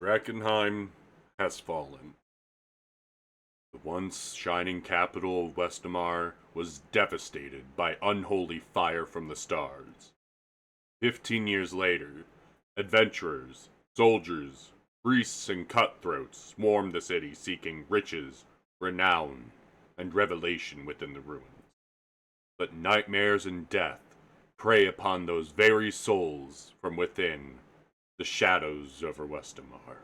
Drakkenheim has fallen. The once shining capital of Westemar was devastated by unholy fire from the stars. 15 years later, adventurers, soldiers, priests, and cutthroats swarmed the city seeking riches, renown, and revelation within the ruins. But nightmares and death prey upon those very souls from within the shadows over Westemar.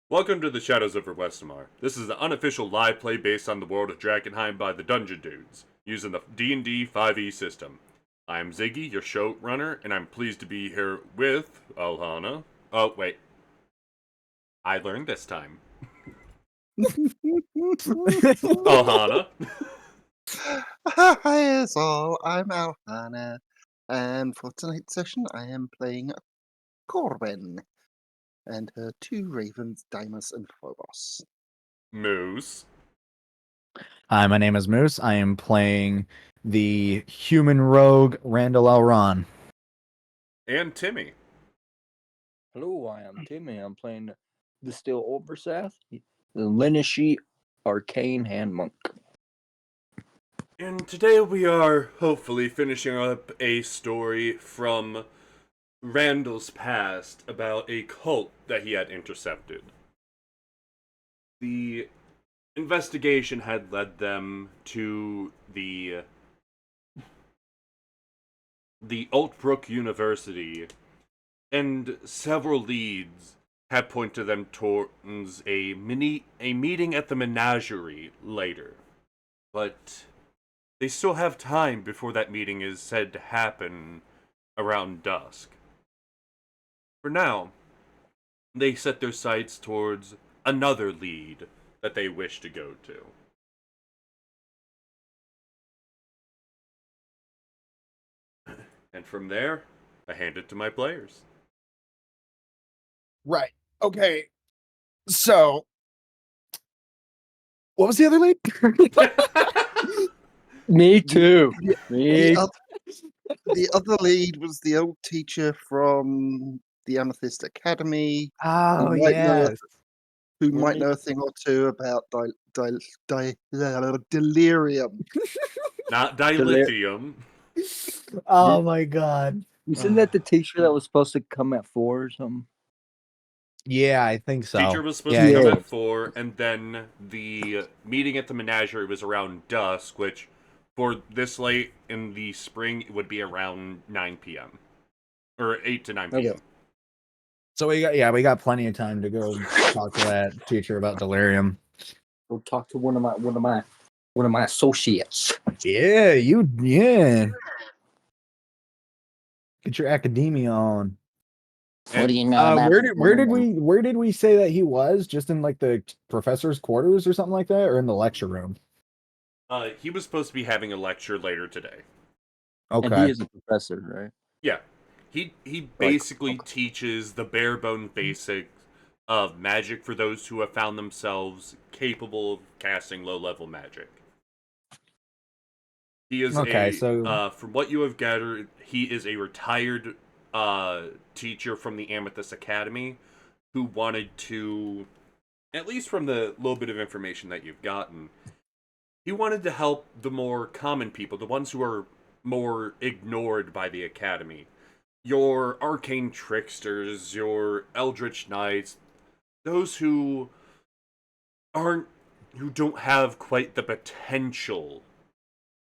Welcome to the Shadows over Westemar. This is an unofficial live play based on the world of Drakkenheim by the Dungeon Dudes, using the D&D 5e system. I'm Ziggy, your showrunner, and I'm pleased to be here with Alhana. Oh, wait. I learned this time. Alhana. Hi, all. I'm Alhana, and for tonight's session, I am playing Corbin and her two ravens, Dimus and Phobos. Moose. Hi, my name is Moose. I am playing the human rogue Randall Elron. And Timmy. Hello, I am Timmy. I'm playing the Steel Obersath, the Linishi Arcane Hand Monk. And today we are hopefully finishing up a story from Randall's past about a cult that he had intercepted. The investigation had led them to the Altbrook University, and several leads had pointed them towards a meeting at the menagerie later. But they still have time before that meeting is said to happen around dusk. For now, they set their sights towards another lead that they wish to go to. And from there, I hand it to my players. Right. Okay. So, what was the other lead? Me too. The other lead was the old teacher from the Amethyst Academy. Oh, who might know a thing or two about delirium. Not dilithium. Oh my god. Isn't that the teacher that was supposed to come at 4 or something? Yeah, I think so. Teacher was supposed to come at 4, and then the meeting at the menagerie was around dusk, which for this late in the spring it would be around 9 p.m. Or 8 to 9 p.m. Okay. So we got plenty of time to go talk to that teacher about delirium. Go talk to one of my associates. Yeah. Get your academia on. What do you know about where did we say that he was? Just in like the professor's quarters or something like that, or in the lecture room? He was supposed to be having a lecture later today. Okay. And he is a professor, right? Yeah. He basically teaches the bare bone basics of magic for those who have found themselves capable of casting low level magic. He is from what you have gathered, he is a retired teacher from the Amethyst Academy who wanted to, at least from the little bit of information that you've gotten, he wanted to help the more common people, the ones who are more ignored by the Academy. Your arcane tricksters, your Eldritch knights, those who don't have quite the potential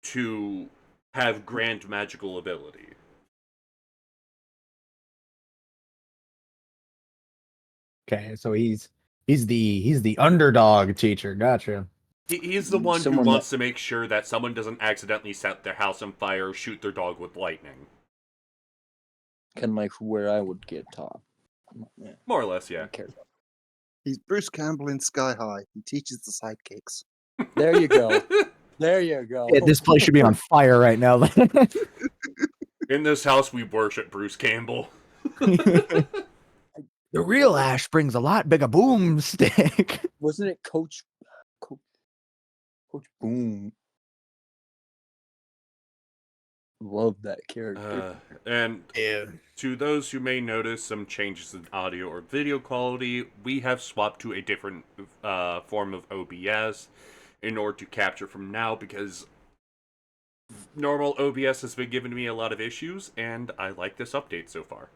to have grand magical ability. Okay, so he's the underdog teacher. Gotcha. He's the one who wants to make sure that someone doesn't accidentally set their house on fire or shoot their dog with lightning. Kind of like where I would get taught. Yeah. More or less, yeah. He's Bruce Campbell in Sky High. He teaches the sidekicks. There you go. There you go. Yeah, this place should be on fire right now. In this house, we worship Bruce Campbell. The real Ash brings a lot bigger boomstick. Wasn't it Coach Boom? Love that character. And Yeah. to those who may notice some changes in audio or video quality, we have swapped to a different form of OBS in order to capture from now because normal OBS has been giving me a lot of issues, and I like this update so far.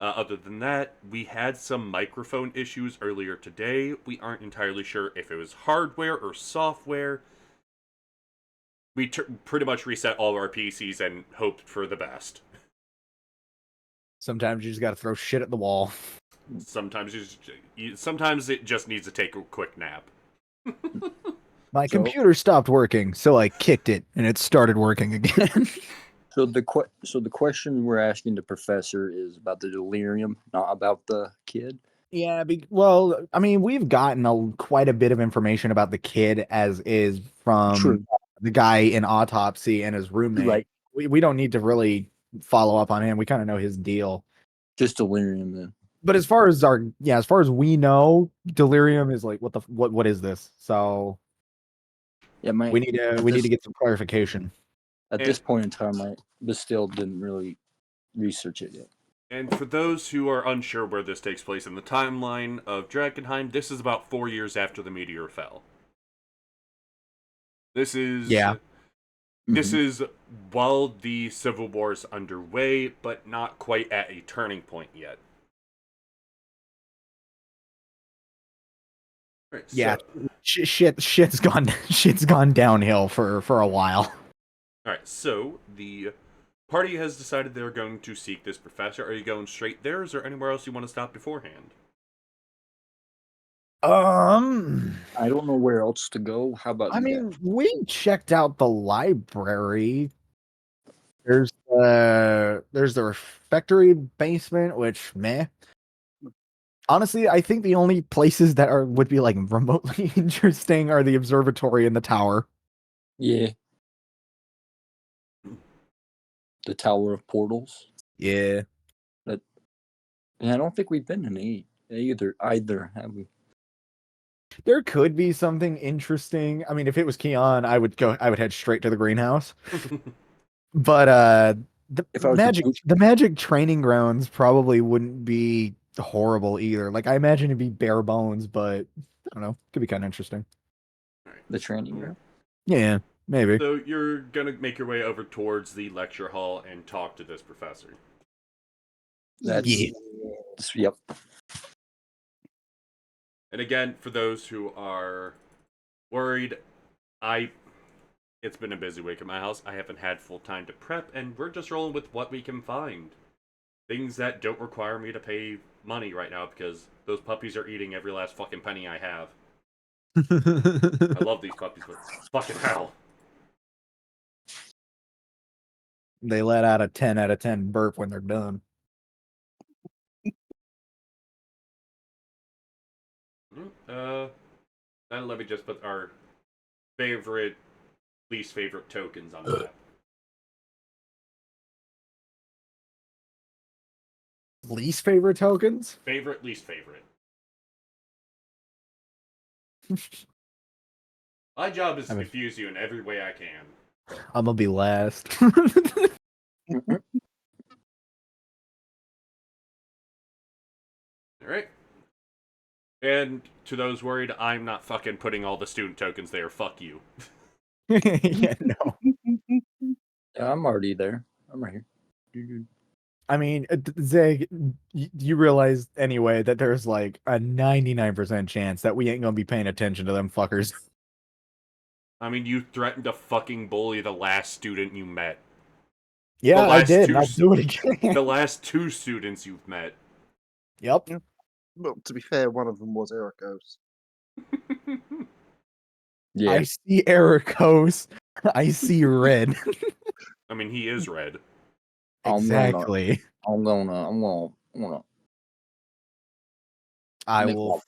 Other than that, we had some microphone issues earlier today. We aren't entirely sure if it was hardware or software. We pretty much reset all of our PCs and hoped for the best. Sometimes you just got to throw shit at the wall. Sometimes sometimes it just needs to take a quick nap. My So- computer stopped working, so I kicked it, and it started working again. So the question we're asking the professor is about the delirium, not about the kid. Yeah, well, I mean, we've gotten quite a bit of information about the kid as is from True. the guy in autopsy and his roommate. Right. We don't need to really follow up on him. We kind of know his deal. Just delirium then. But as far as we know, delirium is like what is this? So Yeah, my we need to get some clarification. at this point in time, I still didn't really research it yet. And for those who are unsure where this takes place in the timeline of Drakkenheim, this is about 4 years after the meteor fell. This is This is while the Civil War is underway, but not quite at a turning point yet. Right, Yeah, so, shit's gone downhill for a while. Alright, so the party has decided they're going to seek this professor. Are you going straight there? Is there anywhere else you want to stop beforehand? I don't know where else to go. How about I you mean, guys? we checked out the library. There's the refectory basement, which meh. Honestly, I think the only places that would be like remotely interesting are the observatory and the tower. Yeah. The Tower of Portals. Yeah. Yeah, I don't think we've been in either, have we? There could be something interesting. I mean, if it was Keon, I would head straight to the greenhouse. But If I was the magic training grounds probably wouldn't be horrible either. Like I imagine it'd be bare bones, but I don't know. Could be kind of interesting. the training ground. Yeah, maybe. So you're gonna make your way over towards the lecture hall and talk to this professor. That's Yeah. Yep. And again, for those who are worried, it's been a busy week at my house. I haven't had full time to prep, and we're just rolling with what we can find. Things that don't require me to pay money right now because those puppies are eating every last fucking penny I have. I love these puppies, but fucking hell. They let out a 10 out of 10 burp when they're done. Then let me just put our favorite, least favorite tokens on the map. Least favorite tokens? Favorite, least favorite. My job is to confuse you in every way I can. I'm gonna be last. Alright. And to those worried, I'm not fucking putting all the student tokens there. Fuck you. Yeah, no. Yeah, I'm already there. I'm right here. I mean, Zig, you realize anyway that there's like a 99% chance that we ain't gonna be paying attention to them fuckers. I mean, you threatened to fucking bully the last student you met. Yeah, I last did. two And I'll do it again. The last two students you've met. Yep. Well, to be fair, one of them was Ericos. Yeah. I see Ericos. I see red. I mean, he is red. Exactly. I'm gonna I make will.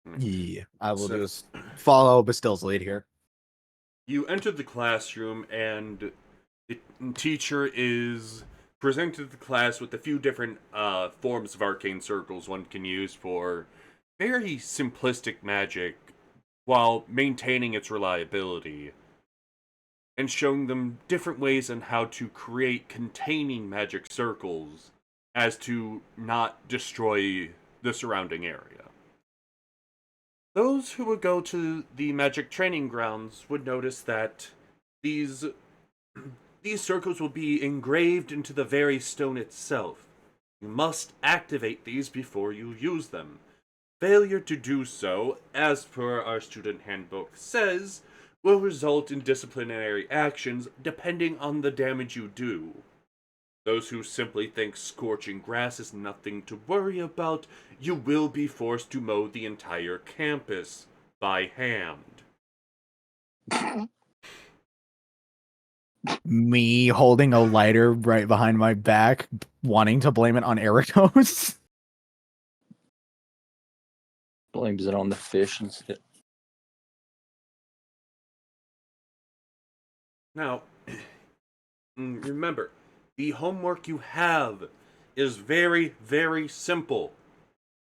my way. Yeah, I will So- just follow Bastil's lead here. You entered the classroom, and the teacher is presented the class with a few different forms of arcane circles one can use for very simplistic magic while maintaining its reliability. and showing them different ways on how to create containing magic circles as to not destroy the surrounding area. Those who would go to the magic training grounds would notice that these these circles will be engraved into the very stone itself. You must activate these before you use them. Failure to do so, as per our student handbook says, will result in disciplinary actions depending on the damage you do. Those who simply think scorching grass is nothing to worry about, you will be forced to mow the entire campus by hand. Me holding a lighter right behind my back, wanting to blame it on Ericos. Blames it on the fish instead. Now, remember, the homework you have is very, very simple.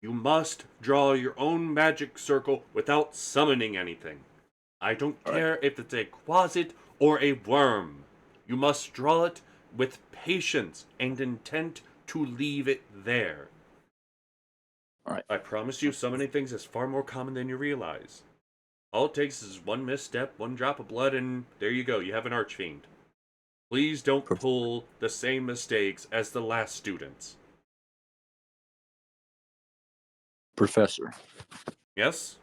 You must draw your own magic circle without summoning anything. I don't All right. care if it's a quasit or a worm. You must draw it with patience and intent to leave it there. All right. I promise you, summoning things is far more common than you realize. All it takes is one misstep, one drop of blood, and there you go, you have an archfiend. Please don't pull the same mistakes as the last students. Professor, Yes?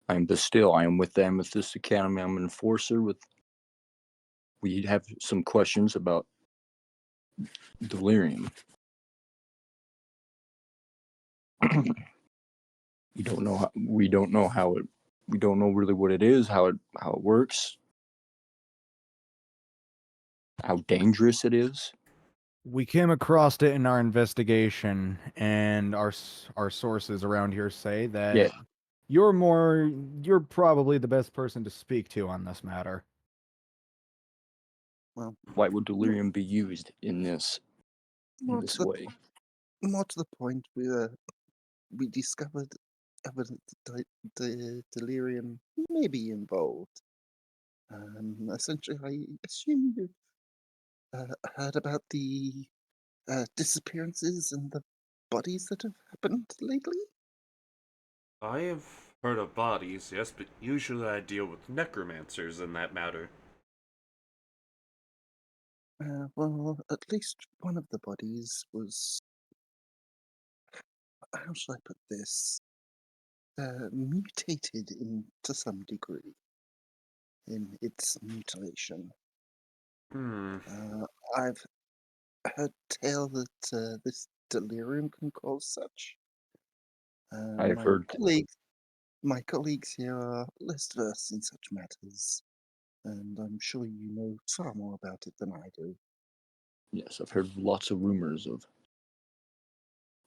I am the still. I am with the Amethyst Academy. I'm an enforcer with. We have some questions about delirium. We don't know how. We don't know how it. We don't know really what it is. How it works. How dangerous it is. We came across it in our investigation, and our sources around here say that Yeah. you're probably the best person to speak to on this matter. Well, Why would delirium be used in this way? more to the point, we discovered evidence that delirium may be involved. Essentially, I assume you've heard about the disappearances and the bodies that have happened lately. I have heard of bodies, yes, but usually I deal with necromancers in that matter. Well, at least one of the bodies was, how shall I put this, mutated to some degree in its mutilation. I've heard tell that this delirium can cause such. I have heard. My colleagues here are less versed in such matters, and I'm sure you know far more about it than I do. Yes, I've heard lots of rumors of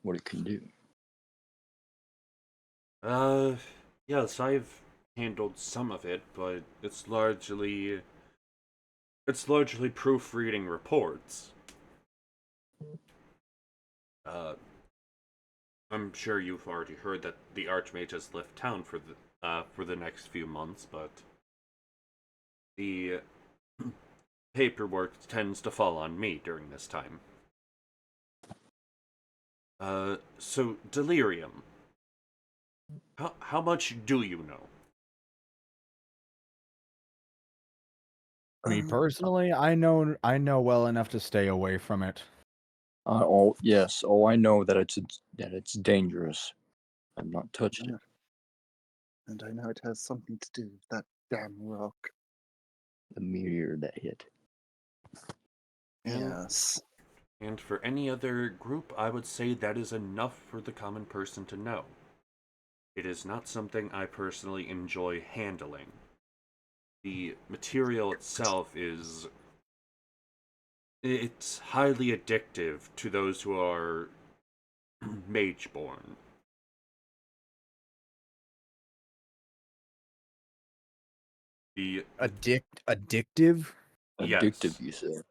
what it can do. Yes, I've handled some of it, but it's largely proofreading reports. I'm sure you've already heard that the Archmage has left town for the next few months, but the paperwork tends to fall on me during this time. So delirium. How much do you know? Me personally, I know well enough to stay away from it. Yes. Oh, I know that it's dangerous. I'm not touching it. And I know it has something to do with that damn rock. The meteor that hit. Yes. And for any other group, I would say that is enough for the common person to know. It is not something I personally enjoy handling. The material itself it's highly addictive to those who are mage-born. Addictive? Addictive, Yes. you said.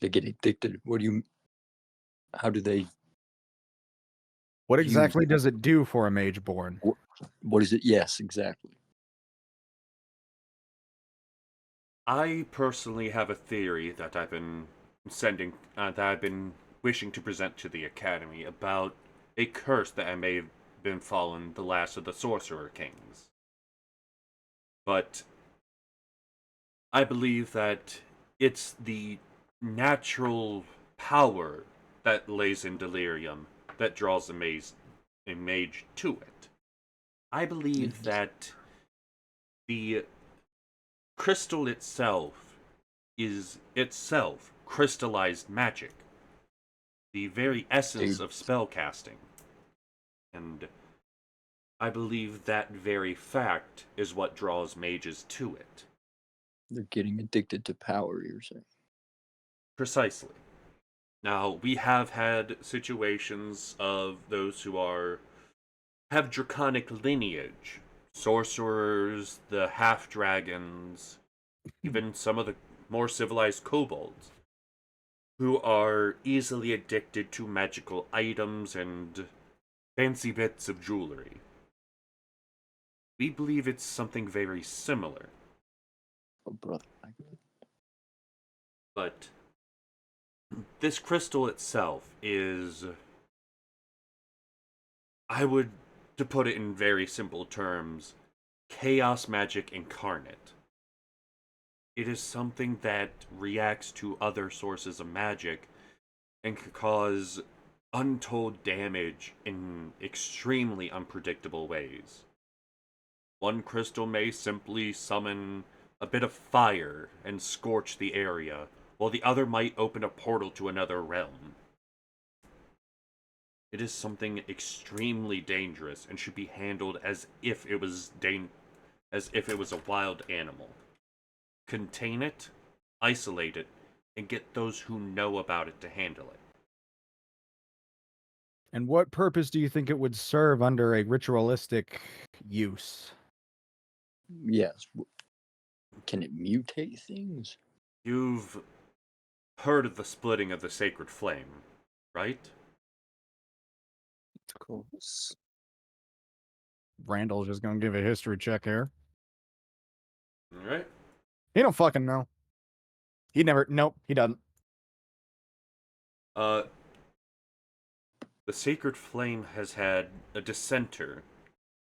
They get addicted. How do they What use exactly it? does it do for a mage born? What is it? Yes, exactly. I personally have a theory that I've been that I've been wishing to present to the Academy about a curse that may have been fallen the last of the Sorcerer Kings. But I believe that it's the natural power that lays in delirium that draws a mage to it. I believe that the crystal itself is itself crystallized magic, the very essence of spellcasting. And I believe that very fact is what draws mages to it. They're getting addicted to power, you're saying. Precisely. Now, we have had situations of those who have draconic lineage, sorcerers, the half-dragons, even some of the more civilized kobolds, who are easily addicted to magical items and fancy bits of jewelry. We believe it's something very similar. Oh, brother. But this crystal itself is, I would, to put it in very simple terms, chaos magic incarnate. It is something that reacts to other sources of magic and can cause untold damage in extremely unpredictable ways. One crystal may simply summon a bit of fire and scorch the area, while the other might open a portal to another realm. It is something extremely dangerous and should be handled as if it was a wild animal. Contain it, isolate it, and get those who know about it to handle it. And what purpose do you think it would serve under a ritualistic use? Yes. Can it mutate things? You've heard of the splitting of the sacred flame, right? Of course. Randall's just gonna give a history check here. Alright. He don't fucking know. Nope, he doesn't. The sacred flame has had a dissenter,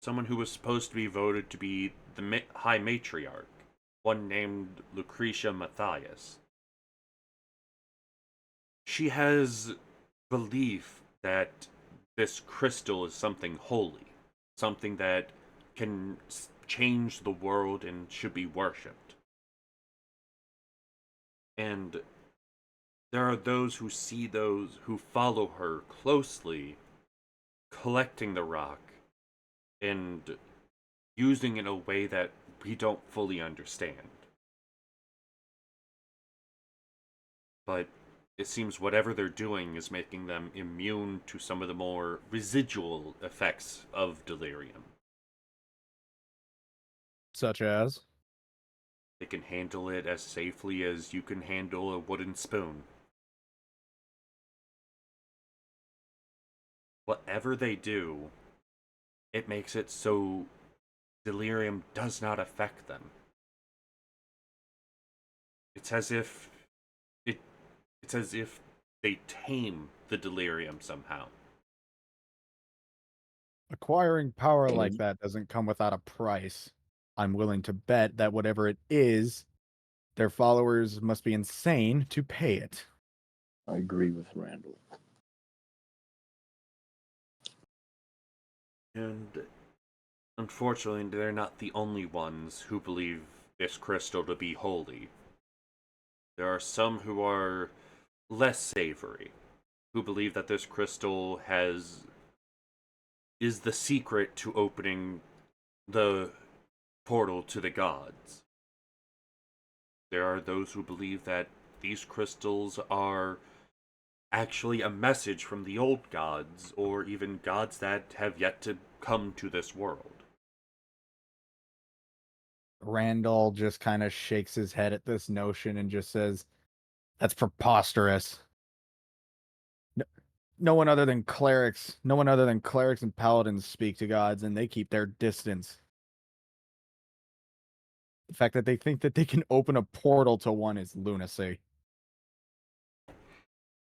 someone who was supposed to be voted to be the High Matriarch, one named Lucretia Matthias. She has belief that this crystal is something holy, something that can change the world and should be worshipped. And there are those who follow her closely, collecting the rock and using it in a way that we don't fully understand. But it seems whatever they're doing is making them immune to some of the more residual effects of delirium. Such as? They can handle it as safely as you can handle a wooden spoon. Whatever they do, it makes it so delirium does not affect them. It's as if they tame the delirium somehow. Acquiring power like that doesn't come without a price. I'm willing to bet that whatever it is, their followers must be insane to pay it. I agree with Randall. And unfortunately, they're not the only ones who believe this crystal to be holy. There are some who are less savory, who believe that this crystal is the secret to opening the portal to the gods. There are those who believe that these crystals are actually a message from the old gods, or even gods that have yet to come to this world. Randall just kind of shakes his head at this notion and just says, "That's preposterous. No one other than clerics and paladins speak to gods, and they keep their distance. The fact that they think that they can open a portal to one is lunacy.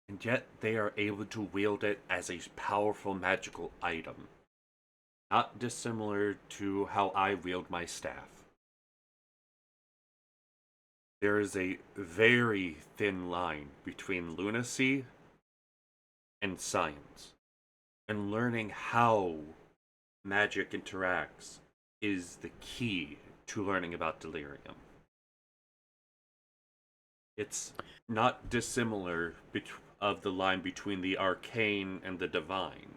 And yet they are able to wield it as a powerful magical item. Not dissimilar to how I wield my staff. There is a very thin line between lunacy and science. And learning how magic interacts is the key to learning about delirium. It's not dissimilar of the line between the arcane and the divine.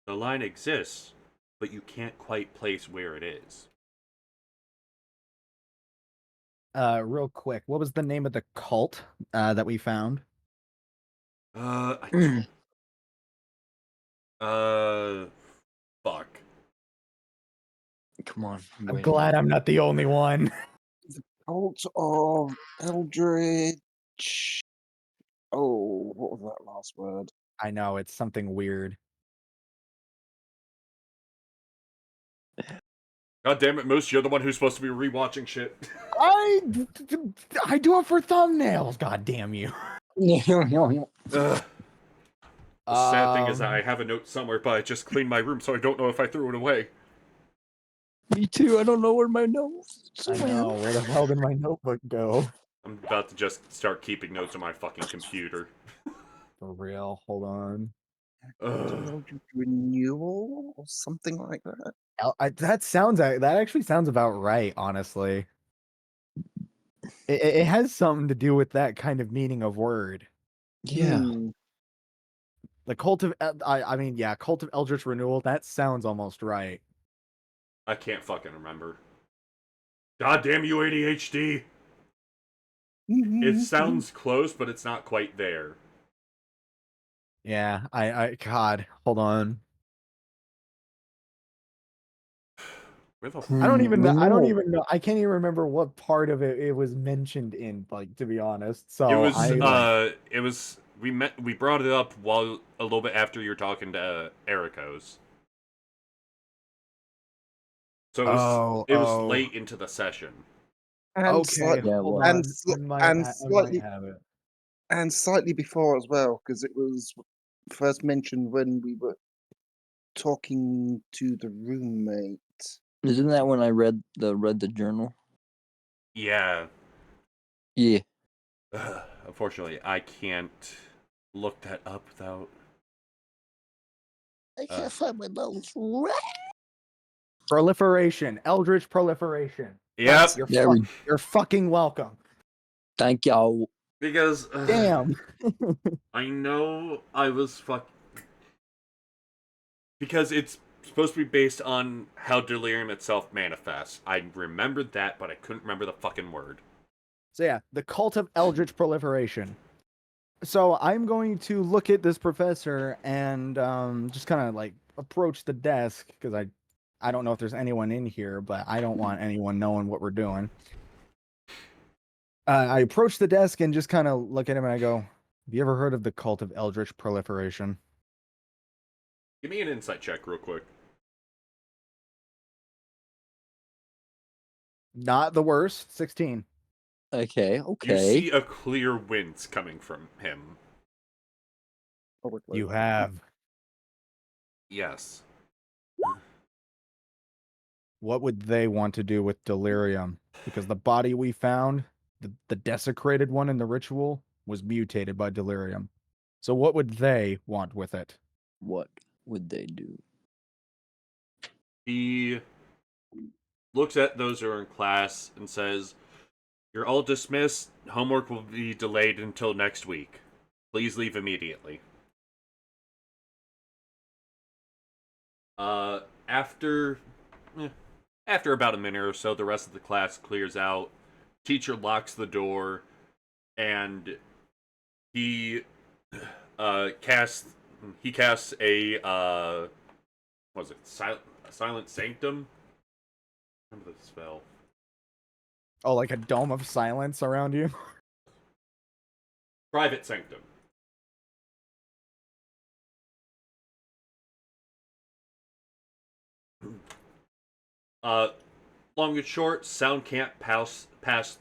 The line exists, but you can't quite place where it is. Real quick, what was the name of the cult that we found? I fuck. Come on. I'm wait. glad I'm not the only one. Cult of Eldritch. Oh, what was that last word? I know, it's something weird. God damn it, Moose, you're the one who's supposed to be rewatching shit. I do it for thumbnails, god damn you. Ugh. The sad thing is Um, I have a note somewhere, but I just cleaned my room, so I don't know if I threw it away. Me too. I don't know where my notes. I know, where the hell did my notebook go? I'm about to just start keeping notes on my fucking computer. For real, hold on. Ugh. Eldritch Renewal or something like that. That actually sounds about right, honestly. It has something to do with that kind of meaning of word. Yeah. Hmm. The cult of cult of Eldritch Renewal. That sounds almost right. I can't fucking remember. God damn you, ADHD! It sounds close, but it's not quite there. Yeah, God, hold on. Where the f- I don't even know. Renewal. I can't even remember what part of it was mentioned in. Like, to be honest. So we brought it up while a little bit after you were talking to Ericos. So it was late into the session. And Okay, Yeah, hold well. on. I might slightly have it. and slightly before as well, because it was first mentioned when we were talking to the roommate. Isn't that when I read the journal? Yeah. Yeah. Unfortunately, I can't look that up without. I can't find my notes. Proliferation, Eldritch Proliferation. Yep. You're fucking welcome. Thank y'all. Because Damn. I know I was because it's supposed to be based on how delirium itself manifests. I remembered that, but I couldn't remember the fucking word. So yeah, the cult of Eldritch Proliferation. So I'm going to look at this professor and just kind of like approach the desk because I don't know if there's anyone in here, but I don't want anyone knowing what we're doing. I approach the desk and just kind of look at him and I go, "Have you ever heard of the cult of Eldritch Proliferation?" Give me an insight check real quick. Not the worst. 16. Okay. You Okay. see a clear wince coming from him. Probably. You have. Yes. What would they want to do with delirium? Because the body we found, the desecrated one in the ritual, was mutated by delirium. So what would they want with it? What would they do? He looks at those who are in class and says, "You're all dismissed. Homework will be delayed until next week. Please leave immediately." After about a minute or so, the rest of the class clears out. Teacher locks the door, and he casts a what was it, silent sanctum? Remember the spell? Oh, like a dome of silence around you? Private sanctum. long and short, sound can't pass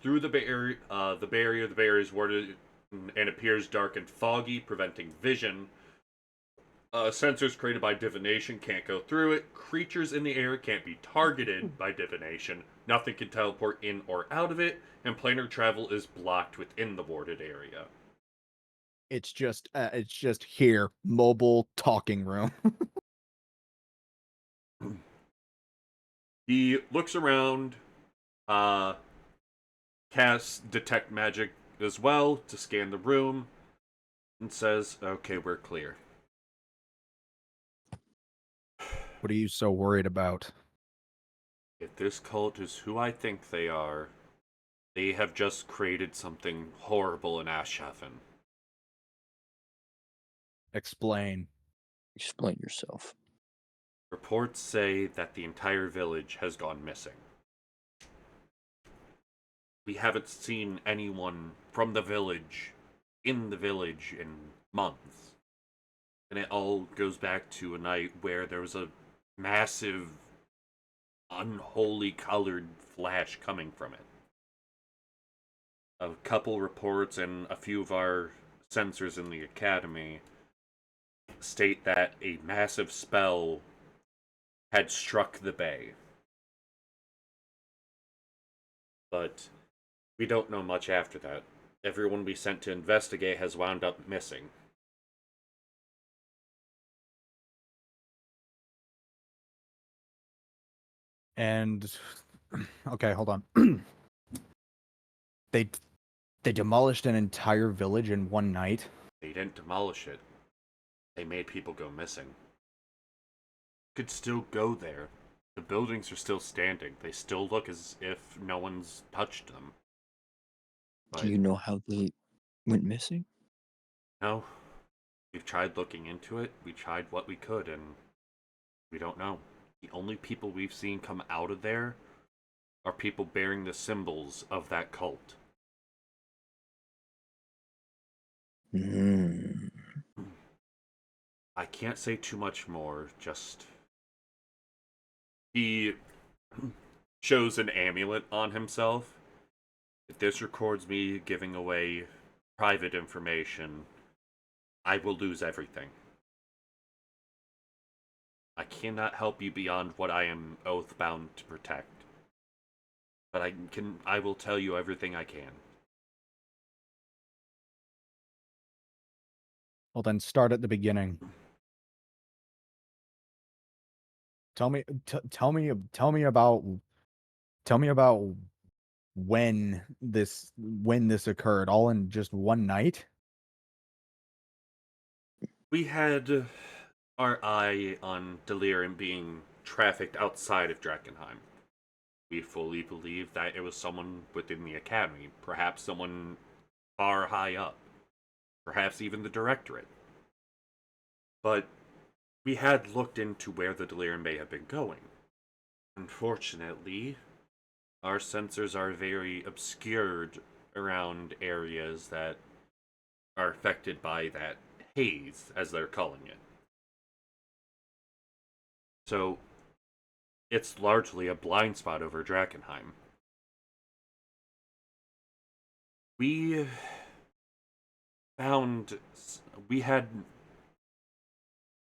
through the barrier. The barrier is warded and appears dark and foggy, preventing vision. Sensors created by divination can't go through it. Creatures in the air can't be targeted by divination. Nothing can teleport in or out of it, and planar travel is blocked within the warded area. It's just here, mobile talking room. He looks around, casts detect magic as well to scan the room, and says, "Okay, we're clear." What are you so worried about? If this cult is who I think they are, they have just created something horrible in Ashhaven. Explain. Explain yourself. Reports say that the entire village has gone missing. We haven't seen anyone from the village in months. And it all goes back to a night where there was a massive, unholy colored flash coming from it. A couple reports and a few of our sensors in the academy state that a massive spell had struck the bay. But we don't know much after that. Everyone we sent to investigate has wound up missing. And okay, hold on. they demolished an entire village in one night. They didn't demolish it. They made people go missing. You could still go there. The buildings are still standing. They still look as if no one's touched them. But Do you know how they went missing? no, we've tried looking into it. We tried what we could, and we don't know. The only people we've seen come out of there are people bearing the symbols of that cult. I can't say too much more, just... He shows an amulet on himself. If this records me giving away private information, I will lose everything. I cannot help you beyond what I am oath-bound to protect. But I will tell you everything I can. Well, then start at the beginning. Tell me about when this occurred, all in just one night. We had our eye on Delirium being trafficked outside of Drakkenheim. We fully believe that it was someone within the academy, perhaps someone far high up, perhaps even the directorate. But we had looked into where the Delirium may have been going. Unfortunately, our sensors are very obscured around areas that are affected by that haze, as they're calling it. So, it's largely a blind spot over Drakkenheim. We had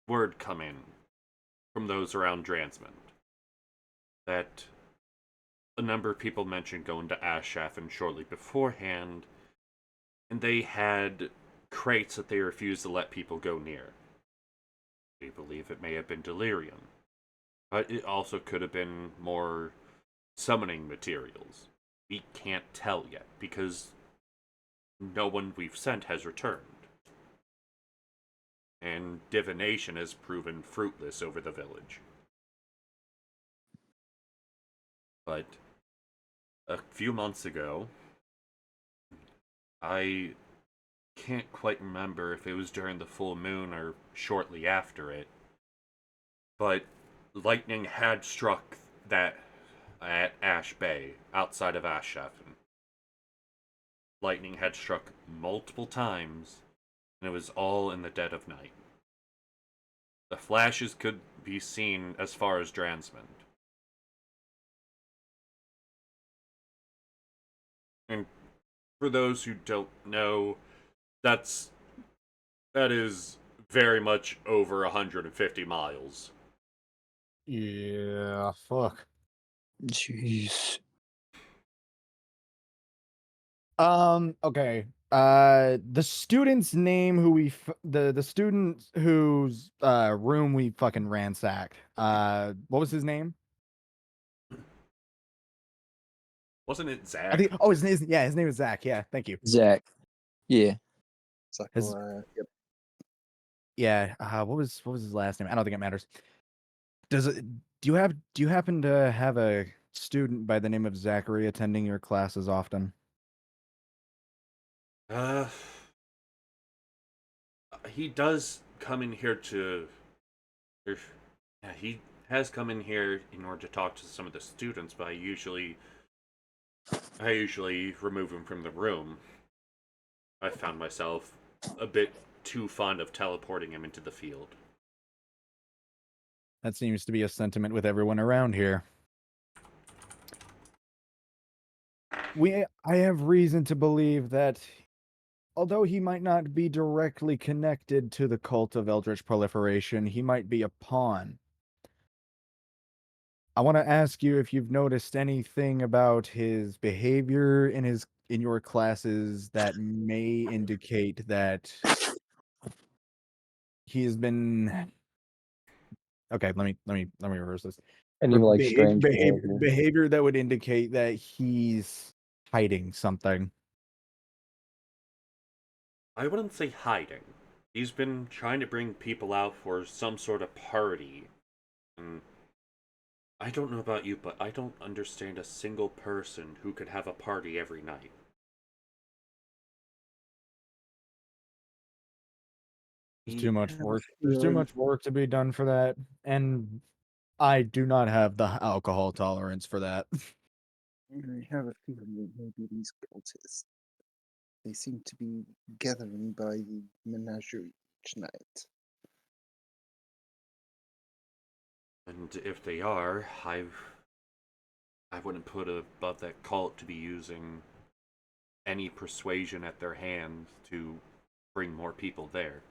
word come in from those around Dransmond that a number of people mentioned going to Ashhaven shortly beforehand, and they had crates that they refused to let people go near. We believe it may have been delirium, but it also could have been more summoning materials. We can't tell yet, because no one we've sent has returned. And divination has proven fruitless over the village. But a few months ago, I can't quite remember if it was during the full moon or shortly after it, but lightning had struck that at Ash Bay, outside of Ashhaven. Lightning had struck multiple times, and it was all in the dead of night. The flashes could be seen as far as Dransmond. And for those who don't know, that is very much over 150 miles. Yeah, fuck. Jeez. Okay. The student's name who the student whose room we fucking ransacked. What was his name? Wasn't it I Zach? think his name is Zach. Yeah, thank you. Zach. Yeah. Zachariah. Yep. Yeah, what was his last name? I don't think it matters. Do you happen to have a student by the name of Zachary attending your classes often? He does come in here to. Yeah, he has come in here in order to talk to some of the students, but I usually remove him from the room. I found myself a bit too fond of teleporting him into the field. That seems to be a sentiment with everyone around here. I have reason to believe that although he might not be directly connected to the cult of Eldritch Proliferation, he might be a pawn. I want to ask you if you've noticed anything about his behavior in your classes that may indicate that he has been okay. Let me reverse this. Any like strange behavior. Behavior that would indicate that he's hiding something. I wouldn't say hiding. He's been trying to bring people out for some sort of party. And I don't know about you, but I don't understand a single person who could have a party every night. There's too much have a work. There's too feeling- much work to be done for that, and I do not have the alcohol tolerance for that. I have a feeling that maybe these cultists, they seem to be gathering by the menagerie each night. And if they are, I wouldn't put it above that cult to be using any persuasion at their hand to bring more people there.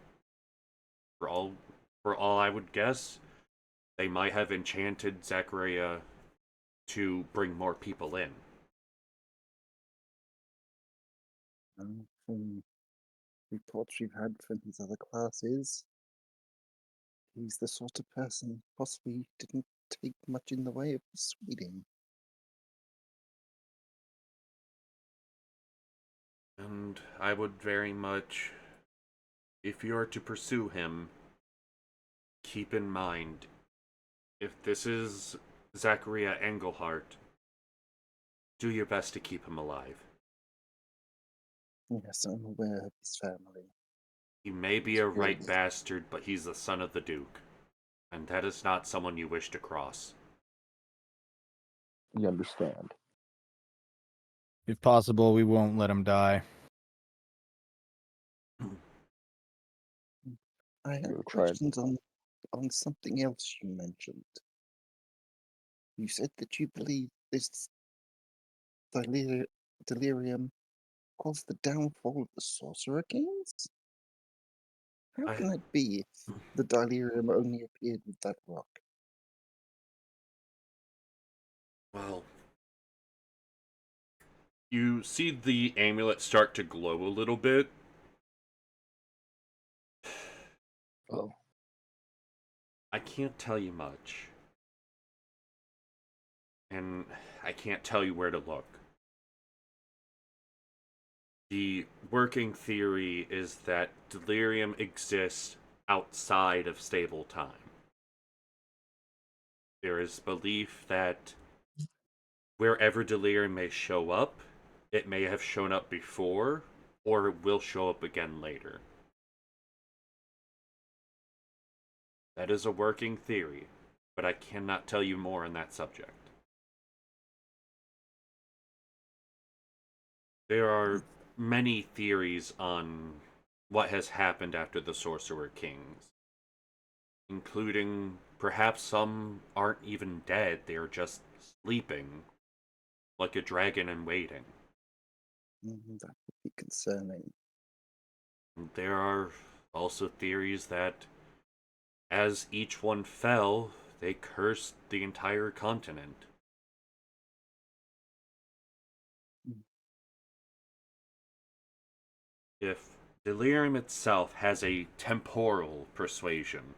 For all I would guess, they might have enchanted Zachariah to bring more people in. From reports we've had from his other classes, he's the sort of person possibly didn't take much in the way of persuading. And I would very much, if you're to pursue him, keep in mind, if this is Zachariah Engelhart, do your best to keep him alive. Yes, I'm aware of his family. He may be a right Yes. bastard, but he's the son of the Duke, and that is not someone you wish to cross. You understand. If possible, we won't let him die. I have We'll try questions on something else you mentioned. You said that you believe this delirium caused the downfall of the Sorcerer Kings? How I- can that be if the delirium only appeared with that rock? Well, you see the amulet start to glow a little bit. Oh. I can't tell you much. And I can't tell you where to look. The working theory is that delirium exists outside of stable time. There is belief that wherever delirium may show up, it may have shown up before, or it will show up again later. That is a working theory, but I cannot tell you more on that subject. There are many theories on what has happened after the Sorcerer Kings, including perhaps some aren't even dead, they are just sleeping, like a dragon in waiting. That would be concerning. There are also theories that as each one fell, they cursed the entire continent. Mm. If delirium itself has a temporal persuasion,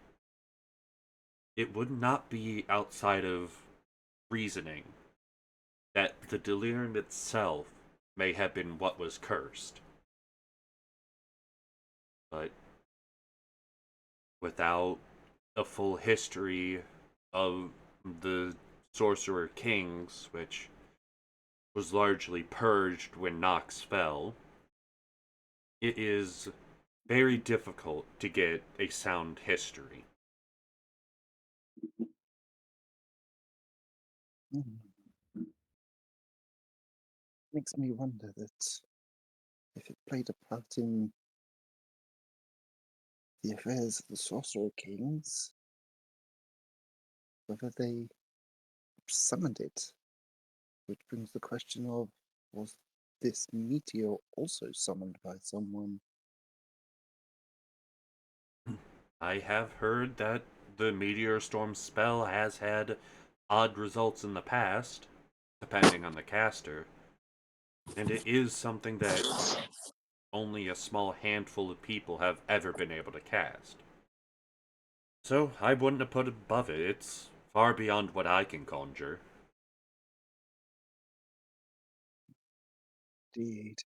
it would not be outside of reasoning that the delirium itself may have been what was cursed. But without a full history of the Sorcerer Kings, which was largely purged when Nox fell, it is very difficult to get a sound history. Mm. Makes me wonder that if it played a part in the affairs of the Sorcerer Kings, whether they summoned it, which brings the question of, was this meteor also summoned by someone? I have heard that the Meteor Storm spell has had odd results in the past, depending on the caster, and it is something that only a small handful of people have ever been able to cast. So I wouldn't have put it above it. It's far beyond what I can conjure. Indeed.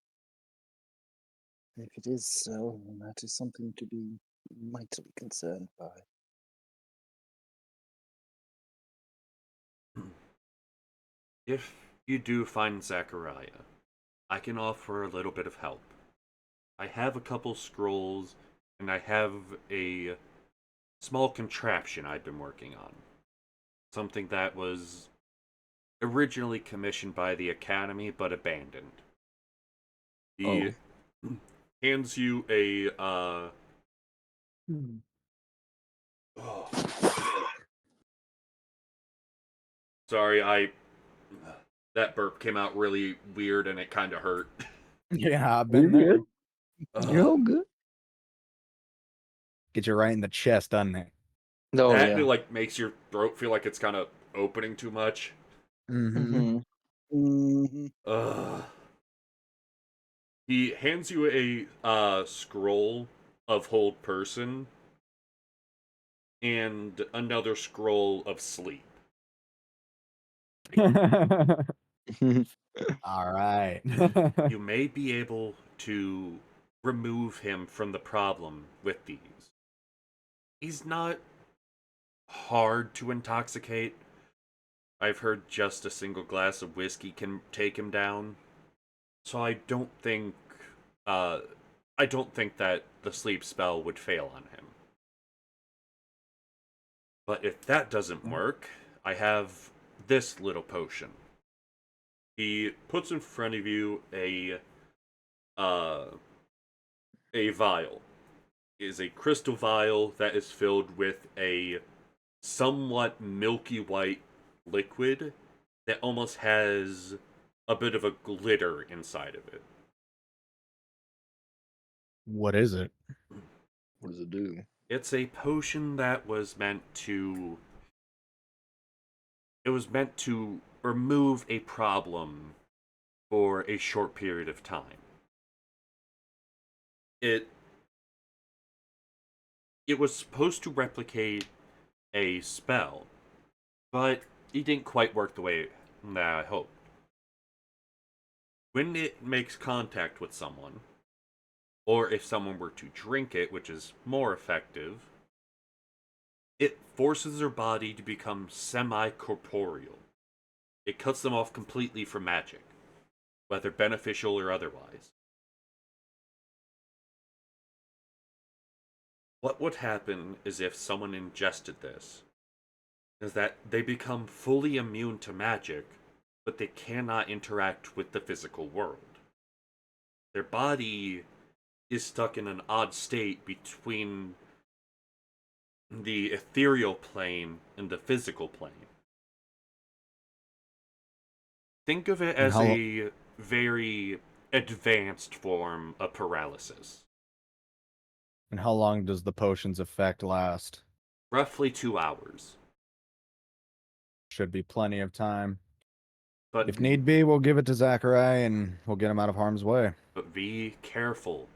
If it is so, then that is something to be mightily concerned by. If you do find Zachariah, I can offer a little bit of help. I have a couple scrolls, and I have a small contraption I've been working on. Something that was originally commissioned by the Academy but abandoned. He hands you a oh, sorry, that burp came out really weird and it kind of hurt. Yeah, I've You're been there. good. You're all good. Get you right in the chest, doesn't it? Oh, That yeah. like makes your throat feel like it's kind of opening too much. Mm-hmm. Mhm. Ugh. He hands you a scroll of hold person and another scroll of sleep. All right. You may be able to remove him from the problem with these. He's not hard to intoxicate. I've heard just a single glass of whiskey can take him down. So uh I don't think that the sleep spell would fail on him. But if that doesn't work, I have this little potion. He puts in front of you uh a vial. It is a crystal vial that is filled with a somewhat milky white liquid that almost has a bit of a glitter inside of it. What is it? What does it do? It's a potion that was meant to remove a problem for a short period of time. It it was supposed to replicate a spell, but it didn't quite work the way that I hoped. When it makes contact with someone, or if someone were to drink it, which is more effective, it forces their body to become semi-corporeal. It cuts them off completely from magic, whether beneficial or otherwise. What would happen is if someone ingested this, is that they become fully immune to magic, but they cannot interact with the physical world. Their body is stuck in an odd state between the ethereal plane and the physical plane. Think of it And as how? a very advanced form of paralysis. And how long does the potion's effect last? Roughly 2 hours. Should be plenty of time. But If need be, we'll give it to Zachary and we'll get him out of harm's way. But be careful.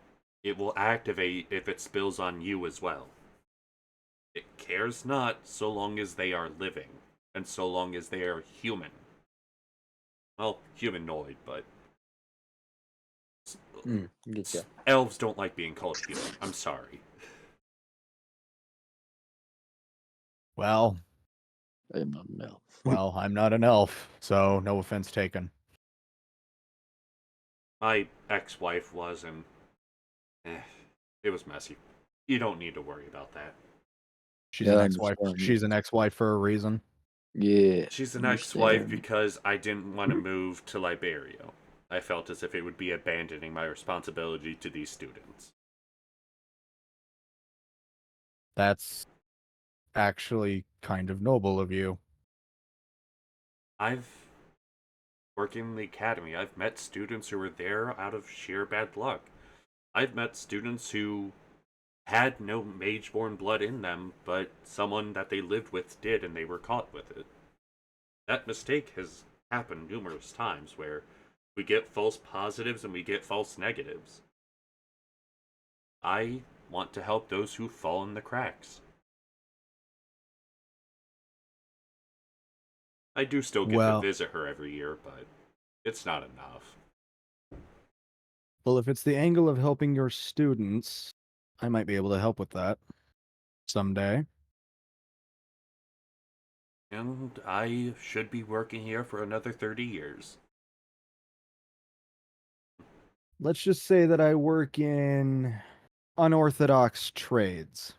It will activate if it spills on you as well. It cares not so long as they are living, and so long as they are human. Well, humanoid, but Get ya. elves don't like being called human. I'm sorry. Well, I'm not an elf. well, I'm not an elf, so no offense taken. My ex-wife was, and it was messy. You don't need to worry about that. She's Yeah, an I ex-wife. understand. She's an ex-wife for a reason. Yeah. She's an ex-wife understand. because I didn't want to move to Liberia. I felt as if it would be abandoning my responsibility to these students. That's actually kind of noble of you. I've working in the academy, I've met students who were there out of sheer bad luck. I've met students who had no mage-born blood in them, but someone that they lived with did, and they were caught with it. That mistake has happened numerous times, where we get false positives and we get false negatives. I want to help those who fall in the cracks. I do still get to Well- visit her every year, but it's not enough. Well, if it's the angle of helping your students, I might be able to help with that someday. And I should be working here for another 30 years. Let's just say that I work in unorthodox trades.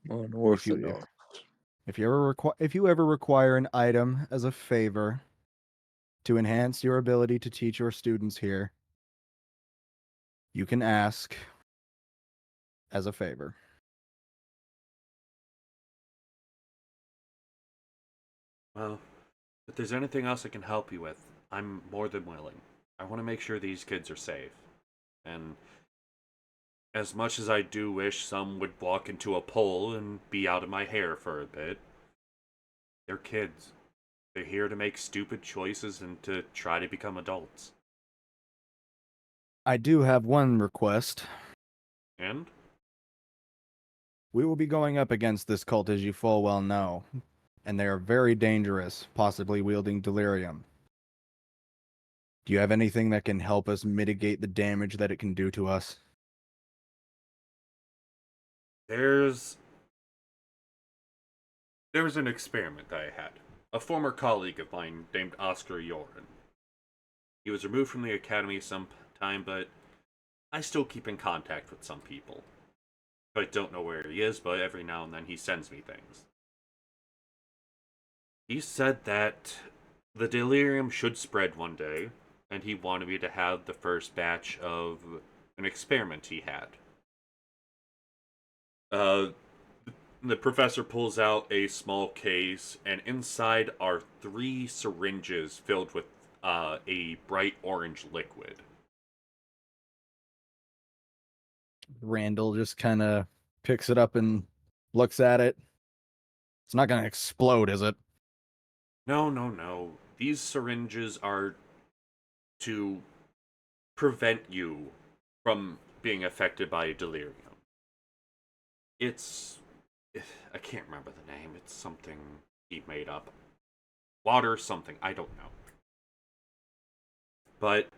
Unorthodox. If you ever require an item as a favor to enhance your ability to teach your students here, you can ask as a favor. Well, if there's anything else I can help you with, I'm more than willing. I want to make sure these kids are safe. And as much as I do wish some would walk into a pole and be out of my hair for a bit, they're kids. They're here to make stupid choices and to try to become adults. I do have one request. And? We will be going up against this cult, as you full well know, and they are very dangerous, possibly wielding delirium. Do you have anything that can help us mitigate the damage that it can do to us? There's an experiment that I had. A former colleague of mine named Oscar Yoren. He was removed from the academy some time, but I still keep in contact with some people. I don't know where he is, but every now and then he sends me things. He said that the delirium should spread one day, and he wanted me to have the first batch of an experiment he had. The professor pulls out a small case, and inside are 3 syringes filled with a bright orange liquid. Randall just kind of picks it up and looks at it. It's not going to explode, is it? No. These syringes are to prevent you from being affected by delirium. I can't remember the name. It's something he made up. Water something. I don't know. But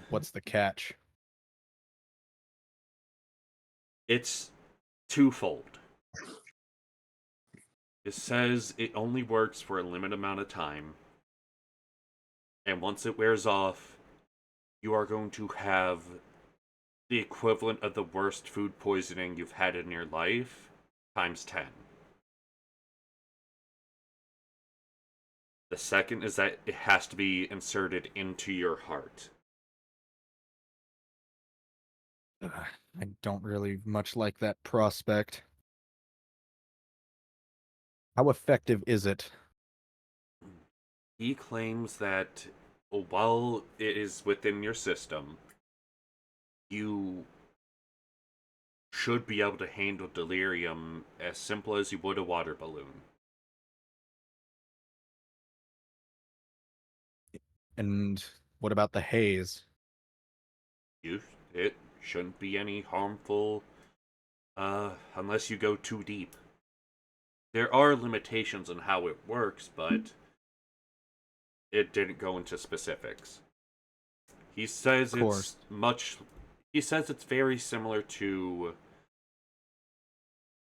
What's the catch? it's twofold. It says it only works for a limited amount of time. And once it wears off, you are going to have the equivalent of the worst food poisoning you've had in your life times 10. The second is that it has to be inserted into your heart. I don't really much like that prospect. How effective is it? He claims that while it is within your system, you should be able to handle delirium as simple as you would a water balloon. And what about the haze? It shouldn't be any harmful, unless you go too deep. There are limitations on how it works, but it didn't go into specifics. He says Of course. He says it's very similar to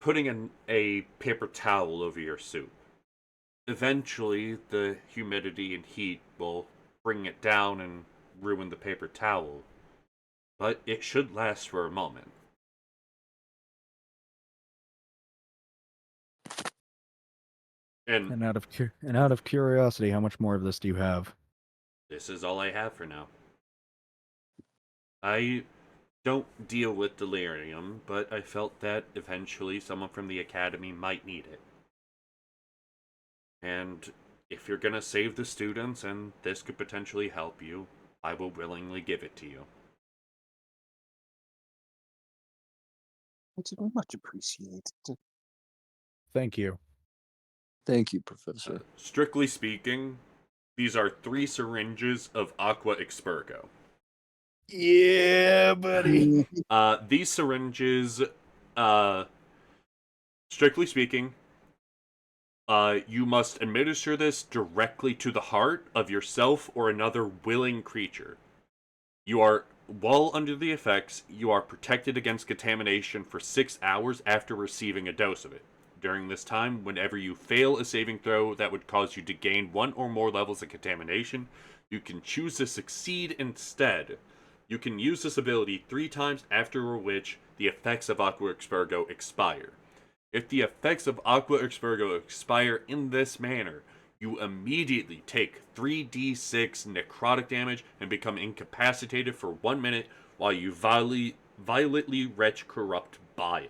putting a paper towel over your soup. Eventually, the humidity and heat will bring it down and ruin the paper towel, but it should last for a moment. And And out of curiosity, how much more of this do you have? this is all I have for now. I don't deal with delirium, but I felt that eventually someone from the academy might need it. And if you're gonna save the students and this could potentially help you, I will willingly give it to you. It's very much appreciated. Thank you. Thank you, Professor. Strictly speaking, these are 3 syringes of Aqua Expurgo. Yeah, buddy. These syringes, uh, strictly speaking, you must administer this directly to the heart of yourself or another willing creature. While under the effects, you are protected against contamination for 6 hours after receiving a dose of it. During this time, whenever you fail a saving throw that would cause you to gain 1 or more levels of contamination, you can choose to succeed instead. You can use this ability 3 times, after which the effects of Aqua Expurgo expire. If the effects of Aqua Expurgo expire in this manner, you immediately take 3d6 necrotic damage and become incapacitated for 1 minute while you violently retch corrupt bile.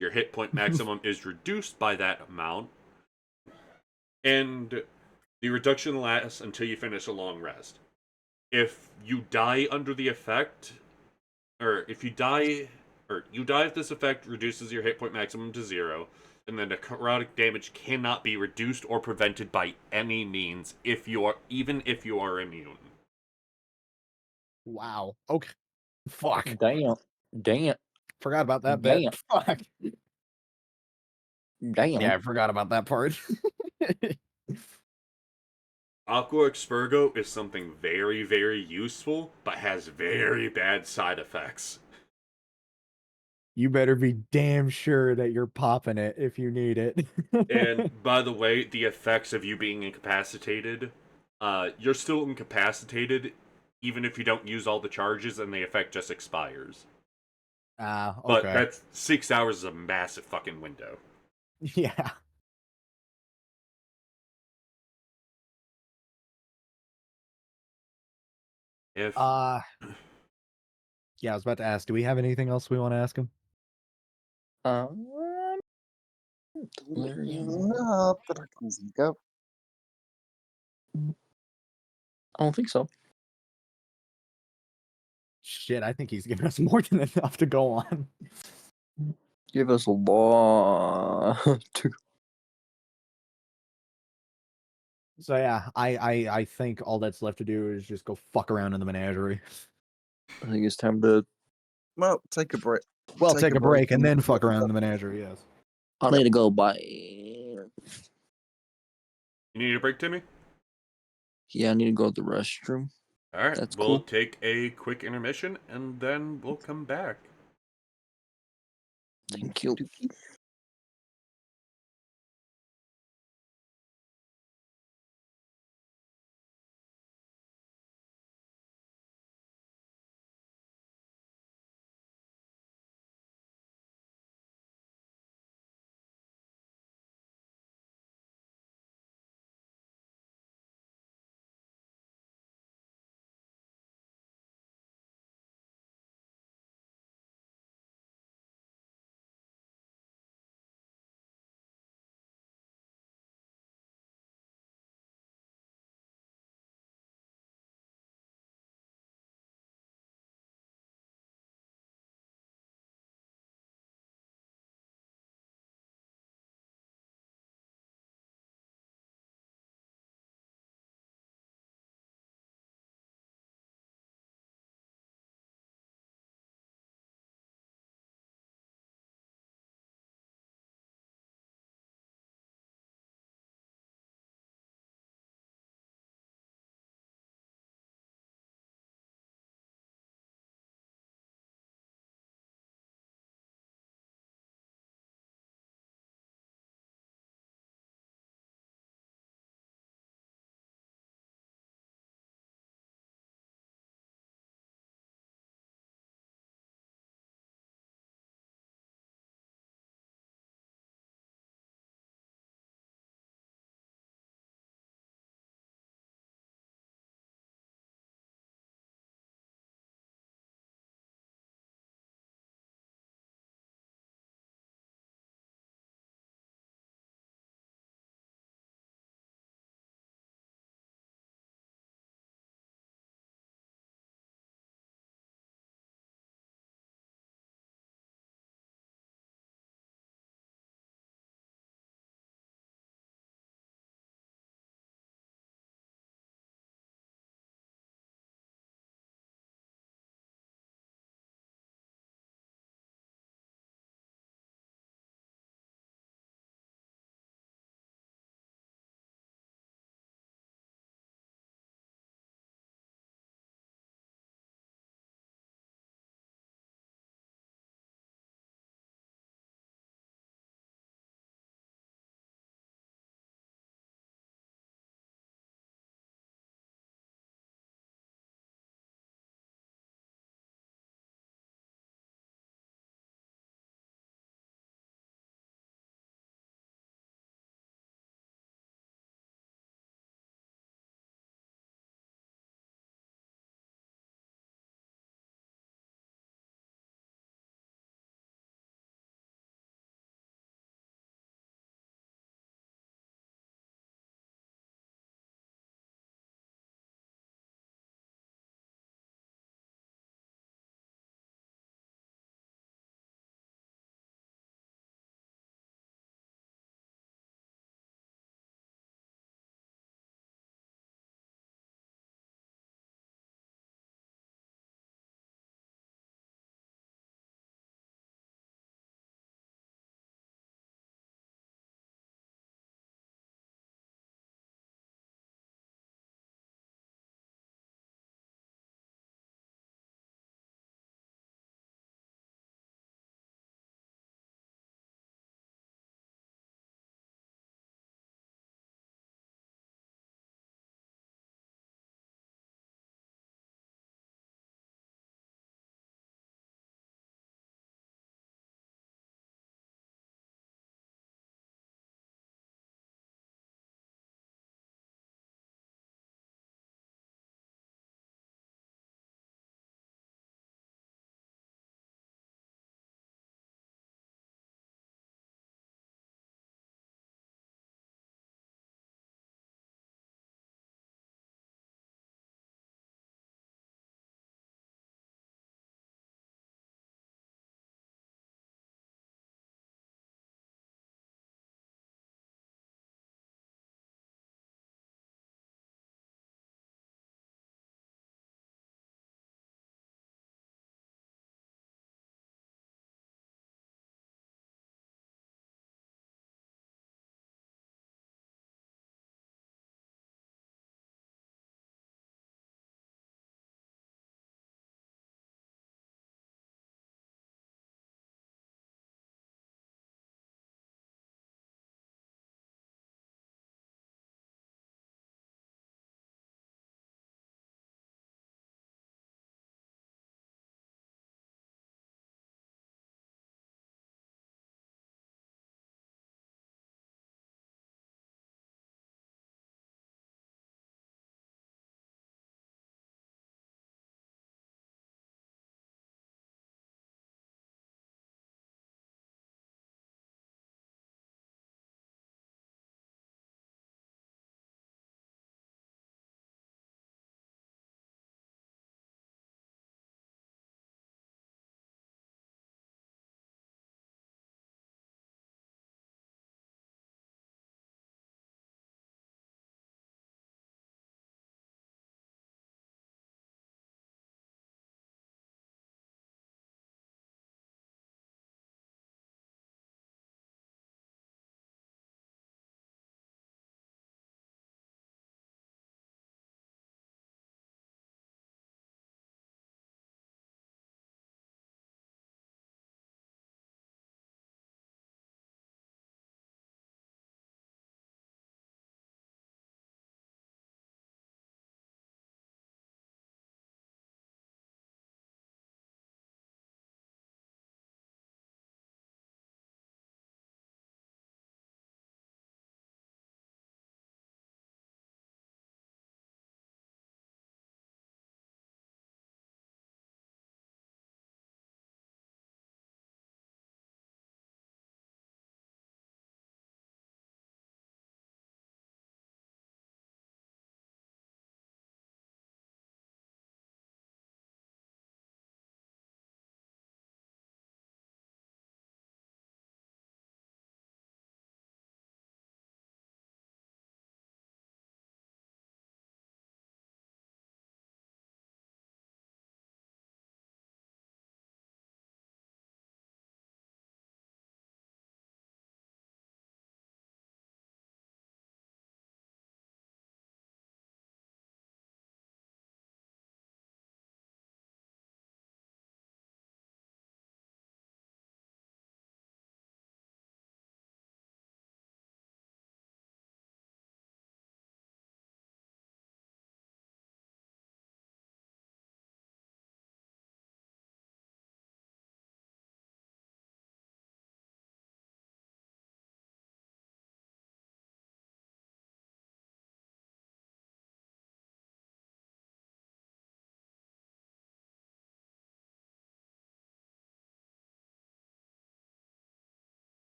Your hit point maximum is reduced by that amount, and the reduction lasts until you finish a long rest. If you die under the effect, or if you die if this effect reduces your hit point maximum to 0, and the necrotic damage cannot be reduced or prevented by any means even if you are immune. Wow. Okay. Fuck. Damn. Damn. Forgot about that Damn. bit. Fuck. Damn. Yeah, I forgot about that part. Aqua Expurgo is something very, very useful, but has very bad side effects. You better be damn sure that you're popping it if you need it. And by the way, the effects of you being incapacitated, you're still incapacitated even if you don't use all the charges and the effect just expires. Okay. But that's 6 hours is a massive fucking window. Yeah. If Yeah, I was about to ask, do we have anything else we want to ask him? Delirium. No, but I can think of. I don't think so. Shit, I think he's given us more than enough to go on. Give us a lot. So yeah, I think all that's left to do is just go fuck around in the menagerie. I think it's time to. Well, take a break. Well, take a break and then fuck around in the menagerie, yes. I need to go buy. you need a break, Timmy? Yeah, I need to go to the restroom. Alright, That's we'll cool. take a quick intermission and then we'll come back. Thank you.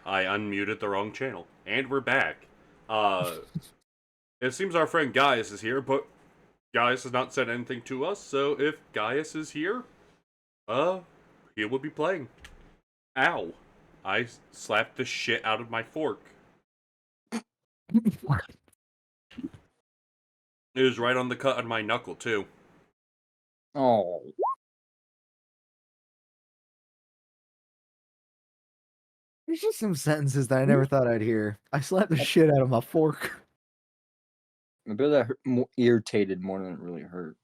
I unmuted the wrong channel. And we're back. It seems our friend Gaius is here, but Gaius has not said anything to us, so if Gaius is here, he will be playing. Ow. I slapped the shit out of my fork. It was right on the cut on my knuckle, too. Oh. There's just some sentences that I never thought I'd hear. I slapped the shit out of my fork. I bet that irritated more than it really hurt.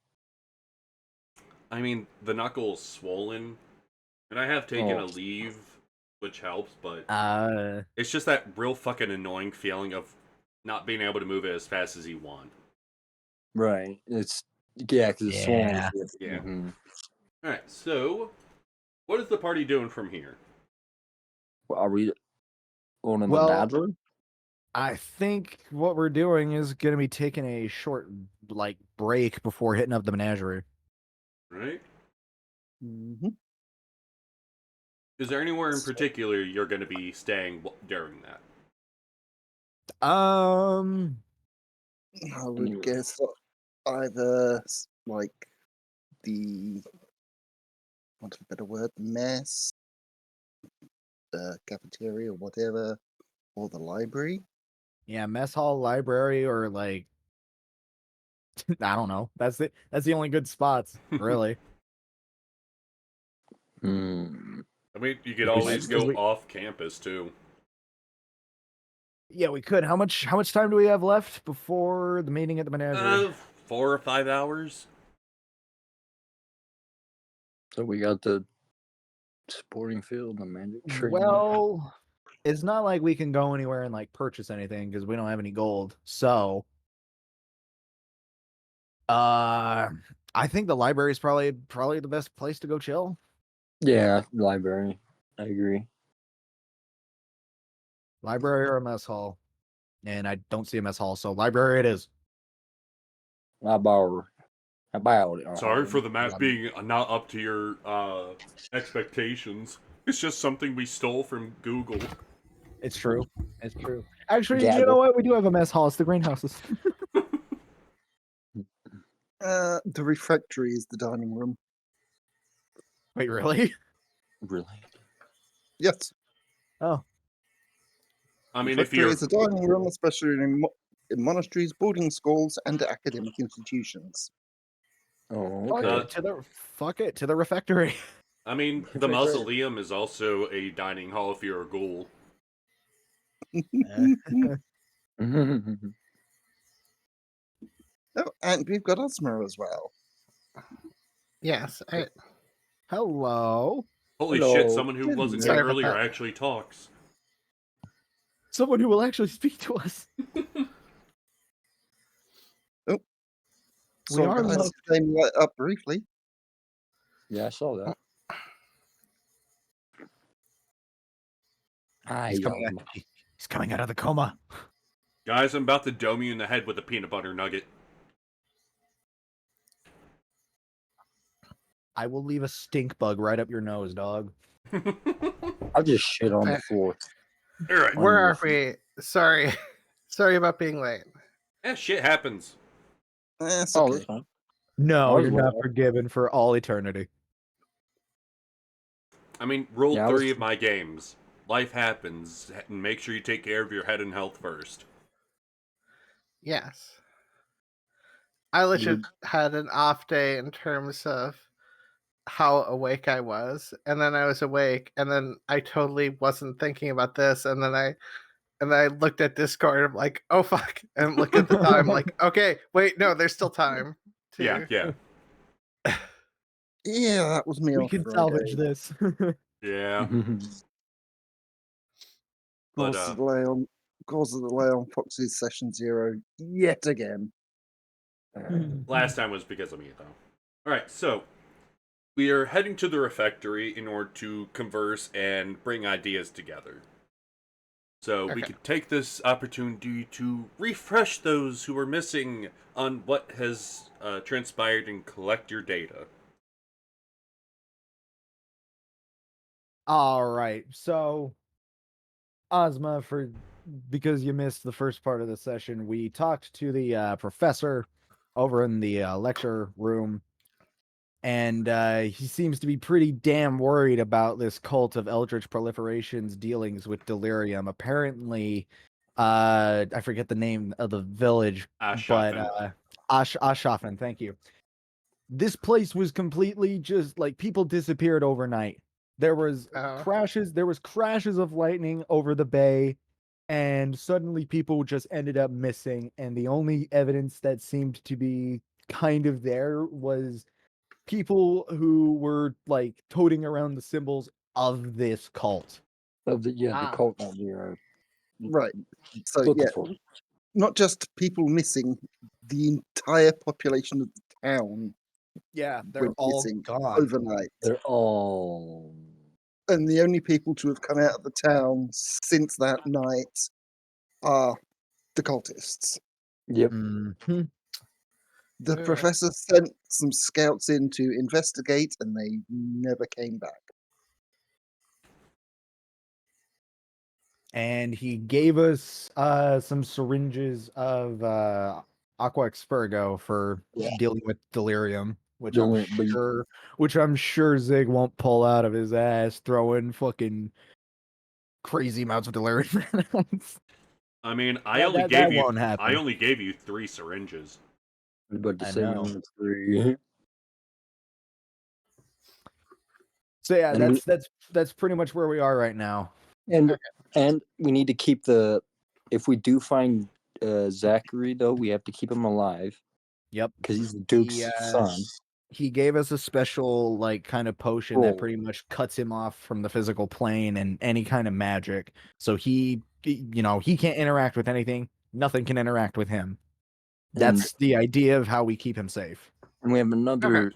I mean, the knuckle's swollen, and I have taken a leave, which helps, but it's just that real fucking annoying feeling of not being able to move it as fast as you want. Right. It's because it's swollen. Yeah. Mm-hmm. Alright, so what is the party doing from here? Well, are we going in the Well, Badger? I think what we're doing is going to be taking a short, break before hitting up the menagerie. Right? Mm-hmm. Is there anywhere in particular you're going to be staying during that? I would guess either the, want a better word, mess, the cafeteria or whatever, or the library. Yeah, mess hall, library, or I don't know. That's it. That's the only good spots, really. Hmm. I mean, you could Because always go off campus too. Yeah, we could. How much time do we have left before the meeting at the menagerie? 4 or 5 hours. So we got the sporting field, the magic tree. Well, it's not like we can go anywhere and purchase anything because we don't have any gold. So, I think the library is probably the best place to go chill. Yeah, library. I agree. Library or a mess hall, and I don't see a mess hall, so library it is. About it. Sorry for the map being not up to your expectations. It's just something we stole from Google. It's true. It's true. Actually, Yeah, you know what? We do have a mess hall. It's the greenhouses. The refectory is the dining room. Wait, really? Really? Yes. Oh. I mean, if Refectory you're... is a dining room, especially in monasteries, boarding schools, and academic institutions. Oh, Fuck okay. it to the refectory. I mean, the mausoleum is also a dining hall if you're a ghoul. Oh, and we've got Osmer as well. Yes. Hello. Holy Hello. shit, someone who wasn't here Sorry about earlier that. actually talks. Someone who will actually speak to us. So are guys, name light up briefly. Yeah, I saw that. He's coming out of the coma. Guys, I'm about to dome you in the head with a peanut butter nugget. I will leave a stink bug right up your nose, dog. I just shit on the floor. All right. Where are we? Sorry. Sorry about being late. Yeah, shit happens. That's Oh, okay. that's fine. No, I was you're not late. forgiven for all eternity. I mean, rule Yeah, 3 of my games. Life happens, and make sure you take care of your head and health first. Yes. I legit had an off day in terms of how awake I was, and then I was awake, and then I totally wasn't thinking about this, and then I looked at Discord, I'm like, oh fuck, and look at the time, like, okay, wait, no, there's still time. Yeah. Yeah, that was me We on can Friday. salvage this. Yeah. Cause of the delay on Fox's session 0 yet again. Last time was because of me, though. Alright, so we are heading to the refectory in order to converse and bring ideas together. So we Okay. could take this opportunity to refresh those who are missing on what has transpired and collect your data. All right. So Ozma, because you missed the first part of the session, we talked to the professor over in the lecture room, and he seems to be pretty damn worried about this cult of Eldritch Proliferation's dealings with delirium. Apparently, I forget the name of the village, but Ashafen, thank you. This place was completely just like people disappeared overnight. There was crashes of lightning over the bay, and suddenly people just ended up missing, and the only evidence that seemed to be kind of there was people who were like toting around the symbols of this cult. The cult that we are Right. So looking yeah, for. not just people missing, the entire population of the town Yeah, they're went all missing gone. overnight. They're all. And the only people to have come out of the town since that night are the cultists. Yep. Mhm. The Yeah. professor sent some scouts in to investigate, and they never came back. And he gave us some syringes of aqua expurgo for dealing with delirium, which I'm sure Zig won't pull out of his ass, throwing fucking crazy amounts of delirium. I mean, That won't happen. I only gave you 3 syringes. But the I same know. 3. So yeah, And that's pretty much where we are right now. And we need to keep the. If we do find Zachary, though, we have to keep him alive Yep. because he's the Duke's son. He gave us a special like kind of potion that Scroll. pretty much cuts him off from the physical plane and any kind of magic. So he can't interact with anything. Nothing can interact with him. That's the idea of how we keep him safe. And we have another.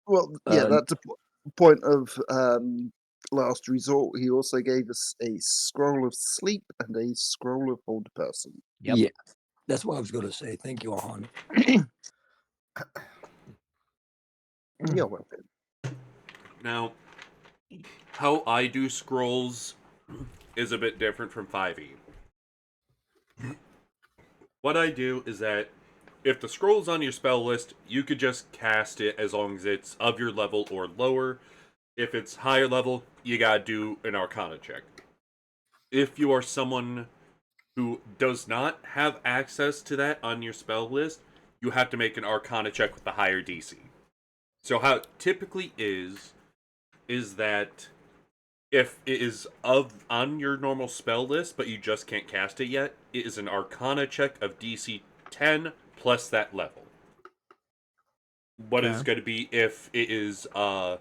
Well, yeah, that's a point of last resort. He also gave us a scroll of sleep and a scroll of hold person. Yep. Yeah, that's what I was going to say. Thank you, Ahan. You're welcome. Now, how I do scrolls is a bit different from 5e. What I do is that if the scroll's on your spell list, you could just cast it as long as it's of your level or lower. If it's higher level, you gotta do an Arcana check. If you are someone who does not have access to that on your spell list, you have to make an Arcana check with the higher DC. So how it typically is that if it is on your normal spell list, but you just can't cast it yet, it is an Arcana check of DC 10 plus that level. What is going to be if it is not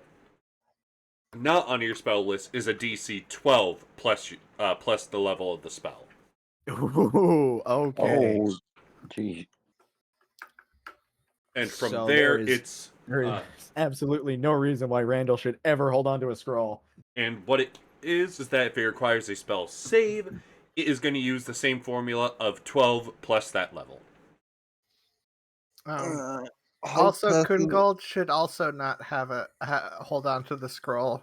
on your spell list is a DC 12 plus the level of the spell. Ooh, okay. Oh, gee. And from So there there it's is absolutely no reason why Randall should ever hold on to a scroll. and what it is that if it requires a spell save, it is going to use the same formula of 12 plus that level. Also, person, Kungold should also not have hold on to the scroll.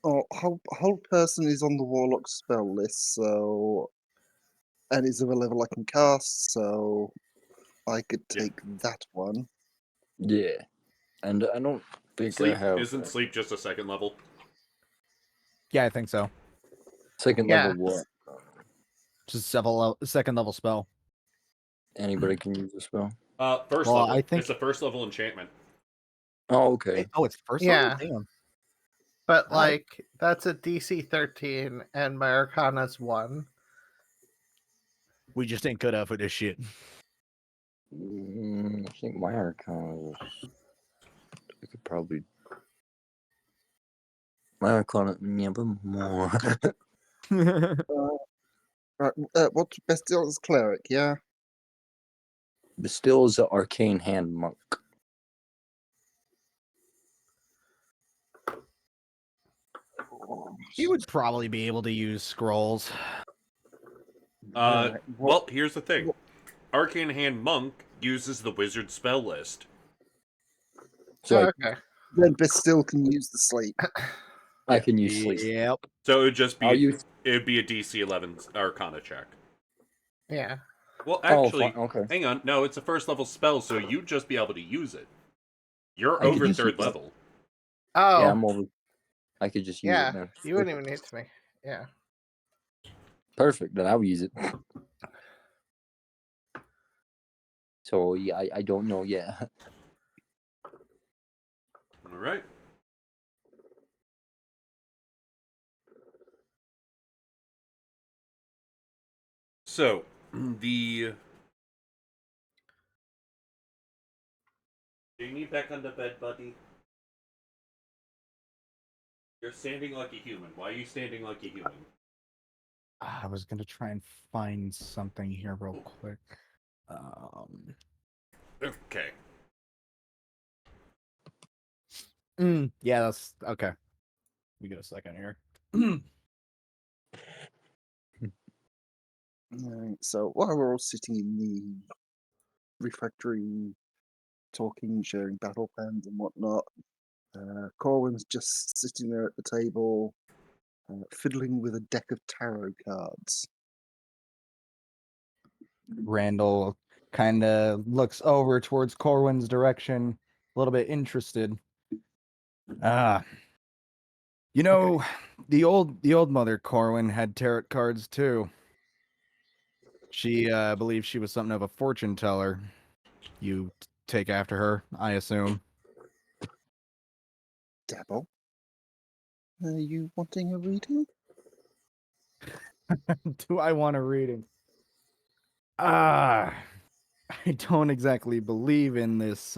hold person is on the warlock spell list, so and is of a level I can cast, so I could take that one. Yeah. And I don't think Sleep I have. isn't sleep just a second level? Yeah, I think so. Second level what? Just second level spell. Anybody can use the spell? First Well, level. I think It's a first level enchantment. Oh, okay. it's first Yeah. level? Damn. But like that's a DC 13 and my Arcana's 1. We just ain't good enough with this shit. I think my Arcana was. I could probably. My Arcana, yeah, but more. Right, what's Bestial's cleric? Yeah. But still is an arcane hand monk. He would probably be able to use scrolls. Well, here's the thing. Arcane Hand Monk uses the wizard spell list. So okay. Then Bestial can use the sleep. I can use sleep. Yep. So it would just I'll be use. it'd be a DC 11 Arcana check. Yeah. Well, Oh, actually, fine, okay. hang on. No, it's a first level spell, so you'd just be able to use it. You're I could over just third use it. level. Oh. Yeah, I'm over. I could just use Yeah. it now. You wouldn't even hit me. Yeah. Perfect. Then I'll use it. So yeah, I don't know yet. All right. So the. Do you need back on the bed, buddy? You're standing like a human. Why are you standing like a human? I was gonna try and find something here real quick. Okay. Yeah, that's okay. We get a second here. Alright, so while we're all sitting in the refectory, talking, sharing battle plans and whatnot, Corwin's just sitting there at the table, fiddling with a deck of tarot cards. Randall kind of looks over towards Corwin's direction, a little bit interested. You know, the old mother Corwin had tarot cards too. She believes she was something of a fortune teller. You take after her, I assume. Dabble. Are you wanting a reading? Do I want a reading? I don't exactly believe in this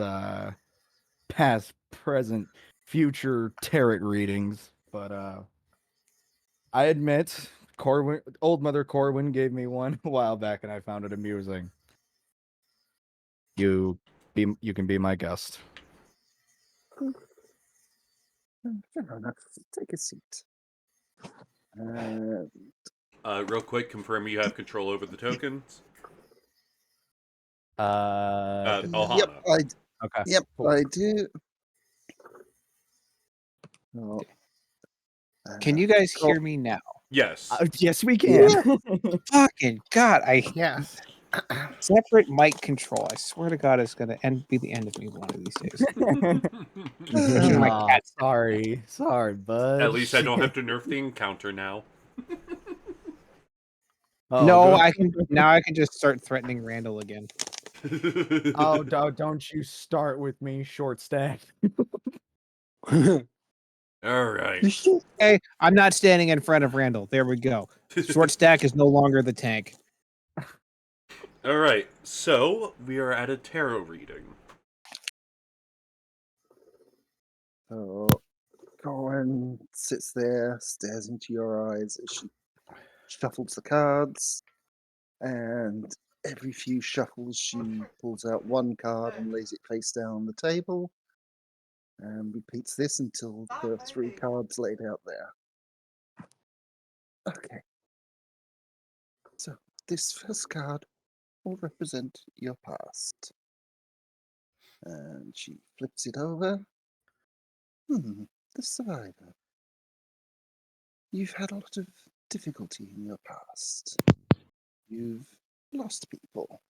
past, present, future tarot readings, but I admit Corwin, old mother Corwin gave me one a while back and I found it amusing. You can be my guest. Fair enough. Take a seat. Real quick, confirm you have control over the tokens. Ohana. Yep, Okay. Yep, Cool. I do. Oh, Can you guys hear me now? Yes. Yes, we can. Fucking God, I Yes. separate mic control. I swear to God, it's gonna be the end of me one of these days. Making my Aw, cat. sorry, bud. At least I don't have to nerf the encounter now. Oh, No, good. I can now. I can just start threatening Randall again. Oh, don't you start with me, short stack. All right. Hey, I'm not standing in front of Randall. There we go. Short stack is no longer the tank. All right. So we are at a tarot reading. So, Corwin sits there, stares into your eyes as she shuffles the cards, and every few shuffles she pulls out one card and lays it face down on the table, and repeats this until there are 3 cards laid out there. Okay. So, this first card will represent your past. And she flips it over. The survivor. You've had a lot of difficulty in your past. You've lost people.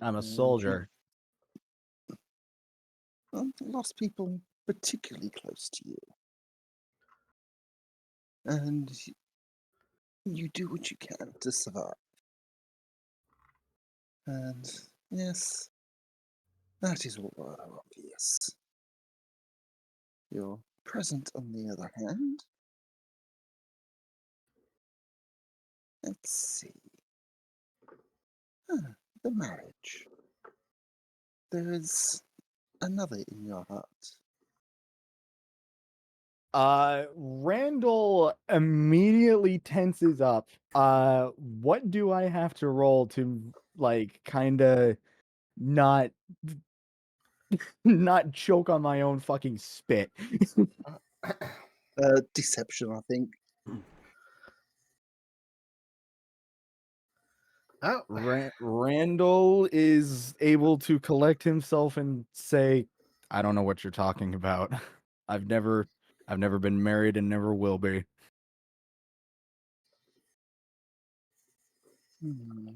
I'm a and soldier. Lost people particularly close to you. And you do what you can to survive. And yes, that is all rather obvious. Your present, on the other hand, let's see. The marriage. There is another in your heart. Randall immediately tenses up. What do I have to roll to like kind of not not choke on my own fucking spit? Deception, I think. Oh, Randall is able to collect himself and say, "I don't know what you're talking about. I've never I've never been married and never will be. Hmm.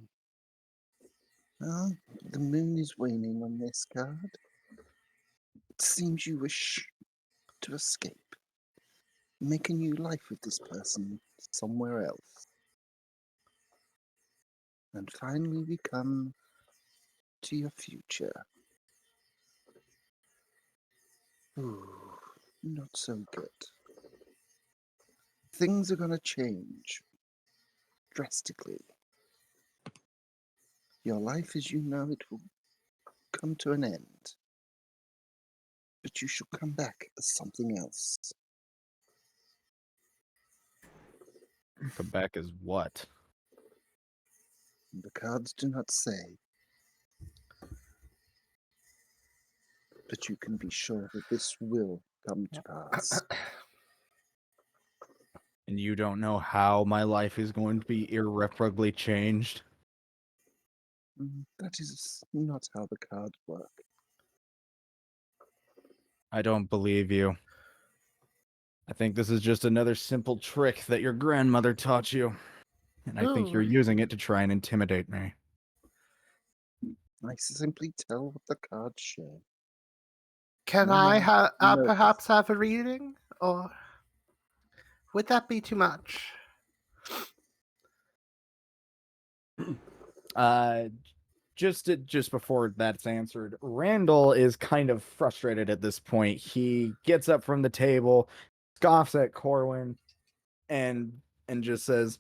Well, the moon is waning on this card. It seems you wish to escape, make a new life with this person somewhere else. And finally we come to your future. Ooh, not so good. Things are gonna change drastically. Your life as you know it will come to an end. But you shall come back as something else. Come back as what? The cards do not say. But you can be sure that this will come to pass. And you don't know how my life is going to be irreparably changed? That is not how the cards work. I don't believe you. I think this is just another simple trick that your grandmother taught you. And I think you're Ooh. using it to try and intimidate me. I simply tell what the cards show. Can No I more, no perhaps have a reading? Or would that be too much? Just before that's answered, Randall is kind of frustrated at this point. He gets up from the table, scoffs at Corwin, and just says,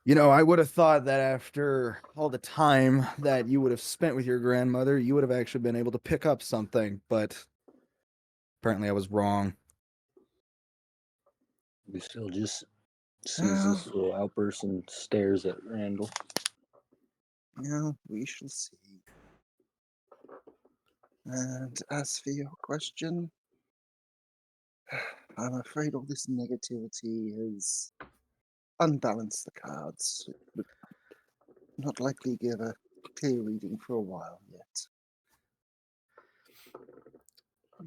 "You know, I would have thought that after all the time that you would have spent with your grandmother, you would have actually been able to pick up something, but apparently I was wrong." We still just sees Well, this little outburst and stares at Randall. we shall see. And as for your question, I'm afraid all this negativity has unbalanced the cards. It would not likely give a clear reading for a while yet.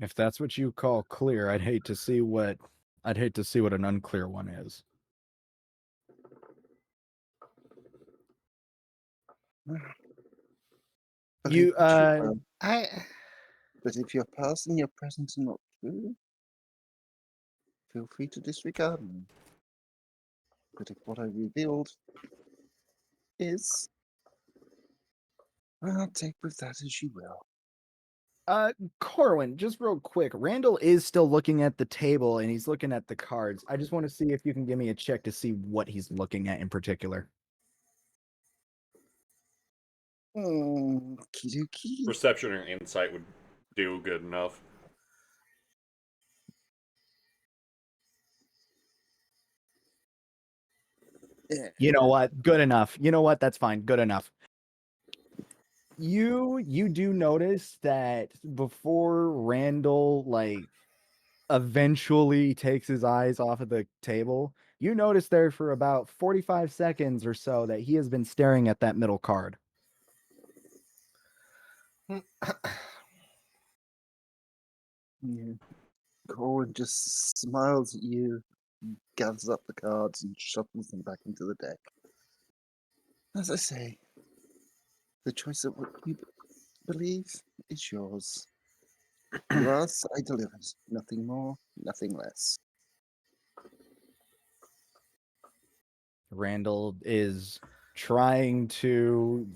If that's what you call clear, I'd hate to see what an unclear one is. But You but if your past and your present are not true, feel free to disregard them. But if what I revealed is, well, take with that as you will. Corwin, just real quick, Randall is still looking at the table and he's looking at the cards. I just want to see if you can give me a check to see what he's looking at in particular. Kidoki. Perception or insight would do good enough. You know what? Good enough. You know what? That's fine. Good enough. You do notice that before Randall eventually takes his eyes off of the table, you notice there for about 45 seconds or so that he has been staring at that middle card. Yeah. Corwin just smiles at you, gathers up the cards, and shuffles them back into the deck. As I say, the choice of what you believe is yours. You asked, I delivered. Nothing more, nothing less. Randall is trying to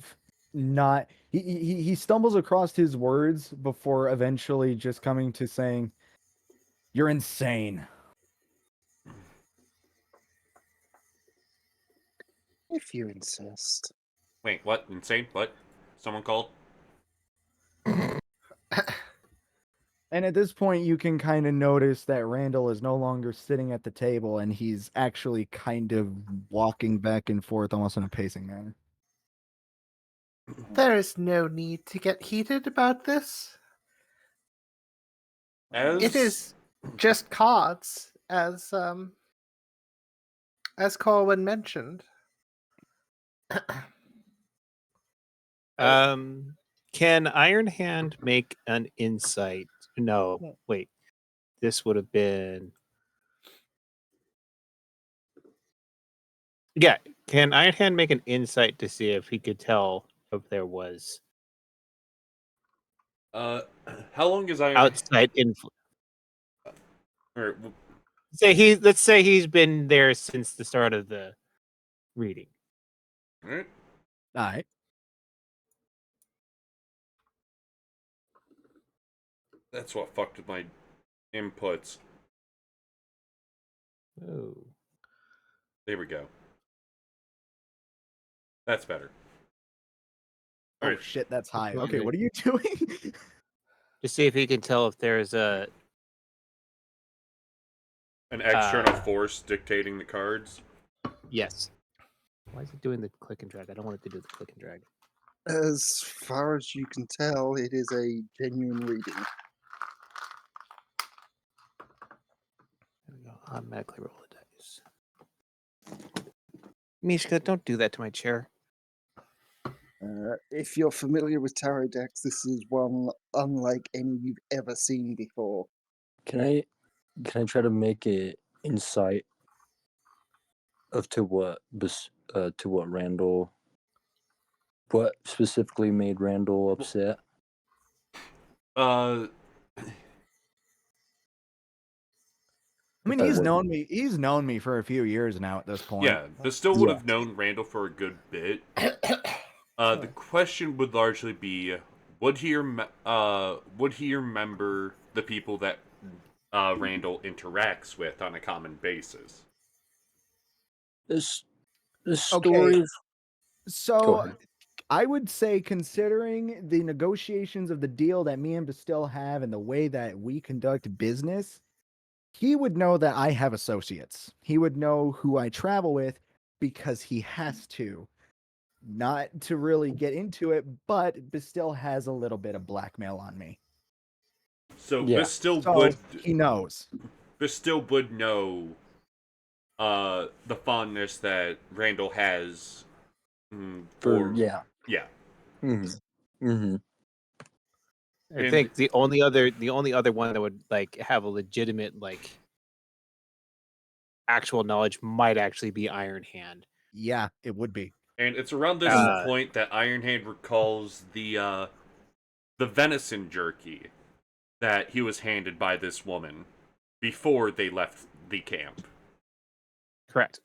not he stumbles across his words before eventually just coming to saying, "You're insane." If you insist. Wait, what? Insane? What? Someone called? And at this point you can kind of notice that Randall is no longer sitting at the table and he's actually kind of walking back and forth almost in a pacing manner. There is no need to get heated about this. It is just cards, as Corwin mentioned. Can Iron Hand make an insight? No, wait. This would have been Yeah. Can Iron Hand make an insight to see if he could tell if there was How long is Iron? outside influence? Or, Let's say he's been there since the start of the reading. alright. All right. That's what fucked with my inputs. Oh. There we go. That's better. Oh Alright. shit, that's high. Okay, Okay. what are you doing? To see if he can tell if there's a An external force dictating the cards. yes. Why is it doing the click and drag? I don't want it to do the click and drag. As far as you can tell, it is a genuine reading. There we go. Automatically roll the dice. Mishka, don't do that to my chair. If you're familiar with tarot decks, this is one unlike any you've ever seen before. Can I try to make a insight of to what Randall, what specifically made Randall upset? Uh, I mean, If I he's wasn't- known me. He's known me for a few years now at this point. yeah, this still would Yeah. have known Randall for a good bit. The question would largely be, would he remember the people that Randall interacts with on a common basis? This Okay. story. Go So ahead. I would say, considering the negotiations of the deal that me and Bastille have and the way that we conduct business, he would know that I have associates. He would know who I travel with because he has to. Not to really get into it, but Bastille has a little bit of blackmail on me. So Yeah. Bastille So he knows. would know the fondness that Randall has for Yeah. yeah. Mm-hmm. Mm-hmm. I And- think the only other one that would like have a legitimate like actual knowledge might actually be Iron Hand. Yeah, it would be. And it's around this point that Ironhand recalls the venison jerky that he was handed by this woman before they left the camp. Correct.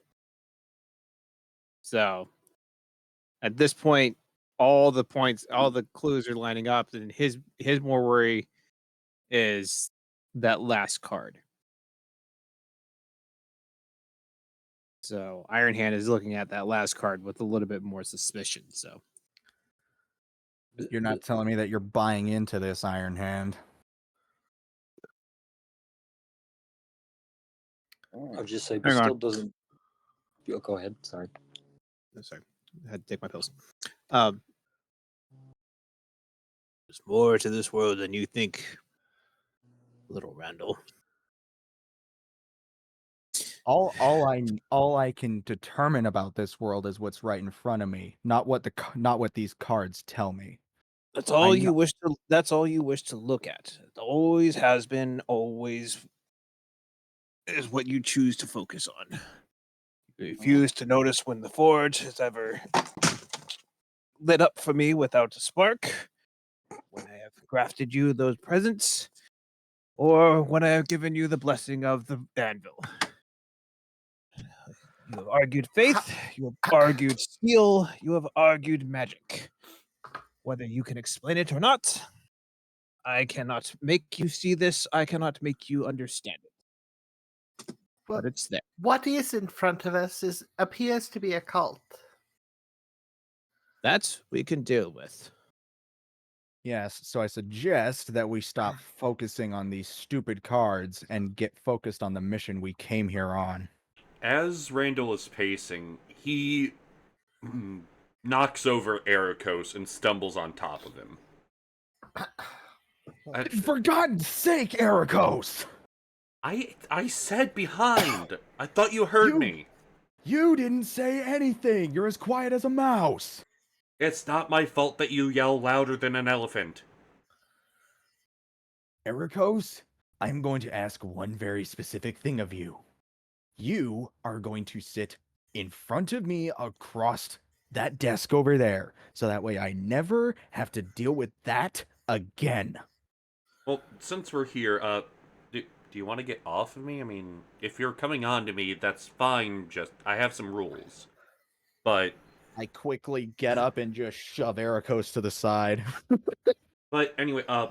So at this point, all the clues are lining up, and his more worry is that last card. So Iron Hand is looking at that last card with a little bit more suspicion. So You're not telling me that you're buying into this, Iron Hand. I'll just say, Hang but on. still doesn't. Oh, go ahead. Sorry. sorry, I had to take my pills. There's more to this world than you think, little Randall. All I can determine about this world is what's right in front of me, not what these cards tell me. That's all I you know- wish to. That's all you wish to look at. It always has been. Always is what you choose to focus on. You refuse to notice when the forge has ever lit up for me without a spark. When I have grafted you those presents, or when I have given you the blessing of the anvil. You have argued faith. You have argued skill. You have argued magic. Whether you can explain it or not, I cannot make you see this. I cannot make you understand it. Well, But it's there. what is in front of us appears to be a cult. That we can deal with. Yes, so I suggest that we stop focusing on these stupid cards and get focused on the mission we came here on. As Randall is pacing, he knocks over Ericos and stumbles on top of him. For God's sake, Ericos! I said behind. I thought you heard me. You didn't say anything. You're as quiet as a mouse. It's not my fault that you yell louder than an elephant. Ericos, I'm going to ask one very specific thing of you. You are going to sit in front of me across that desk over there. So that way I never have to deal with that again. Well, since we're here, do you want to get off of me? I mean, if you're coming on to me, that's fine. Just, I have some rules. But, I quickly get up and just shove Ericos to the side. anyway, I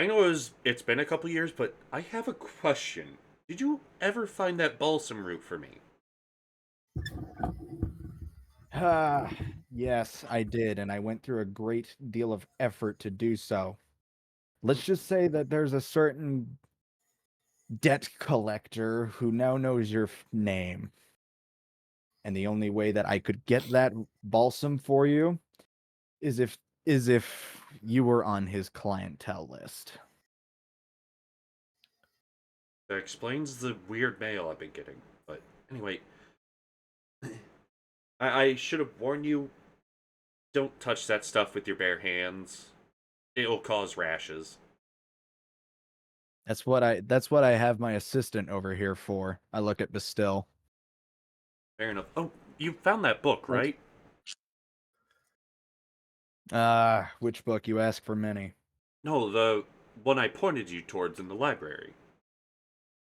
know it's been a couple years, but I have a question. Did you ever find that balsam root for me? Yes, I did, and I went through a great deal of effort to do so. Let's just say that there's a certain debt collector who now knows your name. And the only way that I could get that balsam for you is if you were on his clientele list. That explains the weird mail I've been getting. But anyway, I should have warned you. Don't touch that stuff with your bare hands. It'll cause rashes. That's what I have my assistant over here for. I look at Bastille. Fair enough. Oh, you found that book, right? Which book? You ask for many. No, the one I pointed you towards in the library.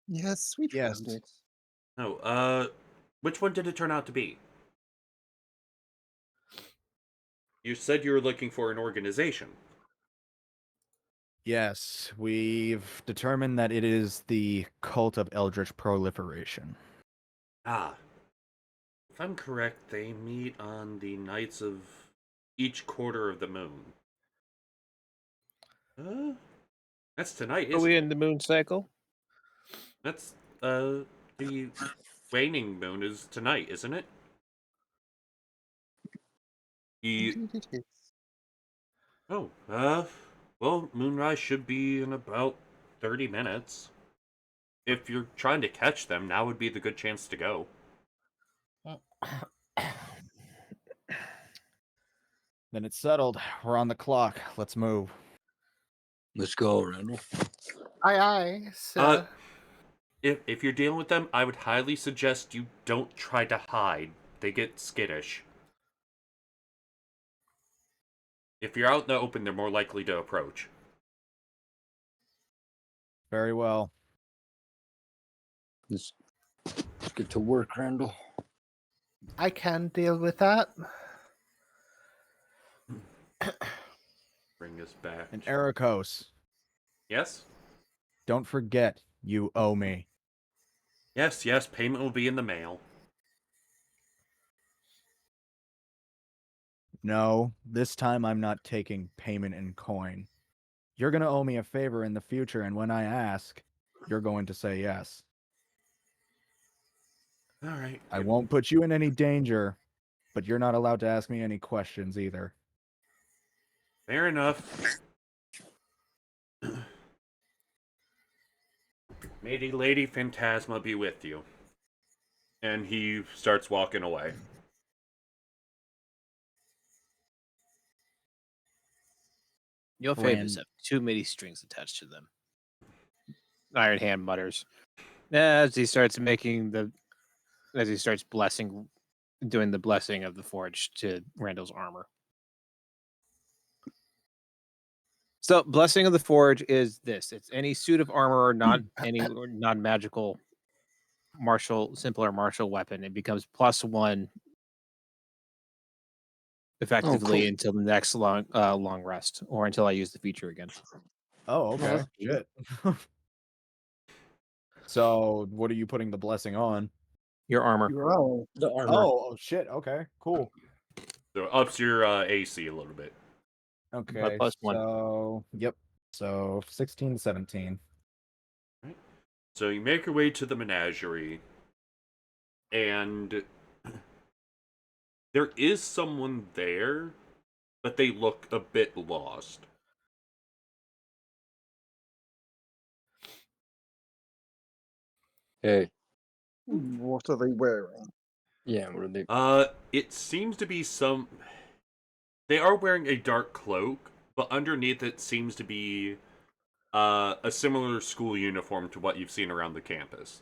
Yes, we Yes. found it. No, which one did it turn out to be? You said you were looking for an organization. Yes, we've determined that it is the cult of Eldritch Proliferation. Ah. If I'm correct, they meet on the nights of each quarter of the moon. That's tonight, Are isn't we it? in the moon cycle? That's, the waning moon is tonight, isn't it? Indeed it is. Oh, well, moonrise should be in about 30 minutes. If you're trying to catch them, now would be the good chance to go. Then it's settled. We're on the clock. Let's move. Let's go, Randall. Aye, sir. If you're dealing with them, I would highly suggest you don't try to hide. They get skittish. If you're out in the open, they're more likely to approach. Very well. Let's get to work, Randall. I can deal with that. Bring us back. And Ericos, Yes? don't forget, you owe me. Yes, yes, payment will be in the mail. No, this time I'm not taking payment in coin. You're going to owe me a favor in the future, and when I ask, you're going to say yes. Alright. I won't put you in any danger, but you're not allowed to ask me any questions either. Fair enough. May the Lady Phantasma be with you. And he starts walking away. Your favors have too many strings attached to them. Iron Hand mutters as he starts doing the blessing of the forge to Randall's armor. So, blessing of the forge is this: it's any suit of armor or non-magical simpler martial weapon. It becomes +1 effectively cool. until the next long rest, or until I use the feature again. Oh, okay. that's Shit. So, what are you putting the blessing on? Your armor. You're all. The armor. Oh, shit. Okay, cool. So it ups your AC a little bit. Okay, +1. so, yep. So, 16, 17. So you make your way to the menagerie. And there is someone there, but they look a bit lost. Hey. What are they wearing? Yeah, what are they? It seems to be they are wearing a dark cloak, but underneath it seems to be a similar school uniform to what you've seen around the campus.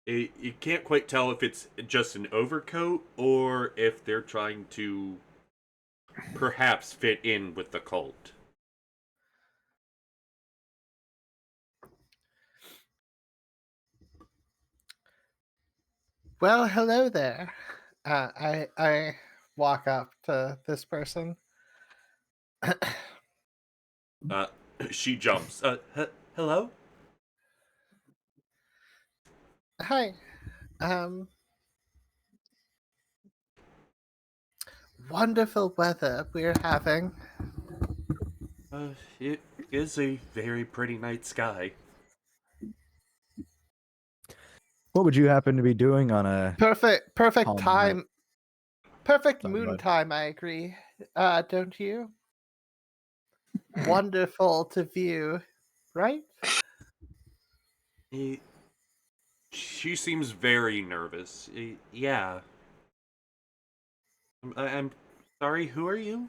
You can't quite tell if it's just an overcoat or if they're trying to perhaps fit in with the cult. Well, hello there. I walk up to this person. Uh, she jumps. Hello? Hi. Wonderful weather we're having. It is a very pretty night sky. What would you happen to be doing on a Perfect calm night? time. Perfect Sorry, moon bud. time, I agree. Don't you? Wonderful to view, right? Eh, She seems very nervous. Yeah. I'm sorry, who are you?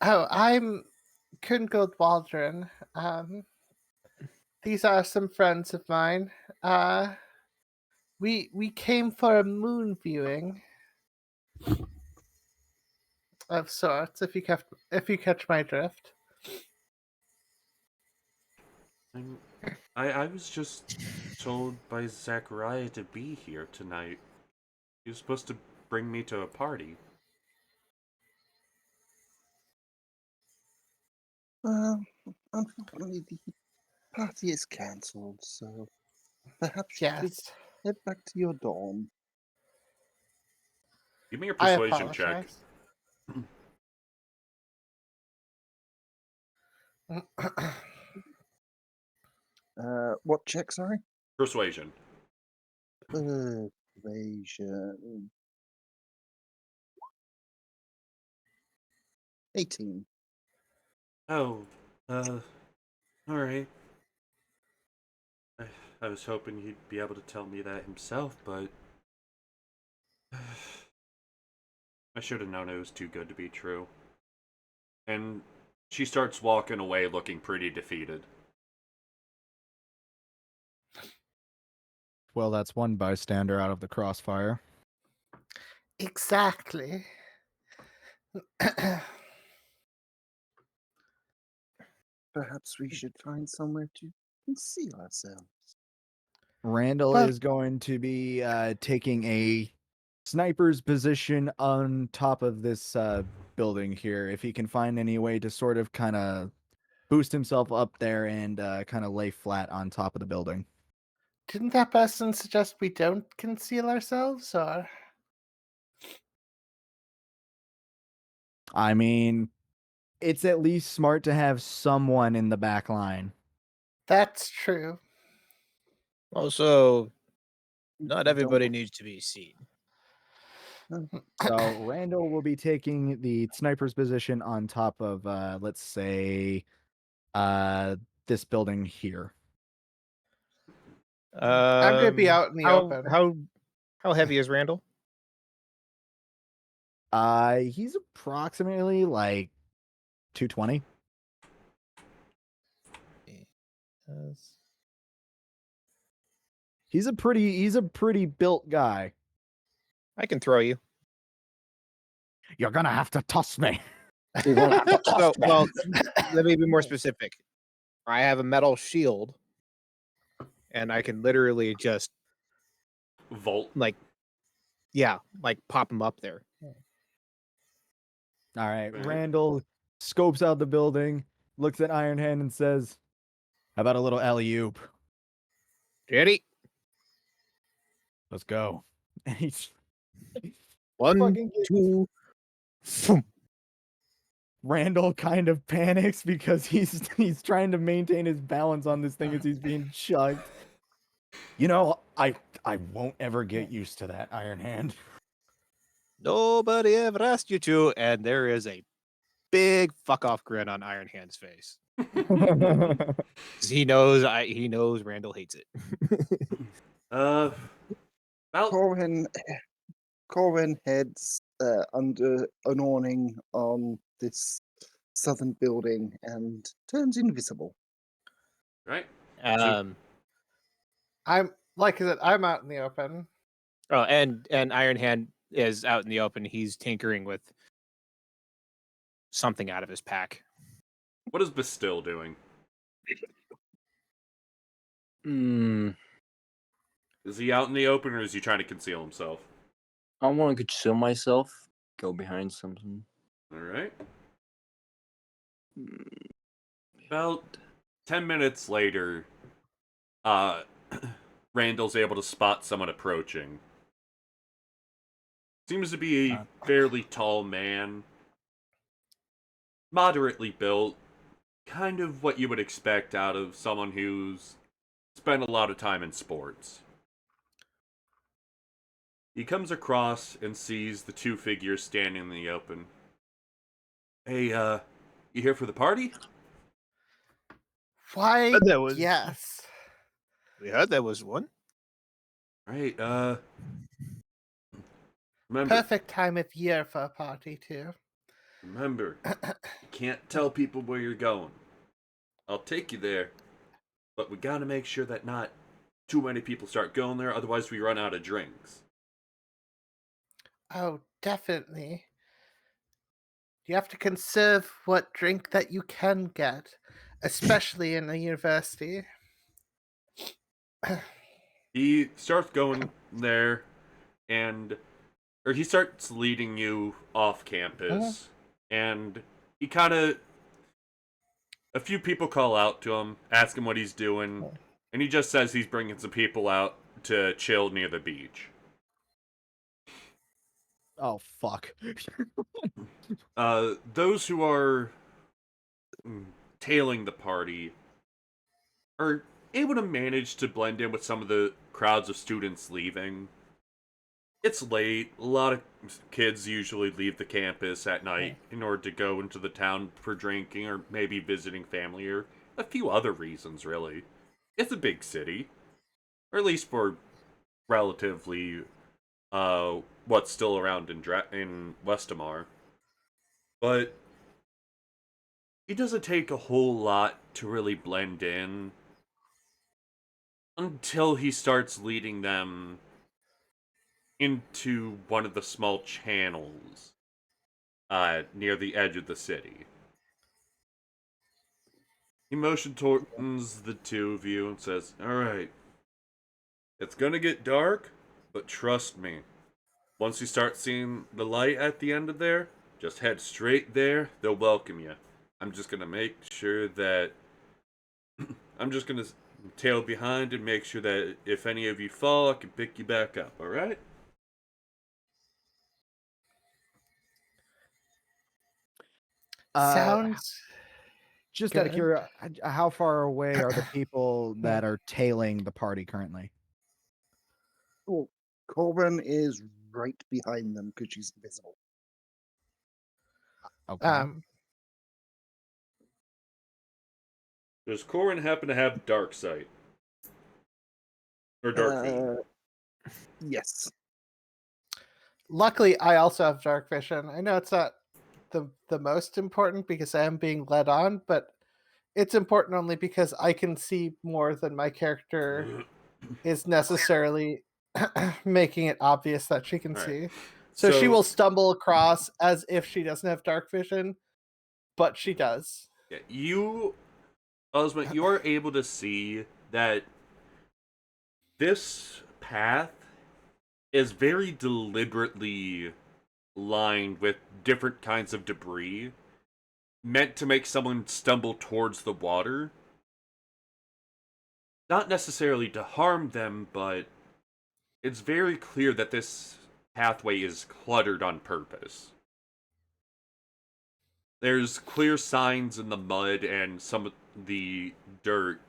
Oh, I'm Kungald Waldron. These are some friends of mine. We came for a moon viewing of sorts. If you catch my drift. I was just told by Zachariah to be here tonight. He was supposed to bring me to a party. Unfortunately, the party is cancelled, so perhaps you could Yes, head back to your dorm. Give me a I persuasion check. apologize. What check, sorry? Persuasion. Persuasion. 18. Oh, alright. I was hoping he'd be able to tell me that himself, but I should have known it was too good to be true. And she starts walking away looking pretty defeated. Well, that's one bystander out of the crossfire. Exactly. Perhaps we should find somewhere to conceal ourselves. Randall But- is going to be taking a sniper's position on top of this building here. If he can find any way to sort of kind of boost himself up there and kind of lay flat on top of the building. Didn't that person suggest we don't conceal ourselves, or? I mean, it's at least smart to have someone in the back line. That's true. Also, not We everybody don't- needs to be seen. So Randall will be taking the sniper's position on top of, let's say, this building here. I'm gonna be out in the how, open. How heavy is Randall? He's approximately like 220. He's a pretty built guy. I can throw you. You're gonna have to toss me. So, well, let me be more specific. I have a metal shield, and I can literally just Vault. like pop him up there. All right. Right. Randall scopes out the building, looks at Iron Hand, and says, "How about a little alley-oop? Ready? Let's go." And he's One, fucking gets- two. Phoom. Randall kind of panics because he's trying to maintain his balance on this thing as he's being chucked. You know, I won't ever get used to that, Iron Hand. Nobody ever asked you to, and there is a big fuck off grin on Iron Hand's face. 'Cause he knows Randall hates it. About Corwin heads under an awning on this southern building and turns invisible. right. Um, I'm like I said, I'm out in the open. Oh, and Iron Hand is out in the open. He's tinkering with something out of his pack. What is Bastille doing? Is he out in the open, or is he trying to conceal himself? I want to conceal myself. Go behind something. All right. Mm, About 10 minutes later, Randall's able to spot someone approaching. Seems to be a fairly tall man. Moderately built. Kind of what you would expect out of someone who's spent a lot of time in sports. He comes across and sees the two figures standing in the open. Hey, you here for the party? Why? That was Yes. Yeah, that was one. Right, remember, Perfect time of year for a party too. you can't tell people where you're going. I'll take you there, but we gotta make sure that not too many people start going there, otherwise we run out of drinks. Oh, definitely. You have to conserve what drink that you can get, especially in a university. He starts going there, or he starts leading you off campus, and he a few people call out to him, ask him what he's doing, and he just says he's bringing some people out to chill near the beach. Oh fuck. Those who are tailing the party are able to manage to blend in with some of the crowds of students leaving. It's late. A lot of kids usually leave the campus at night in order to go into the town for drinking or maybe visiting family or a few other reasons, really. It's a big city. Or at least for relatively what's still around in Westemar. But it doesn't take a whole lot to really blend in until he starts leading them into one of the small channels near the edge of the city. He motions towards the two of you and says, "Alright, it's gonna get dark, but trust me, once you start seeing the light at the end of there, just head straight there, they'll welcome you. I'm just gonna make sure that I'm just gonna tail behind and make sure that if any of you fall, I can pick you back up, alright?" Sounds Just out of good. curiosity, how far away are the people that are tailing the party currently? Oh, Corbin is right behind them because she's invisible. Okay. Does Corin happen to have dark sight? Or dark vision? Yes. Luckily, I also have dark vision. I know it's not the most important because I am being led on, but it's important only because I can see more than my character is necessarily making it obvious that she can All right. see. So she will stumble across as if she doesn't have dark vision, but she does. Yeah, Osmond, you are able to see that this path is very deliberately lined with different kinds of debris meant to make someone stumble towards the water. Not necessarily to harm them, but it's very clear that this pathway is cluttered on purpose. There's clear signs in the mud and some of the dirt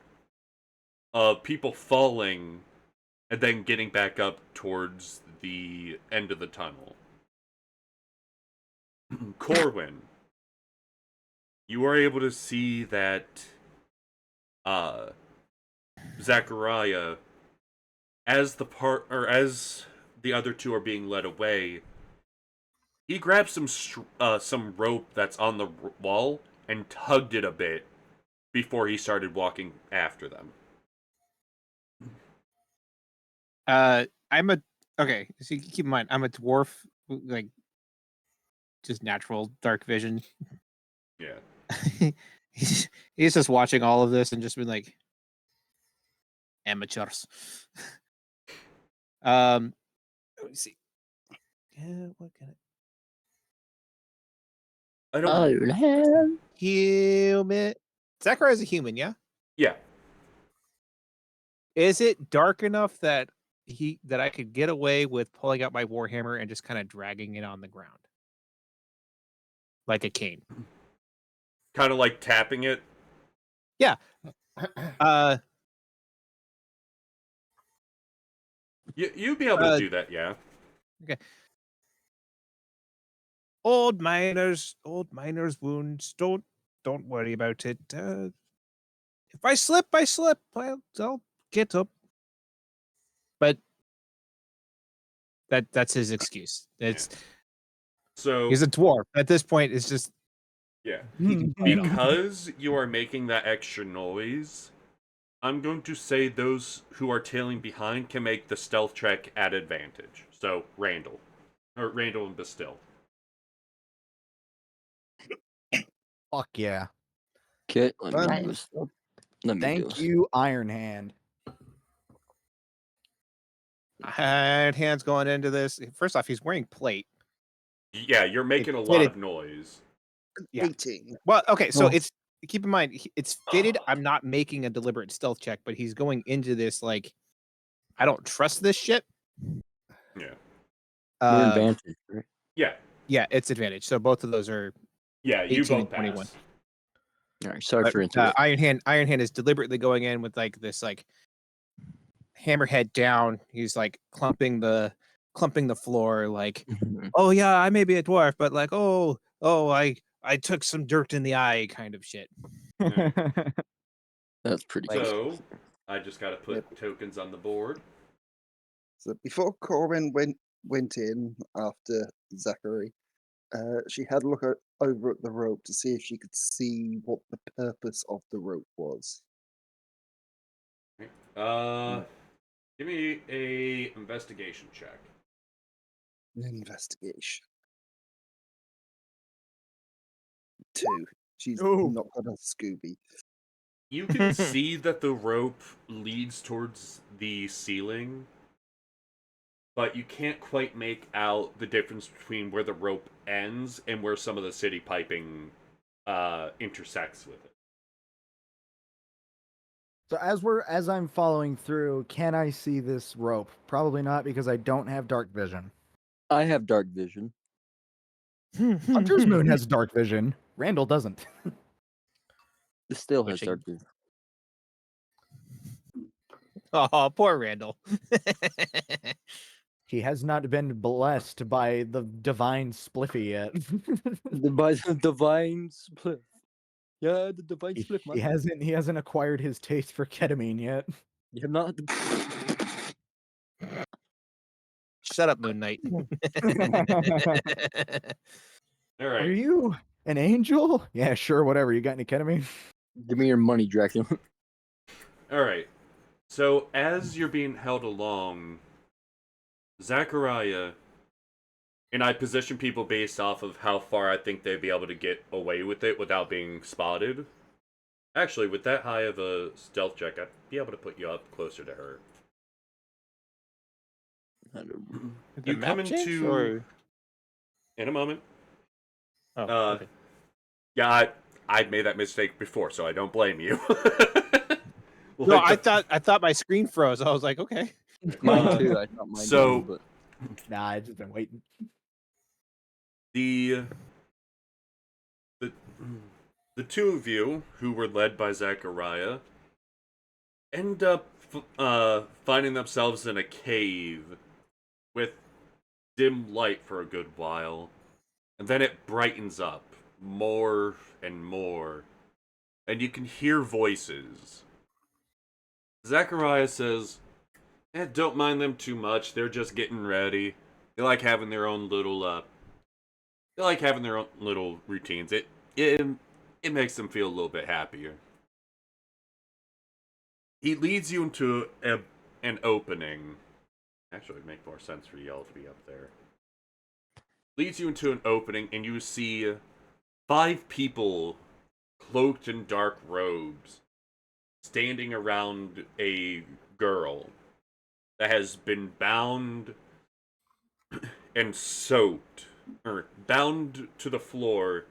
of people falling and then getting back up towards the end of the tunnel. Corwin, you are able to see that Zachariah, as the other two are being led away, he grabbed some rope that's on the wall and tugged it a bit before he started walking after them. I'm a okay. So keep in mind, I'm a dwarf, like just natural dark vision. Yeah. he's just watching all of this and just been like amateurs. Let me see. Yeah, what can I don't. Iron Hand. human? Zachariah is a human, yeah. Yeah. Is it dark enough that I could get away with pulling out my warhammer and just kind of dragging it on the ground like a cane? Kind of like tapping it. Yeah. You'd be able to do that, yeah. Okay. Old miner's wounds. Don't worry about it. If I slip, I slip. I'll get up. But that's his excuse. It's So he's a dwarf. At this point, it's just yeah. he can play it off. Because you are making that extra noise, I'm going to say those who are tailing behind can make the stealth check at advantage. So Randall and Bastille. Fuck yeah. Okay, let me Fun. do this. Let me do Thank this. you, Iron Hand. Iron Hand's going into this. First off, he's wearing plate. Yeah, you're making a lot fitted. of noise. Yeah. 18. Well, okay, so Oh. it's keep in mind it's fitted. I'm not making a deliberate stealth check, but he's going into this like I don't trust this shit. Yeah. We're advantage, right? Yeah. Yeah, it's advantage. So both of those are Yeah, you 18 both and 21. pass. All right, sorry for interrupting. Iron Hand is deliberately going in with like this like hammerhead down. He's like clumping the floor like, oh yeah, I may be a dwarf, but like, oh, I took some dirt in the eye kind of shit. That's pretty Like- cool. So I just gotta put Yep. tokens on the board. So before Corin went in after Zachary, she had a look over at the rope to see if she could see what the purpose of the rope was. Give me a investigation check. Investigation. 2. She's Oh. not got a Scooby. You can see that the rope leads towards the ceiling, but you can't quite make out the difference between where the rope ends and where some of the city piping intersects with it. So as I'm following through, can I see this rope? Probably not because I don't have dark vision. I have dark vision. Hunter's Moon has dark vision. Randall doesn't. It still has Pushing. dark vision. Oh, poor Randall. He has not been blessed by the divine spliffy yet. By the divine split. Yeah, the divine split, He hasn't acquired his taste for ketamine yet. You have not. Shut up, Moon Knight. All Are right. you an angel? Yeah, sure, whatever. You got any ketamine? Give me your money, Dracula. All right. So as you're being held along, Zachariah, and I position people based off of how far I think they'd be able to get away with it without being spotted. Actually, with that high of a stealth check, I'd be able to put you up closer to her. The You come map change, into or... in a moment. Oh, okay. Yeah, I made that mistake before, so I don't blame you. No, Like I thought my screen froze. I was like, okay. Mine too. I thought mine so- too, but Nah, I've just been waiting. the two of you who were led by Zachariah end up finding themselves in a cave with dim light for a good while, and then it brightens up more and more, and you can hear voices. Zachariah says, don't mind them too much, they're just getting ready. They like having their own little routines. It makes them feel a little bit happier. He leads you into an opening Actually, it'd make more sense for y'all to be up there. Leads you into an opening, and you see 5 people cloaked in dark robes standing around a girl that has been bound and soaked, or bound to the floor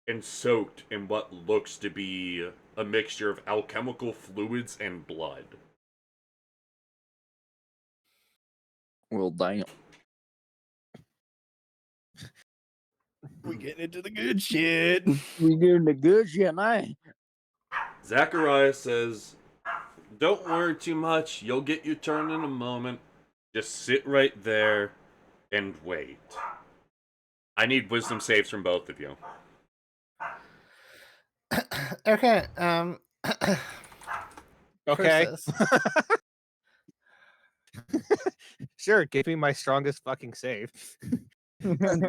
and soaked in what looks to be a mixture of alchemical fluids and blood. Well, damn. We get into the good shit. We getting the good shit now. Zachariah says, "Don't worry too much. You'll get your turn in a moment. Just sit right there and wait. I need wisdom saves from both of you." Okay. Okay. Persis. Sure, give me my strongest fucking save. And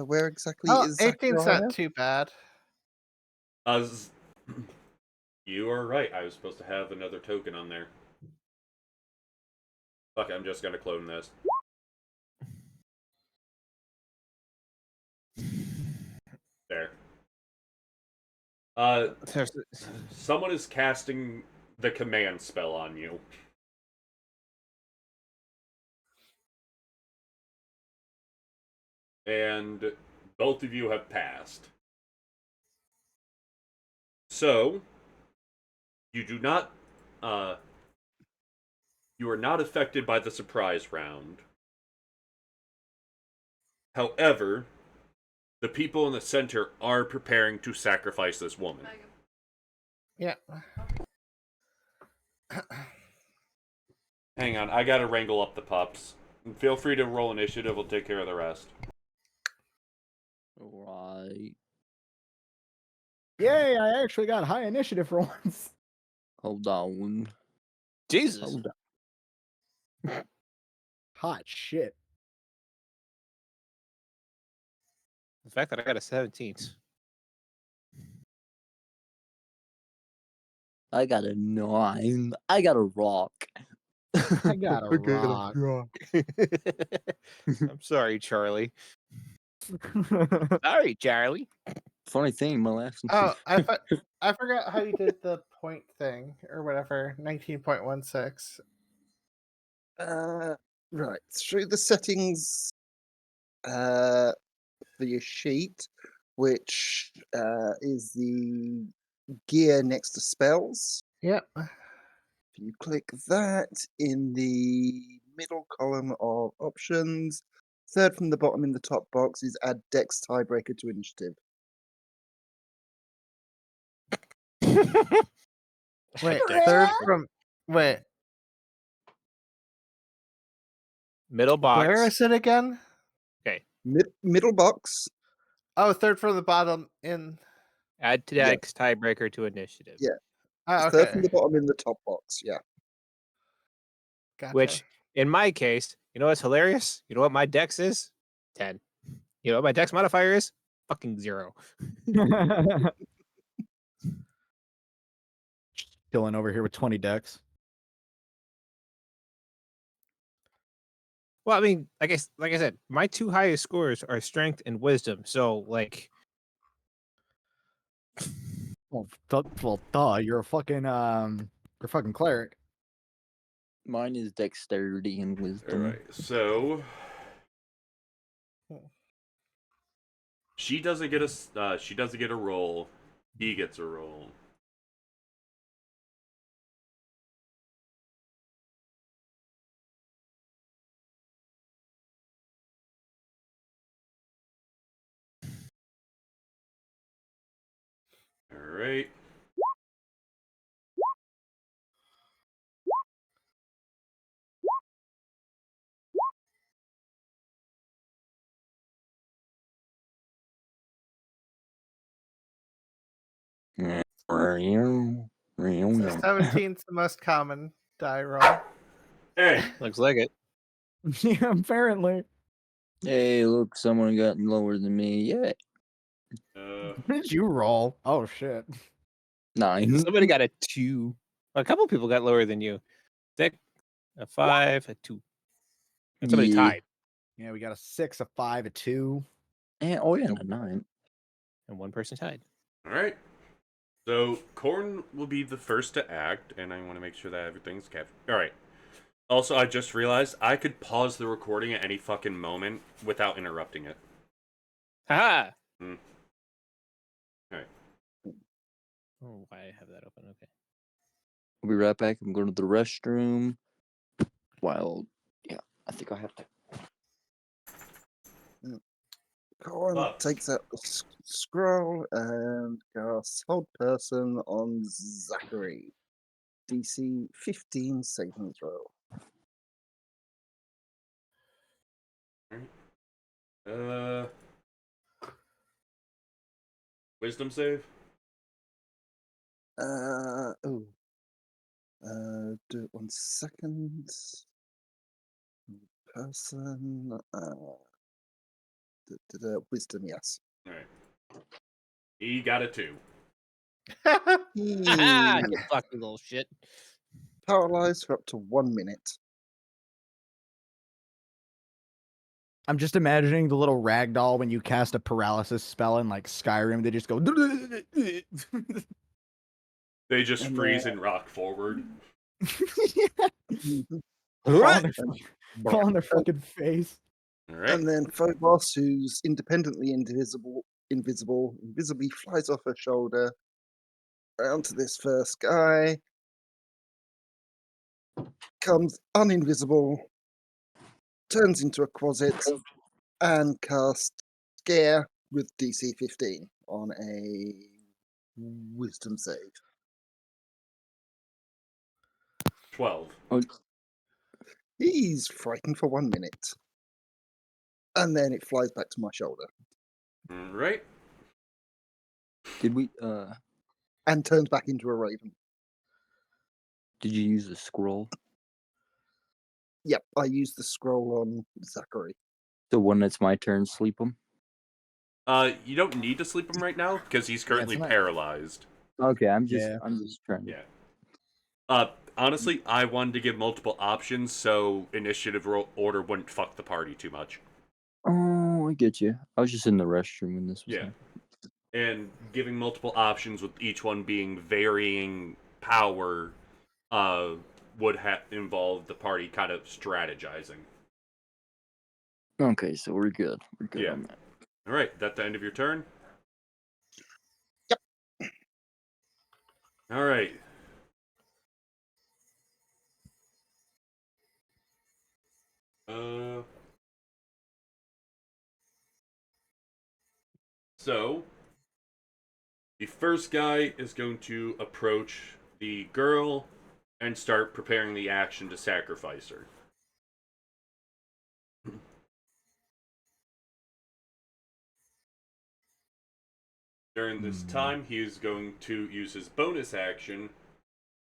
where exactly Oh, is 18's Zachariah? not too bad. You are right. I was supposed to have another token on there. Fuck it, I'm just gonna clone this. There. Someone is casting the command spell on you. And both of you have passed. So, you do not, you are not affected by the surprise round. However, the people in the center are preparing to sacrifice this woman. Yeah. Hang on, I gotta wrangle up the pups. Feel free to roll initiative, we'll take care of the rest. Right. Yay, I actually got high initiative for once. Hold on. Jesus. Hold on. Hot shit. The fact that I got a 17. I got a 9. I got a rock. I got a rock. I'm sorry, Charlie. Sorry, Charlie. Funny thing, my last Oh, I forgot how you did the point thing or whatever. 19.16. Right, through the settings for your sheet, which is the gear next to spells. Yep. If you click that in the middle column of options, third from the bottom in the top box is add Dex tiebreaker to initiative. Wait, Dex third tiebreaker. from wait, Middle box. where is it again? Middle box. Oh, third from the bottom in. Add to Yeah. Dex tiebreaker to initiative. Yeah. Oh, Third from okay. the bottom in the top box. Yeah. Gotcha. Which, in my case, you know what's hilarious? You know what my Dex is? 10. You know what my Dex modifier is? Fucking 0. Chilling over here with 20 decks. Well, I mean, like I said, my 2 highest scores are strength and wisdom. So, like, Well, duh, you're a fucking cleric. Mine is dexterity and wisdom. Alright, so... She doesn't get a roll. He gets a roll. Alright. So 17's the most common die roll. Hey! looks like it. Yeah, apparently. Hey, look, someone got lower than me. Yeah. What did you roll? Oh shit. 9. Somebody got a 2. A couple people got lower than you. Thick, a 5, a 2. And somebody tied. Yeah, we got a 6, a 5, a 2. And, oh, yeah, and a 9. And one person tied. All right. So Corn will be the first to act, and I want to make sure that everything's captured. All right. Also, I just realized I could pause the recording at any fucking moment without interrupting it. Ha! Hmm. All right. Oh, why I have that open? Okay. I'll be right back. I'm going to the restroom. While, yeah, I think I have to. Corin takes out the scroll and casts Hold Person on Zachary. DC 15 saving throw. Wisdom save? Do it 1 second. Person. Wisdom, yes. Alright. He got a 2. Ha! He You fucking little shit. paralyzed for up to 1 minute. I'm just imagining the little rag doll when you cast a paralysis spell in like Skyrim. They just go. They just And freeze and rock forward. Fall on their, And- fall on their fucking face. Alright. And then Phobos, who's independently invisibly flies off her shoulder onto this first guy, comes uninvisible, turns into a closet, and casts Scare with DC 15 on a Wisdom save. 12. Oh, He's frightened for 1 minute. And then it flies back to my shoulder Alright. did we, and turns back into a raven. did you use the scroll? Yep, I used the scroll on Zachary. So when it's my turn, sleep him? You don't need to sleep him right now, because he's currently not- paralyzed. Okay, I'm just trying to. Yeah. Honestly, I wanted to give multiple options, so initiative order wouldn't fuck the party too much. Oh, I get you. I was just in the restroom when this was Yeah. happening. And giving multiple options with each one being varying power would have involved the party kind of strategizing. Okay, so we're good. We're good Yeah. on that. Alright, that the end of your turn? Yep. Alright. So, the first guy is going to approach the girl and start preparing the action to sacrifice her. During this time, he is going to use his bonus action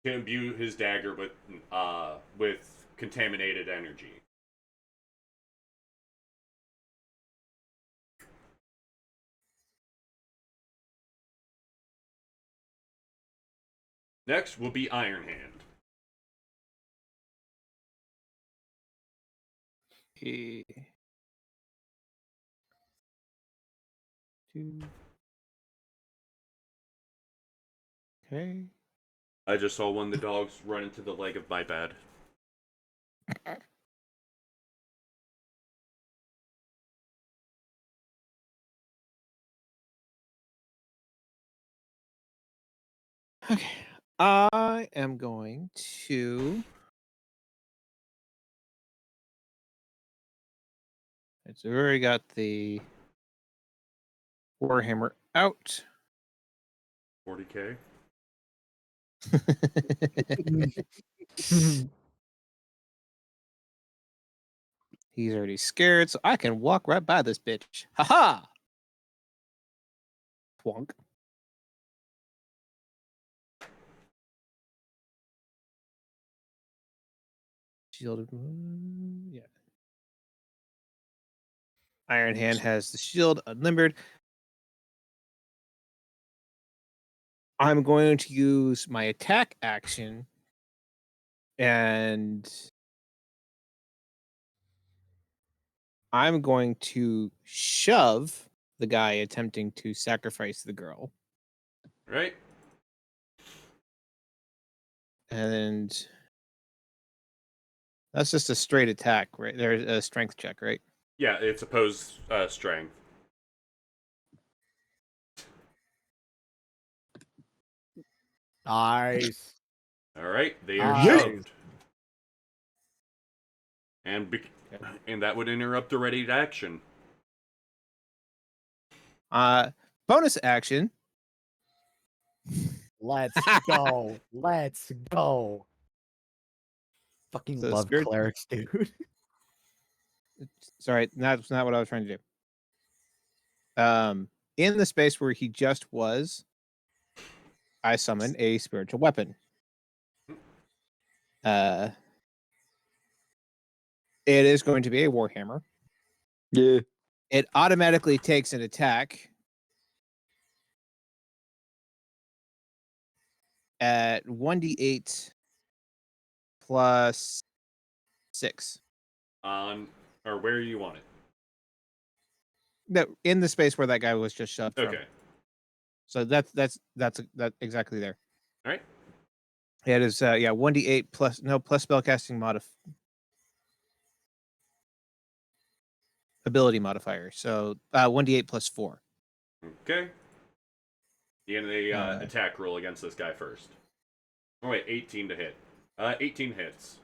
to imbue his dagger with contaminated energy. Next will be Iron Hand. Okay. 2. Okay. I just saw one of the dogs run into the leg of my bed. Okay. I am going to. It's already got the Warhammer out. 40k. He's already scared, so I can walk right by this bitch. Haha! Twonk. Shielded. Yeah. Iron Hand has the shield unlimbered. I'm going to use my attack action and I'm going to shove the guy attempting to sacrifice the girl. Right? And that's just a straight attack, right? There's a strength check, right? Yeah, it's opposed strength. Nice. All right, they are Nice. shoved. And that would interrupt the ready to action. Bonus action. Let's go. Let's go. Fucking So love spirit- clerics, dude. Sorry, that's not what I was trying to do. In the space where he just was, I summon a spiritual weapon. It is going to be a warhammer. Yeah. It automatically takes an attack at 1d8 plus 6. Or where you want it. No, in the space where that guy was just shoved from. Okay. So that's exactly there. All right. It is 1d8 plus spellcasting ability modifier. So 1d8 plus 4. Okay. The end of the attack roll against this guy first. Oh wait, 18 to hit. 18 hits.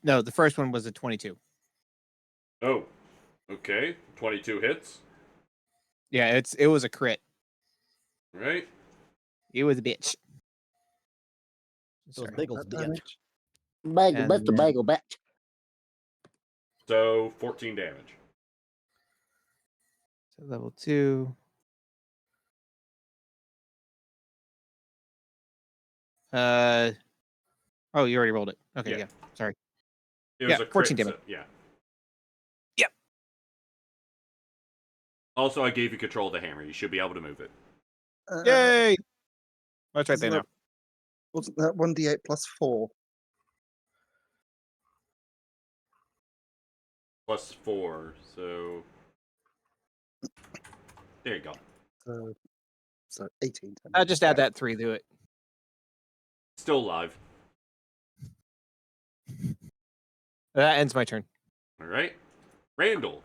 No, the first one was a 22. Oh. Okay. 22 hits. Yeah, it was a crit. Right. It was a bitch. Those Sorry. bagels, That bitch. damage. Bagel, And that's the then- bagel batch. So 14 damage. So level 2. Oh, you already rolled it. Okay, yeah. Sorry. It was Yeah, a crit, 14 damage. so, yeah. Yep. Also, I gave you control of the hammer. You should be able to move it. Yay! That's right there now. Wasn't that 1d8 plus 4? Plus 4, so... There you go. So 18 damage. I just add that 3 to it. Still alive. That ends my turn. Alright. Randall.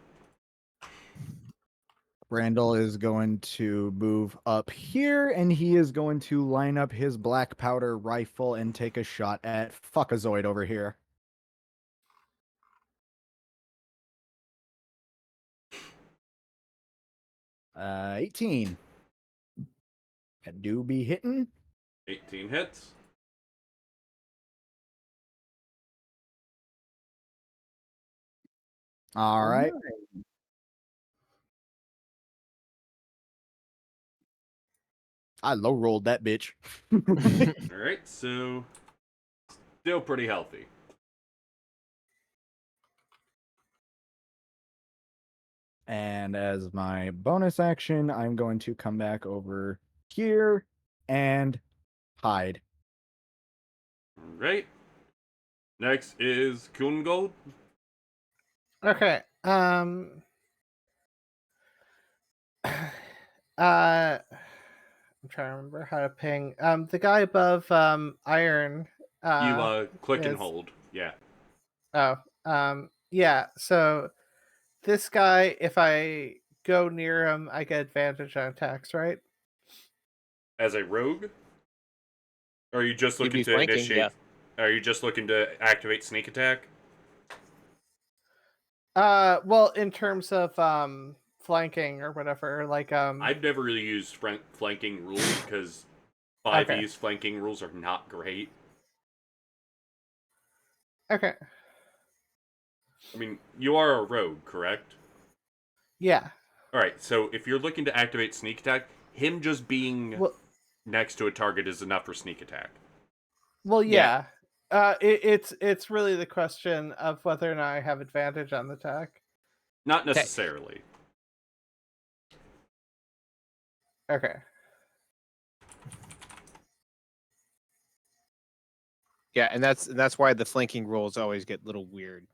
Randall is going to move up here, and he is going to line up his black powder rifle and take a shot at Fuckazoid over here. Uh, 18. I do be hitting. 18 hits. All right. I low rolled that bitch. Alright, so... Still pretty healthy. And as my bonus action, I'm going to come back over here and hide. Alright. Next is Kungold. Okay. I'm trying to remember how to ping. The guy above Iron. You click and is- hold. Yeah. Yeah. So this guy, if I go near him, I get advantage on attacks, right? As a rogue? Or are you just You'd looking be to flanking, initiate? yeah. Are you just looking to activate sneak attack? Well, in terms of flanking or whatever, like I've never really used flanking rules because 5e's flanking rules are not great. Okay. I mean, you are a rogue, correct? Yeah. Alright, so if you're looking to activate sneak attack, him just being Well, next to a target is enough for sneak attack. yeah. It's really the question of whether or not I have advantage on the attack. Not necessarily. Okay. Yeah, and that's why the flanking rolls always get a little weird.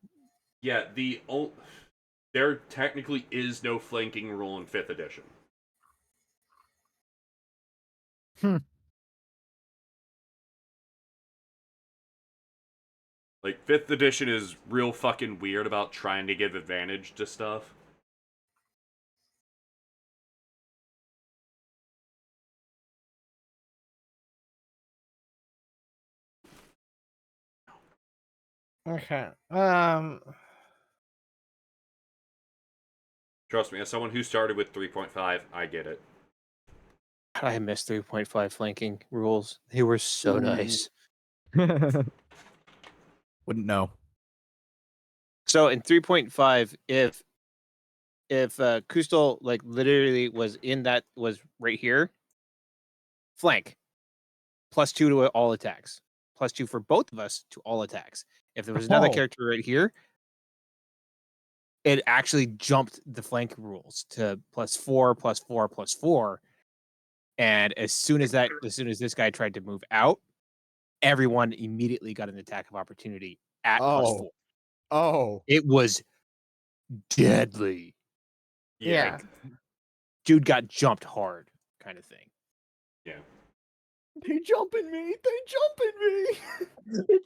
Yeah, there technically is no flanking rule in 5th edition. Like, 5th edition is real fucking weird about trying to give advantage to stuff. Okay. Trust me, as someone who started with 3.5, I get it. I miss 3.5 flanking rules. They were so nice. Wouldn't know. So in 3.5, if Kustal like literally was right here, flank +2 to all attacks, +2 for both of us to all attacks. If there was another Oh. character right here, it actually jumped the flank rules to +4, +4, +4. And as soon as this guy tried to move out, everyone immediately got an attack of opportunity at +4. Oh. It was deadly. Yeah. Dude got jumped hard, kind of thing. Yeah. They jumping me. They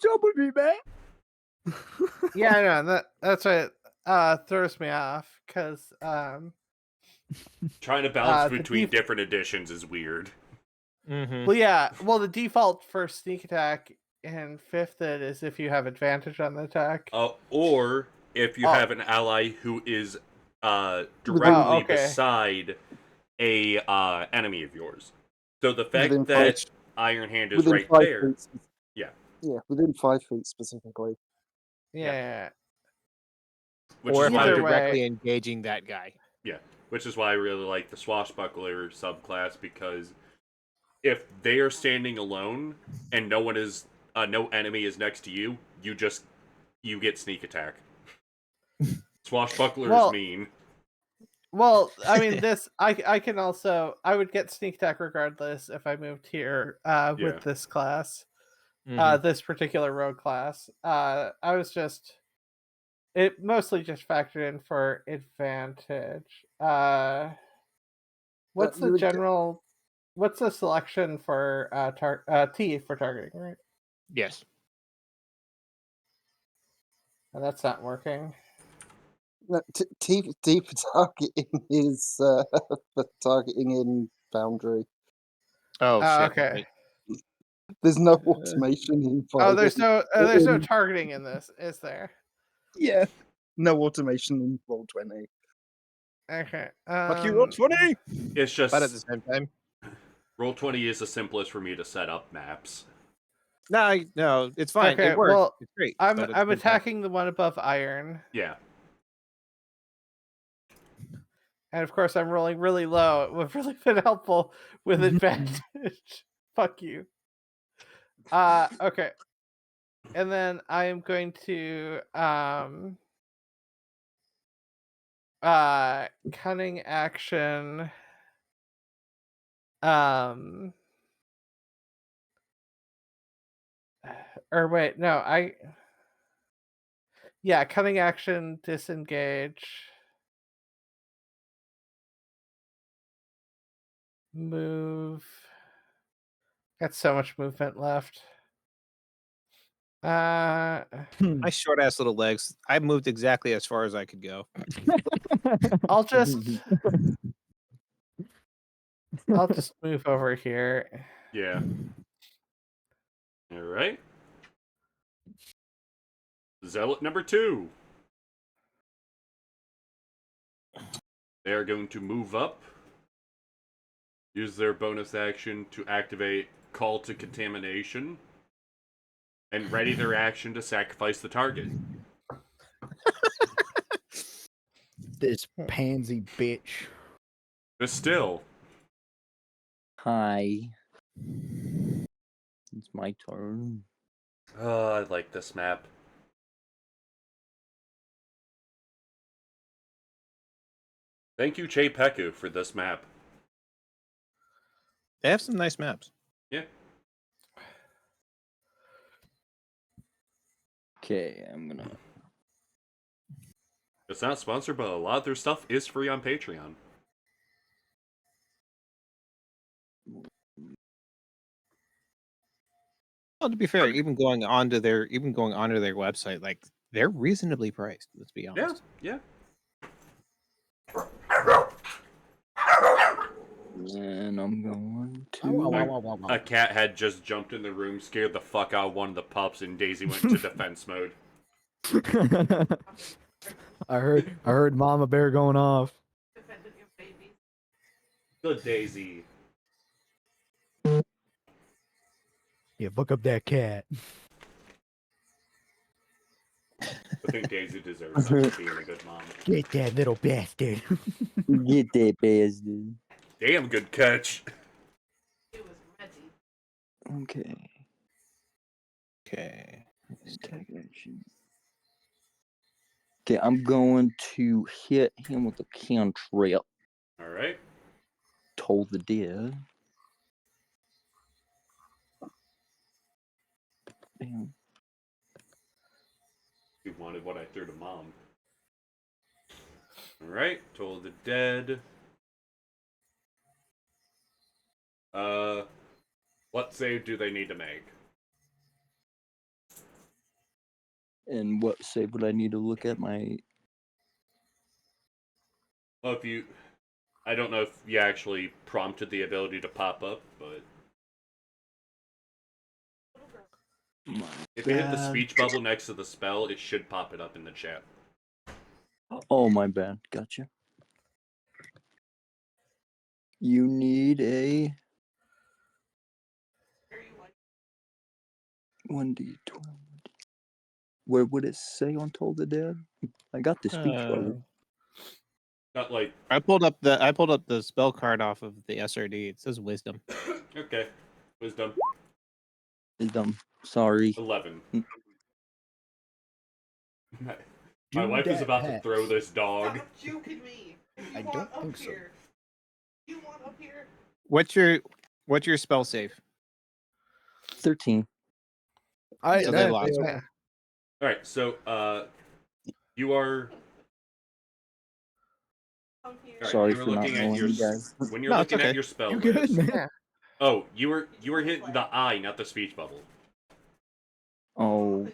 jumping me, man. Yeah, I know. That's what throws me off because Trying to balance the between different editions is weird. Mm-hmm. the default for sneak attack in 5th ed is if you have advantage on the attack. Or if you have an ally who is directly okay. beside a enemy of yours. So the fact Within that five- Iron Hand is within right 5 there. feet. Yeah. Yeah, within 5 feet specifically. Yeah. Which Or is if why I'm Either way- directly engaging that guy. Which is why I really like the Swashbuckler subclass, because if they are standing alone and no enemy is next to you, you get sneak attack. Swashbuckler is mean. Well, I mean, I would get sneak attack regardless if I moved here with this class, this particular rogue class. It mostly just factored in for advantage. What's the selection for T for targeting, right? Yes. And that's not working. No, T for targeting is for targeting in boundary. Oh, shit. Okay. Right. There's no automation involved. There's no targeting in this, is there? Yeah, no automation in Roll20. Okay. Fuck you, Roll20! It's just But at the same time, Roll20 is the simplest for me to set up maps. no, it's fine. Okay, It works. well, It's great. I'm but at the same time- attacking the one above iron, Yeah. and of course I'm rolling really low. It would have really been helpful with advantage. Fuck you. Okay. And then I am going to cunning action or wait, no, cunning action, disengage, move. Got so much movement left. My short ass little legs. I moved exactly as far as I could go. I'll just move over here. Yeah. Alright. Zealot number 2. They are going to move up, use their bonus action to activate Call to Contamination, and ready their action to sacrifice the target. This pansy bitch. But still, Hi. It's my turn. I like this map. Thank you, Che Peku, for this map. They have some nice maps. Yeah. Okay, I'm gonna. It's not sponsored, but a lot of their stuff is free on Patreon. Well, to be fair, even going onto their website, like they're reasonably priced. Let's be Yeah, honest. yeah. And I'm going to. A cat had just jumped in the room, scared the fuck out of one of the pups, and Daisy went to defense mode. I heard Mama Bear going off. Good Daisy. Yeah, fuck up that cat. I think Daisy deserves that for being a good mom. Get that little bastard. Get that bastard. Damn good catch. Okay. Okay. Attack action. Okay, I'm going to hit him with a cantrip. Alright. Toll the Dead. Damn. You wanted what I threw to mom. Alright, Toll of the Dead. What save do they need to make? And what save would I need to look at my... Well, I don't know if you actually prompted the ability to pop up, but... If you hit the speech bubble next to the spell, it should pop it up in the chat. Oh, my bad. Gotcha. You need a 1d12. Where would it say on Toll the Dead? I got the speech bubble. Not like... I pulled up the spell card off of the SRD. It says Wisdom. Okay. Wisdom. Wisdom. Sorry. 11. Do My wife is that about to pet. throw this dog. Stop joking me. I don't think so. You want up here? What's your spell save? 13. So they lost. Yeah. Alright, so, you are... Come here. Alright, Sorry you were for not looking at knowing your... you guys. When you're No, it's looking at okay. your spell You good, list... man? Oh, you were hitting the eye, not the speech bubble. Oh,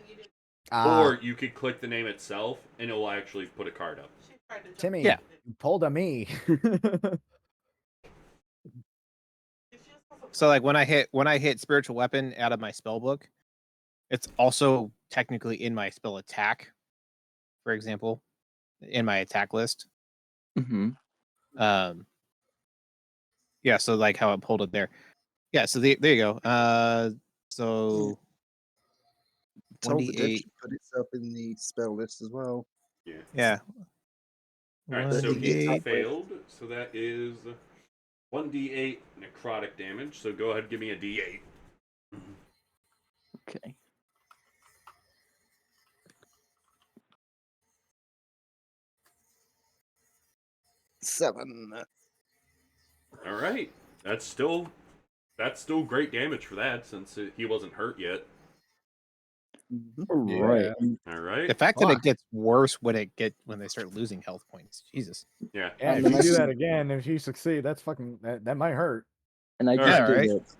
Or you could click the name itself, and it will actually put a card up. Timmy, Yeah. you pulled a me. So like when I hit spiritual weapon out of my spell book, it's also technically in my spell attack, for example, in my attack list. mm-hmm. Yeah, so like how I pulled it there. Yeah, so there you go. So Told the dead 1d8. should put itself in the spell list as well. Yeah. Yeah. Alright, so he 1d8. failed, so that is 1d8 necrotic damage, so go ahead and give me a d8. Okay. Seven. Alright, that's still great damage for that, since he wasn't hurt yet. Mhm. Right. Alright? The fact that Fuck. it gets worse when they start losing health points. Jesus. Yeah. Yeah, And if then you I do see- that again, if you succeed, that's fucking that might hurt. And I All just right. did Alright. it.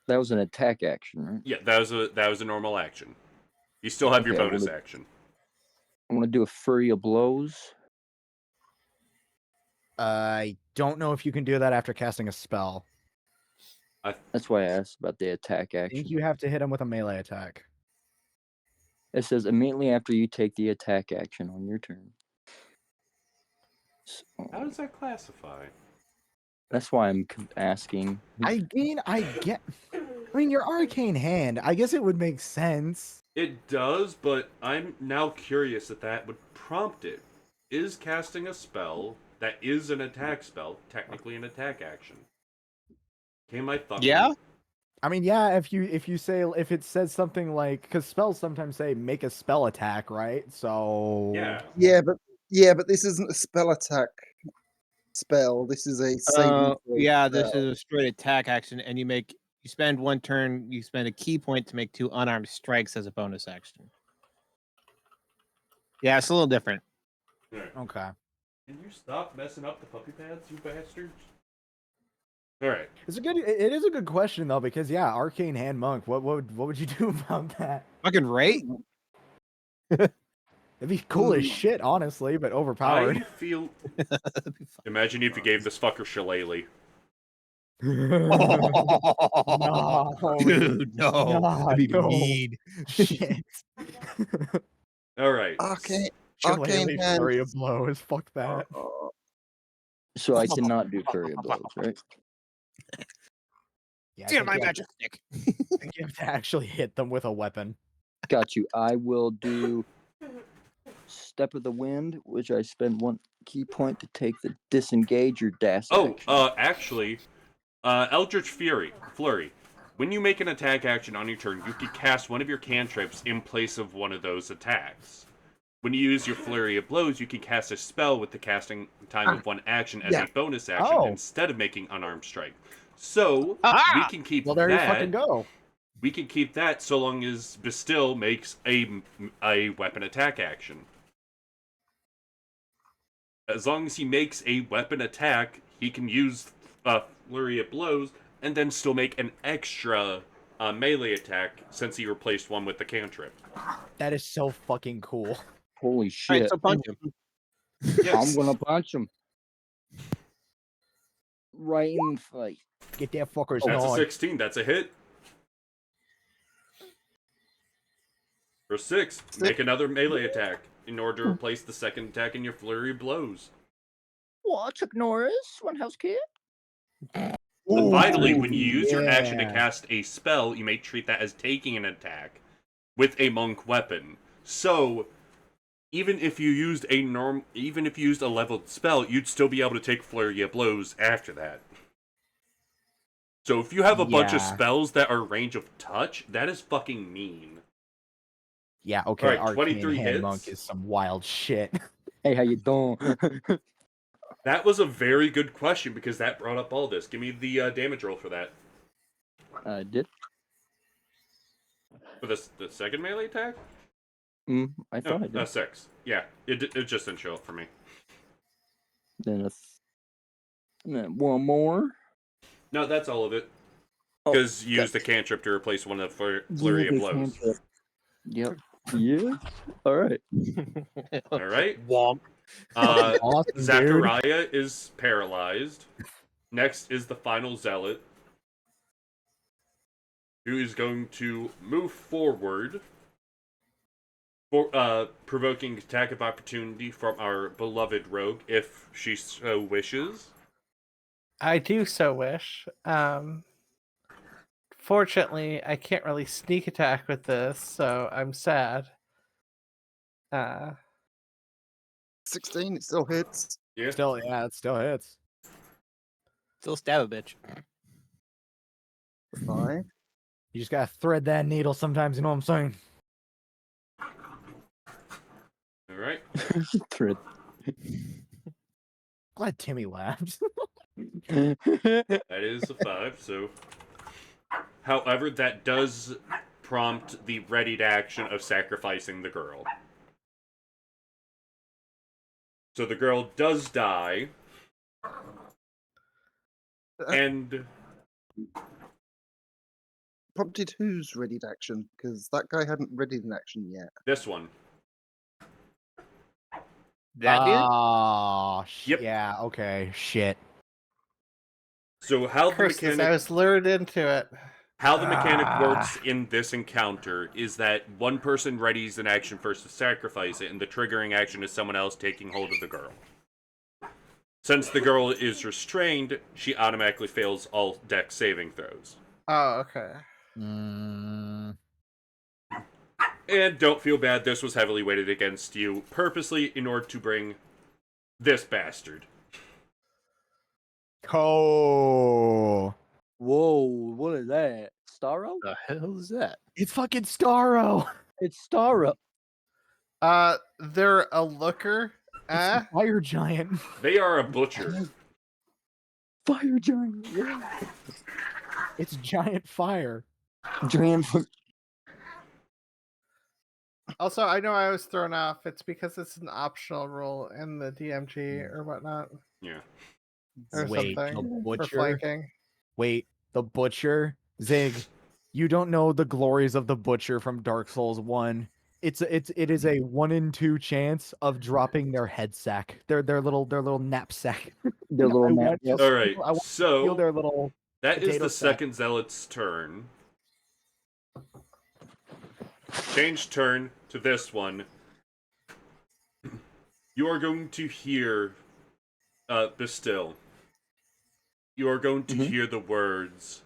That was an attack action, right? Yeah, that was a normal action. You still have your Okay, bonus well, action. I want to do a flurry of blows. I don't know if you can do that after casting a spell. That's why I asked about the attack I action. think you have to hit him with a melee attack. It says immediately after you take the attack action on your turn. So, How does that classify? that's why I'm asking. I mean, your arcane hand. I guess it would make sense. It does, but I'm now curious if that would prompt it. Is casting a spell that is an attack spell technically an attack action? Can my fucking... Yeah? I mean, yeah, if it says something like, because spells sometimes say make a spell attack, right? So Yeah. Yeah, but this isn't a spell attack spell. This is a saving throw Yeah, this spell. is a straight attack action, and you spend one turn, you spend a key point to make 2 unarmed strikes as a bonus action. Yeah, it's a little different. Alright. Okay. Can you stop messing up the puppy pads, you bastards? Alright. It is a good question though, because yeah, arcane hand monk. What would you do about that? Fucking right. It'd be cool as shit, honestly, but overpowered. I feel. Imagine if you gave this fucker shillelagh. No, Dude, no. no, That'd be no. mean. Shit. Alright. Arcane Shillelagh hand. flurry of blows. Fuck that. So I cannot do flurry of blows, right? Yeah, Steal my magic stick. I think you have to actually hit them with a weapon. Got you. I will do Step of the Wind, which I spend 1 key point to take the disengage or dash Oh, action. actually, Eldritch Flurry. When you make an attack action on your turn, you can cast one of your cantrips in place of one of those attacks. When you use your Flurry of Blows, you can cast a spell with the casting time of one action as a bonus action instead of making Unarmed Strike. So, we can keep Well, there you fucking that. go. We can keep that so long as Bastille makes a weapon attack action. As long as he makes a weapon attack, he can use Flurry of Blows and then still make an extra melee attack since he replaced one with the cantrip. That is so fucking cool. Holy Alright, shit. so punch him. Yes. I'm gonna punch him. Right in the face. Get that fucker's That's a gnawed. 16. That's a hit. For 6, make another melee attack in order to replace the second attack in your Flurry of Blows. What, Chuck Norris? One house kid? And finally, when you use your action to yeah. cast a spell, you may treat that as taking an attack with a monk weapon. So, even if you used a leveled spell, you'd still be able to take Flurry of Blows after that. So if you have a bunch of Yeah. spells that are range of touch, that is fucking mean. Yeah, okay, Alright, arcane 23 hand hits. monk is some wild shit. Hey, how you doing? That was a very good question because that brought up all this. Give me the damage roll for that. I did. For the second melee attack? I thought I No, did. 6. Yeah, it just didn't show up for me. Then and then one more. No, that's all of it. Oh, Because you used the cantrip to replace one of the Flurry of the Blows. cantrip. Yep. Yeah. All right. Alright? Womp. Awesome, dude. Zachariah is paralyzed. Next is the final zealot, who is going to move forward, for provoking attack of opportunity from our beloved rogue, if she so wishes. I do so wish. Fortunately, I can't really sneak attack with this, so I'm sad. 16, it still hits. Yeah. It still hits. Still stab a bitch. 5. You just gotta thread that needle sometimes, you know what I'm saying? Alright. Thread. Glad Timmy laughed. That is a 5, so. However, that does prompt the readied action of sacrificing the girl. So the girl does die. And Prompted who's readied action? Because that guy hadn't readied an action yet. this one. That dude? Oh, Yep. yeah, okay, shit. So how the Curses, I mechanic was lured into it. works in this encounter is that one person readies an action first to sacrifice it, and the triggering action is someone else taking hold of the girl. Since the girl is restrained, she automatically fails all dex saving throws. Oh, okay. Mm, And don't feel bad, this was heavily weighted against you, purposely in order to bring this bastard. oh, Whoa, what is that? Starro? The hell is that? it's fucking Starro. It's Starro. They're a looker. It's the fire giant. They are a butcher. Fire giant. Yeah. It's giant fire. Giant. Also, I know I was thrown off. It's because it's an optional rule in the DMG Mm. or whatnot, Yeah. or Wait, the something, for butcher? flanking. Wait, the butcher? Zig, you don't know the glories of the butcher from Dark Souls 1. It is a 1 in 2 chance of dropping their head sack. Their little knapsack. Their little I nap. want to Yep. All right. I want to steal So their little that is potato the sack. second zealot's turn. Change turn to this one. You are going to hear, Bestill. You are going to hear the words,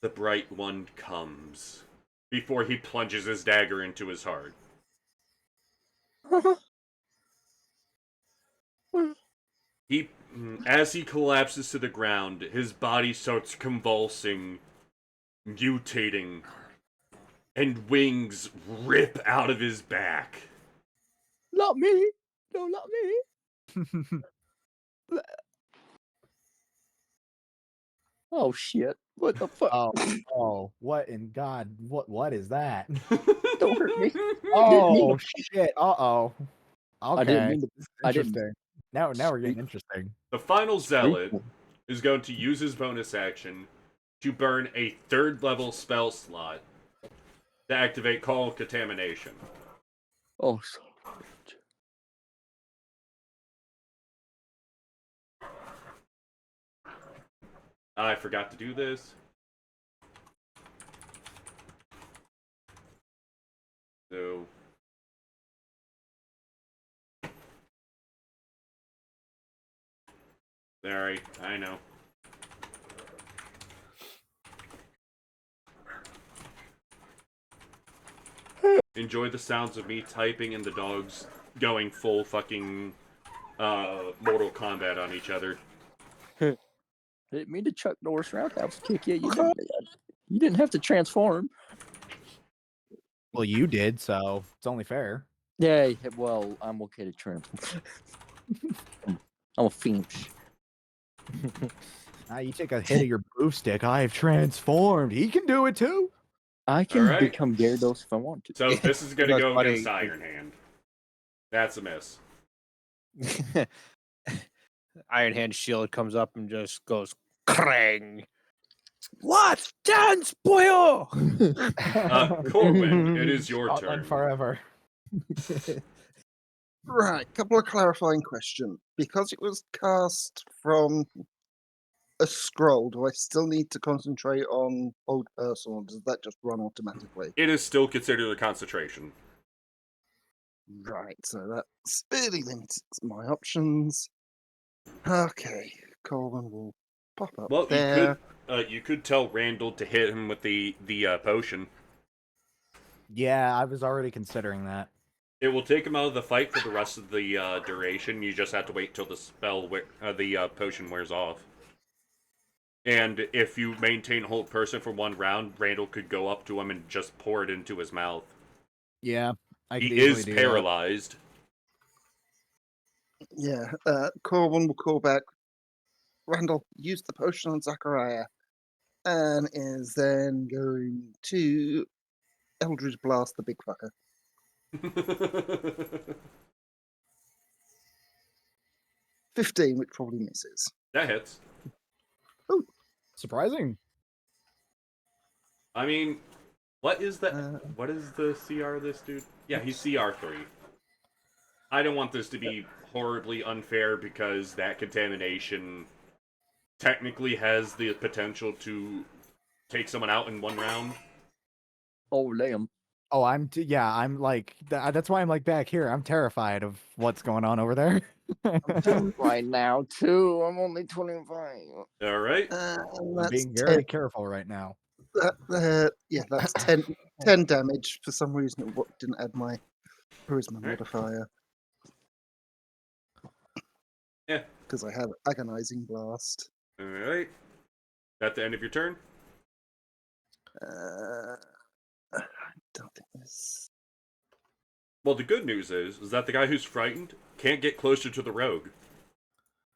"The Bright One comes," before he plunges his dagger into his heart. As he collapses to the ground, his body starts convulsing, mutating, and wings rip out of his back. Not me. No, not me. Oh shit! What the fuck? Oh, what in God? What is that? Don't hurt me. Oh shit! Okay. I didn't mean to. I didn't. Interesting. Now we're getting interesting. The final zealot Freak. is going to use his bonus action to burn a 3rd level spell slot to activate Call of Contamination. Oh, so I forgot to do this. So... Sorry, I know. Enjoy the sounds of me typing and the dogs going full fucking Mortal Kombat on each other. didn't mean to Chuck Norris roundhouse kick you. You didn't have to transform. Well, you did, so it's only fair. Yeah. Well, I'm okay to transform. I'm a fiend. You take a hit of your boomstick. I've transformed. He can do it too. I can Alright. become Gyarados if I want to. So this is gonna That's go funny. against Iron Hand. That's a miss. Iron Hand shield comes up and just goes krang. What? Dance, boyo! Corwin, it is your Scotland turn. forever. Right, couple of clarifying questions. Because it was cast from a scroll, do I still need to concentrate on old person, or does that just run automatically? It is still considered a concentration. Right, so that's really limits my options. Okay, Colin will pop up Well, there. you could tell Randall to hit him with the potion. Yeah, I was already considering that. It will take him out of the fight for the rest of the duration. You just have to wait till the potion wears off. And if you maintain hold person for 1 round, Randall could go up to him and just pour it into his mouth. Yeah, I could He easily is do paralyzed. Yeah, Corwin will call back. Randall, use the potion on Zachariah. And is then going to Eldritch Blast the big fucker. 15, which probably misses. That hits. that. Surprising. I mean, what is that? What is the CR of this dude? Yeah, he's CR3. I don't want this to be horribly unfair because that contamination technically has the potential to take someone out in 1 round. Oh, damn. Oh, I'm like that's why I'm like back here. I'm terrified of what's going on over there. Right now, too. I'm only 25. All right. And I'm that's being 10, very careful right now. yeah, that's 10 damage. For some reason, it didn't add my charisma modifier. Yeah. Because I have agonizing blast. All right. That's the end of your turn. I don't think this. Well, the good news is that the guy who's frightened can't get closer to the rogue.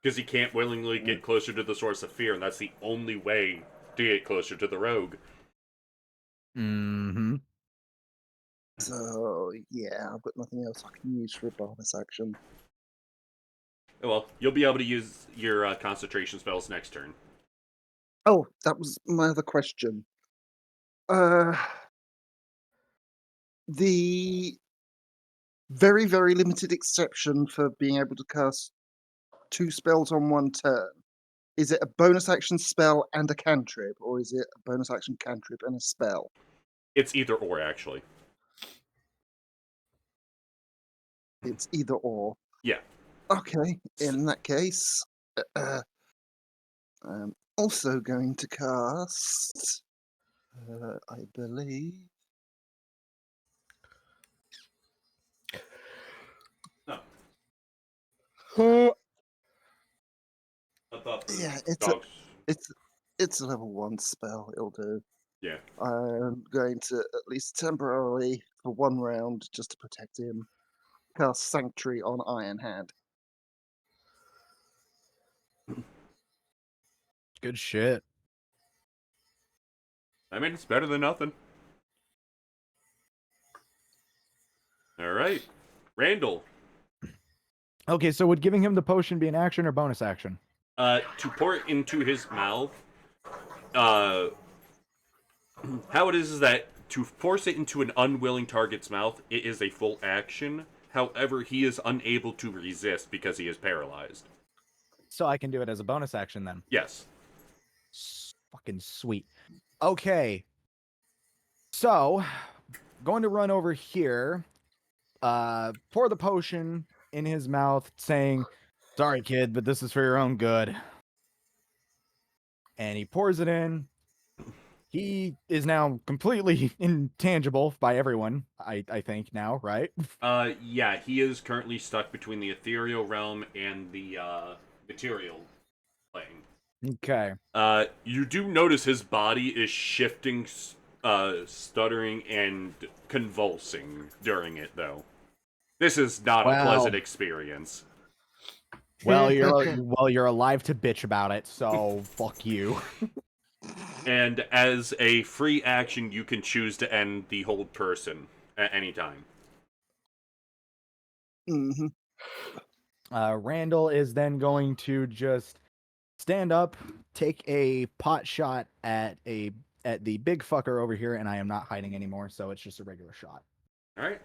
Because he can't willingly get closer to the source of fear, and that's the only way to get closer to the rogue. Mm-hmm. So yeah, I've got nothing else I can use for a bonus action. Well, you'll be able to use your concentration spells next turn. Oh, that was my other question. The very, very limited exception for being able to cast 2 spells on 1 turn. Is it a bonus action spell and a cantrip, or is it a bonus action cantrip and a spell? It's either or, actually. It's either or. Yeah. Okay, in that case, I'm also going to cast, I believe. No. I thought the Yeah, dogs. it's a level 1 spell. It'll do. Yeah. I'm going to, at least temporarily, for 1 round, just to protect him, cast Sanctuary on Iron Hand. Good shit. I mean, it's better than nothing. All right, Randall. Okay, so would giving him the potion be an action or bonus action? To pour it into his mouth. How it is that to force it into an unwilling target's mouth, it is a full action. However, he is unable to resist because he is paralyzed. So I can do it as a bonus action then. Yes. Fucking sweet. Okay. So, going to run over here, pour the potion in his mouth, saying, "Sorry, kid, but this is for your own good." And he pours it in. He is now completely intangible by everyone, I think now, right? Yeah, he is currently stuck between the ethereal realm and the material plane. Okay. You do notice his body is shifting, stuttering, and convulsing during it, though. This is not a Wow. pleasant experience. Well, you're alive to bitch about it, so fuck you. And as a free action, you can choose to end the hold person at any time. Mm-hmm. Randall is then going to just stand up, take a pot shot at the big fucker over here, and I am not hiding anymore, so it's just a regular shot. All right.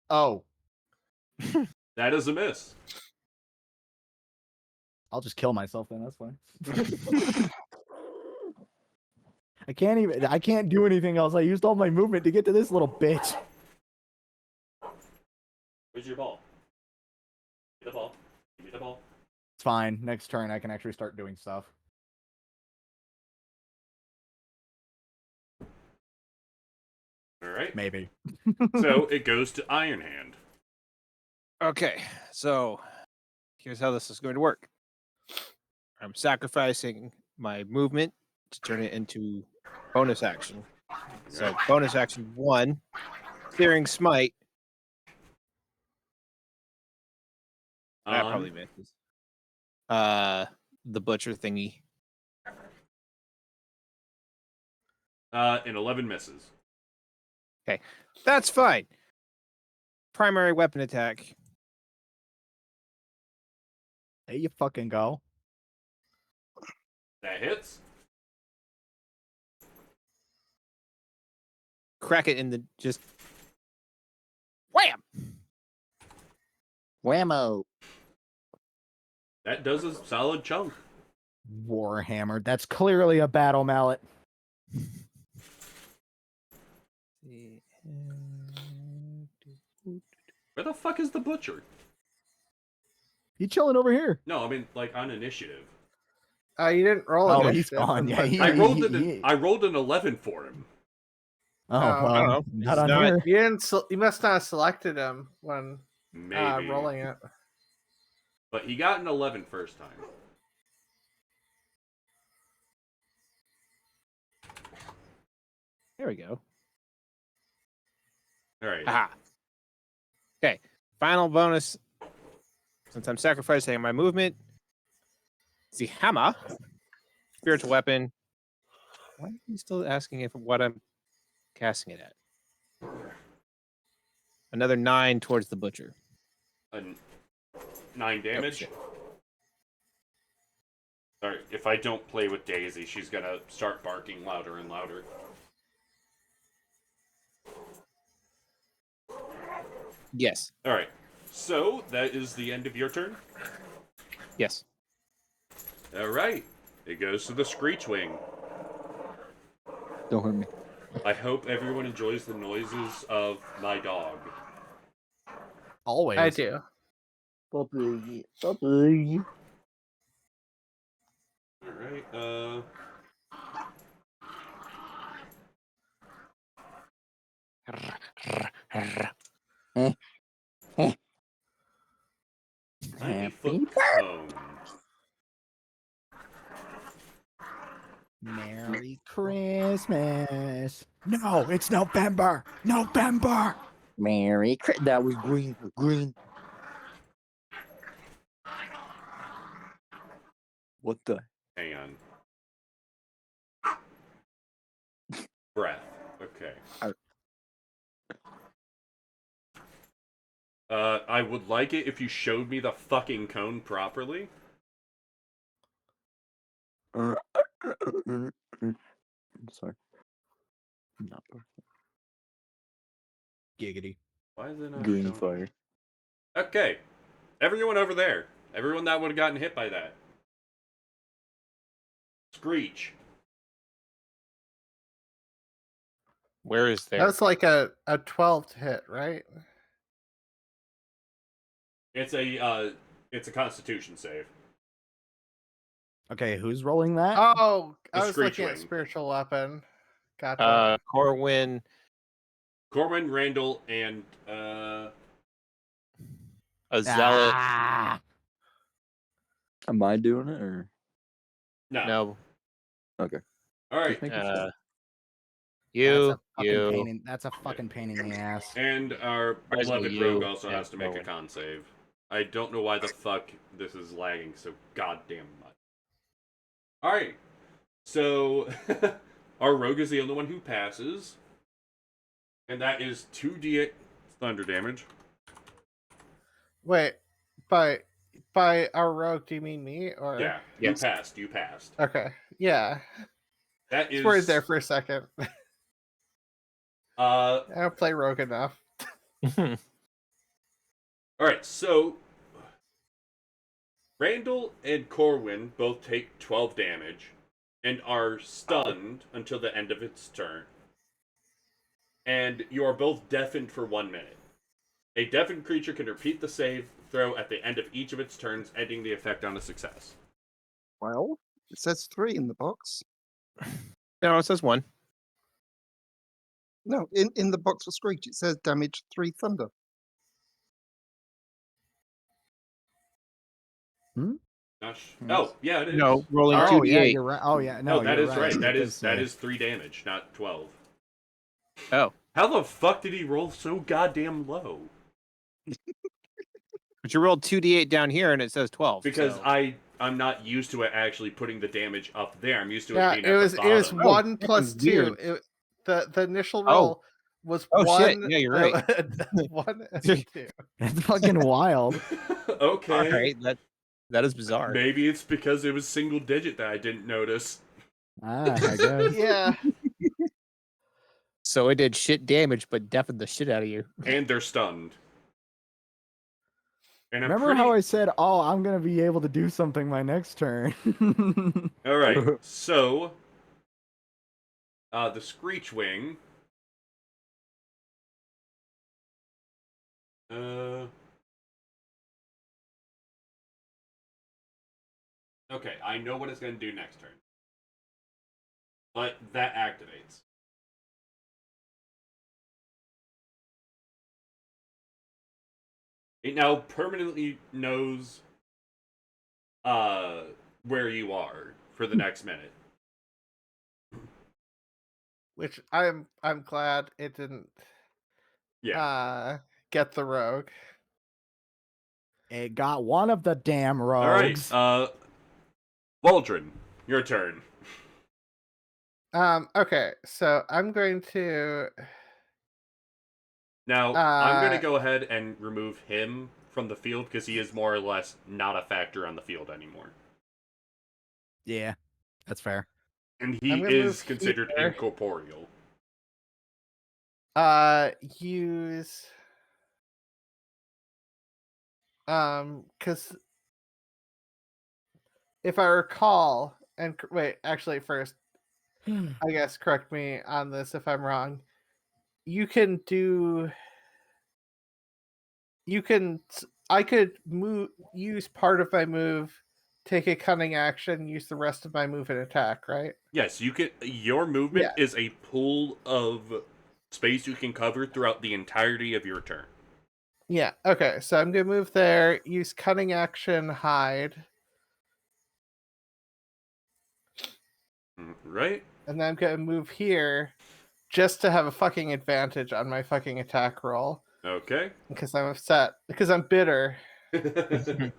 Oh, That is a miss. I'll just kill myself then. That's fine. I can't do anything else. I used all my movement to get to this little bitch. Where's your ball? Give me the ball. Give me the ball. It's fine. Next turn, I can actually start doing stuff. All right. Maybe. So it goes to Iron Hand. Okay, so here's how this is going to work. I'm sacrificing my movement to turn it into bonus action. So bonus action 1, Searing Smite. That probably misses. The butcher thingy. And 11 misses. Okay, that's fine. Primary weapon attack. There you fucking go. That hits. Crack it in the just wham. Whammo. That does a solid chunk. Warhammer. That's clearly a battle mallet. Where the fuck is the butcher? He chilling over here. No, I mean like on initiative. You didn't roll Oh, initiative. he's gone. Yeah, unfortunately. I rolled an 11 for him. Oh, I well, don't know. not He's on not- here. You didn't. You must not have selected him when Maybe. rolling it. But he got an 11 first time. There we go. All right. Aha. Okay. Final bonus. Since I'm sacrificing my movement, it's the hammer, spiritual weapon, Why are you still asking if what I'm casting it at? Another 9 towards the butcher. 9 damage. shit. Sorry, if I don't play with Daisy, she's gonna start barking louder and louder. Yes. Alright, so that is the end of your turn. Yes. Alright, it goes to the Screechwing. Don't hurt me. I hope everyone enjoys the noises of my dog. Always. I do. Puppy. Puppy. Alright, Eh. 90-foot cone. Merry Christmas. No, it's November. November. Merry Christmas. That was green. Green. What the? Hang on. Breath. Okay. I would like it if you showed me the fucking cone properly. I'm sorry. Not Giggity. Why is it not green showing? fire. Okay. Everyone over there. Everyone that would have gotten hit by that. Screech. Where is there? That's like a 12 to hit, right? It's a Constitution save. Okay, who's rolling that? Oh, The I was looking at Screechwing. spiritual weapon. Gotcha. Corwin. Corwin, Randall, and A zealot. Ah! Am I doing it or? no. No. Okay. All right. Just making sure. You. That's a fucking pain in the ass. And our Presley, beloved you, rogue also and has to make a Corwin. con save. I don't know why the fuck this is lagging so goddamn much. Alright. So, our rogue is the only one who passes. And that is 2d8 thunder damage. Wait, by our rogue, do you mean me or? Yeah, Yes. you passed. Okay. Yeah. That Just is... worried there for a second. Uh, I don't play rogue enough. Alright, so... Randall and Corwin both take 12 damage and are stunned until the end of its turn. And you are both deafened for 1 minute. A deafened creature can repeat the save throw at the end of each of its turns, ending the effect on a success. Well, it says 3 in the box. No, it says 1. No, in the box for Screech, it says damage 3 thunder. Oh, yeah, it is. No, rolling Oh, 2d8. Oh yeah, you're right. Oh yeah, No, no, that you're is right. That It is does say. 3 damage, not 12. Oh. How the fuck did he roll so goddamn low? But you rolled 2d8 down here and it says 12. Because so. I'm not used to it actually putting the damage up there. I'm used to Yeah, it being it was at the bottom. 1 plus fucking weird. 2. The initial roll was Oh, 1. shit. Yeah, you're right. 1 and 2. That's fucking wild. Okay. All right, that is bizarre. Maybe it's because it was single digit that I didn't notice. I guess. Yeah. So it did shit damage, but deafened the shit out of you. And they're stunned. And Remember how I said, "Oh, I'm gonna be able to do something my next turn." All right, so the Screechwing. Okay, I know what it's going to do next turn. But that activates. It now permanently knows where you are for the next minute. Which I'm glad it didn't get the rogue. It got one of the damn rogues. All right, Waldron, your turn. Okay, so I'm going to. Now, I'm going to Uh, go ahead and remove him from the field because he is more or less not a factor on the field anymore. Yeah, that's fair. And I'm he gonna move is considered here. incorporeal. Use. Because if I recall, and wait, actually, first, I guess correct me on this if I'm wrong. You can do. You can. I could use part of my move, take a cunning action, use the rest of my move and attack. Right? Yes, you can. Your movement is a pool of space you can cover throughout the entirety of your turn. Yeah. Okay. So I'm gonna move there. Use cunning action, hide, Right? and then I'm gonna move here, just to have a fucking advantage on my fucking attack roll. Okay. Because I'm upset. Because I'm bitter. Didn't.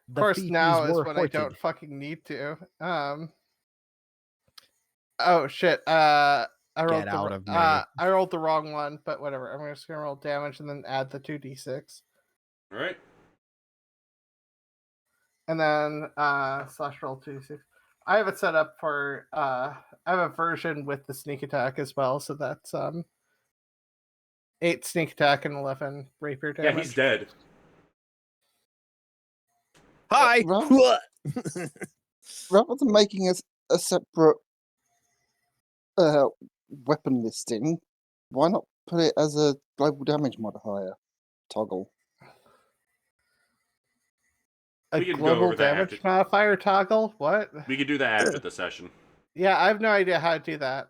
Of course, Feces now is were when I hoisted. don't fucking need to. Oh shit. I rolled Get out of me. I rolled the wrong one, but whatever. I'm just gonna roll damage and then add the 2d6. Alright. And then slash roll 2d6. I have it set up for I have a version with the sneak attack as well, so that's 8 sneak attack and 11 rapier damage. Yeah, he's dead. Hi. Rather than making a separate weapon listing, why not put it as a global damage modifier toggle? A We can go global over that damage after- modifier toggle? What? We could do that after the session. Yeah, I have no idea how to do that.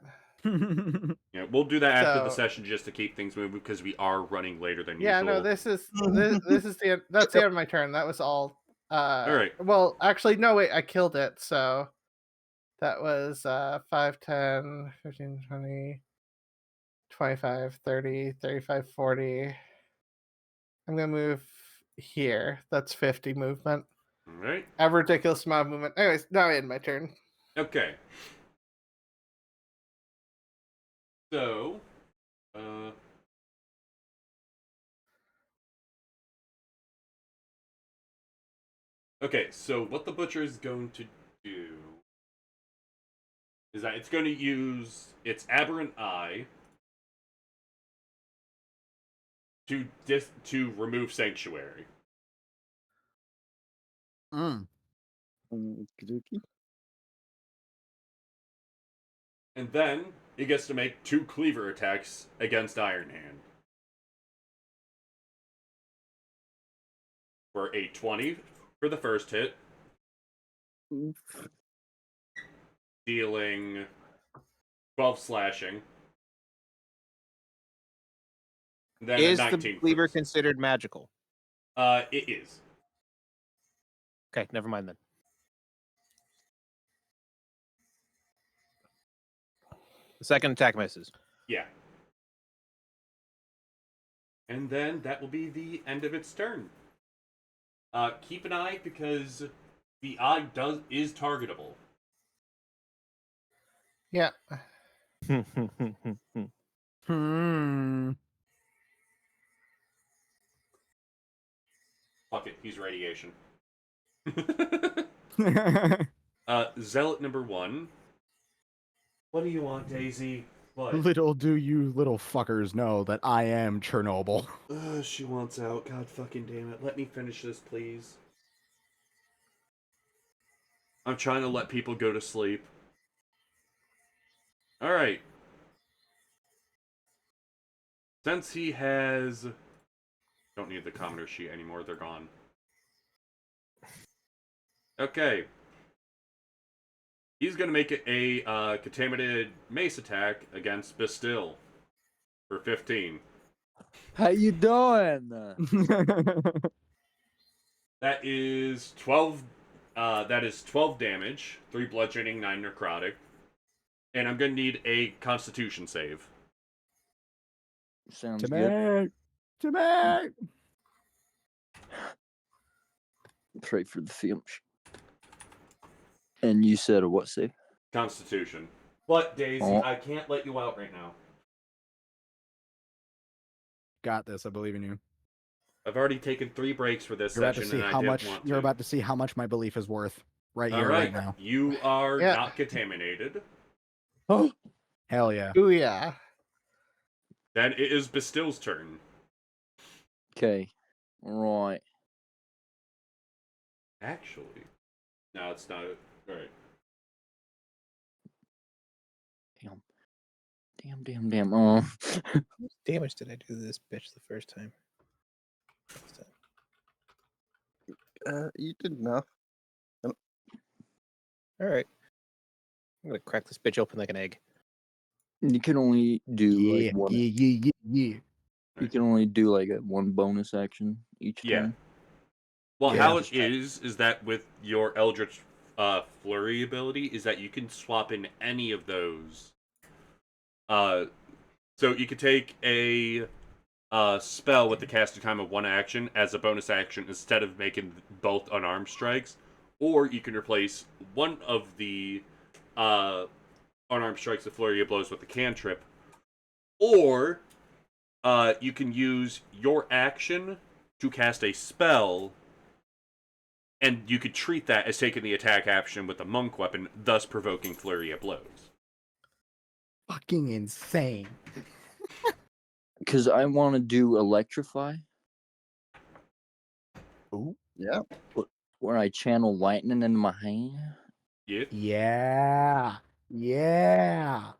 Yeah, we'll do that after the So- session just to keep things moving because we are running later than Yeah, usual. no, this is the end, that's the end of my turn. That was all. Alright. Well, actually, no, wait, I killed it. So that was 5, 10, 15, 20, 25, 30, 35, 40. I'm gonna move here. That's 50 movement. Alright. I have a ridiculous amount of movement. Anyways, now I end my turn. Okay. So, okay, so what the butcher is going to do is that it's going to use its aberrant eye to remove sanctuary. Okey-dokey. And then it gets to make 2 cleaver attacks against Iron Hand. For a 20 for the first hit, dealing 12 slashing. Then Is a the 19 cleaver for considered magical? it is. Okay, never mind then. The second attack misses. Yeah. And then that will be the end of its turn. Keep an eye because the eye is targetable. Yeah. Fuck it, he's radiation. Zealot number 1. What do you want, Daisy? What? Little do you little fuckers know that I am Chernobyl. She wants out. God fucking damn it. Let me finish this, please. I'm trying to let people go to sleep. Alright. Since he has... Don't need the commoner sheet anymore, they're gone. Okay. He's gonna make it a contaminated mace attack against Bastille. For 15. How you doing? That is 12. That is 12 damage, 3 bludgeoning, 9 necrotic, and I'm gonna need a Constitution save. Sounds good. Pray for the films. And you said a what save? Constitution. But, Daisy, Oh. I can't let you out right now. Got this. I believe in you. I've already taken 3 breaks for this You're about to session, see and I how didn't much. want You're to. about to see how much my belief is worth. Right All here, right, right now. you are Yeah. not contaminated. Hell yeah. Ooh, yeah. Then it is Bastille's turn. Okay. Right. Actually, no, it's not. All right. Damn. How much damage did I do to this bitch the first time? You did enough. All right. I'm gonna crack this bitch open like an egg. You can only do Yeah, like one. yeah. You can only do like a one bonus action each Yeah. turn. Well, Yeah. how it is that with your Eldritch Flurry ability is that you can swap in any of those. So you could take a spell with the casting time of 1 action as a bonus action instead of making both unarmed strikes, or you can replace one of the unarmed strikes with Flurry of Blows with a cantrip, or you can use your action to cast a spell, and you could treat that as taking the attack action with the monk weapon, thus provoking Flurry of Blows. Fucking insane. Because I want to do electrify, Ooh. Yeah. where I channel lightning into my hand. Yeah. Yeah. Yeah.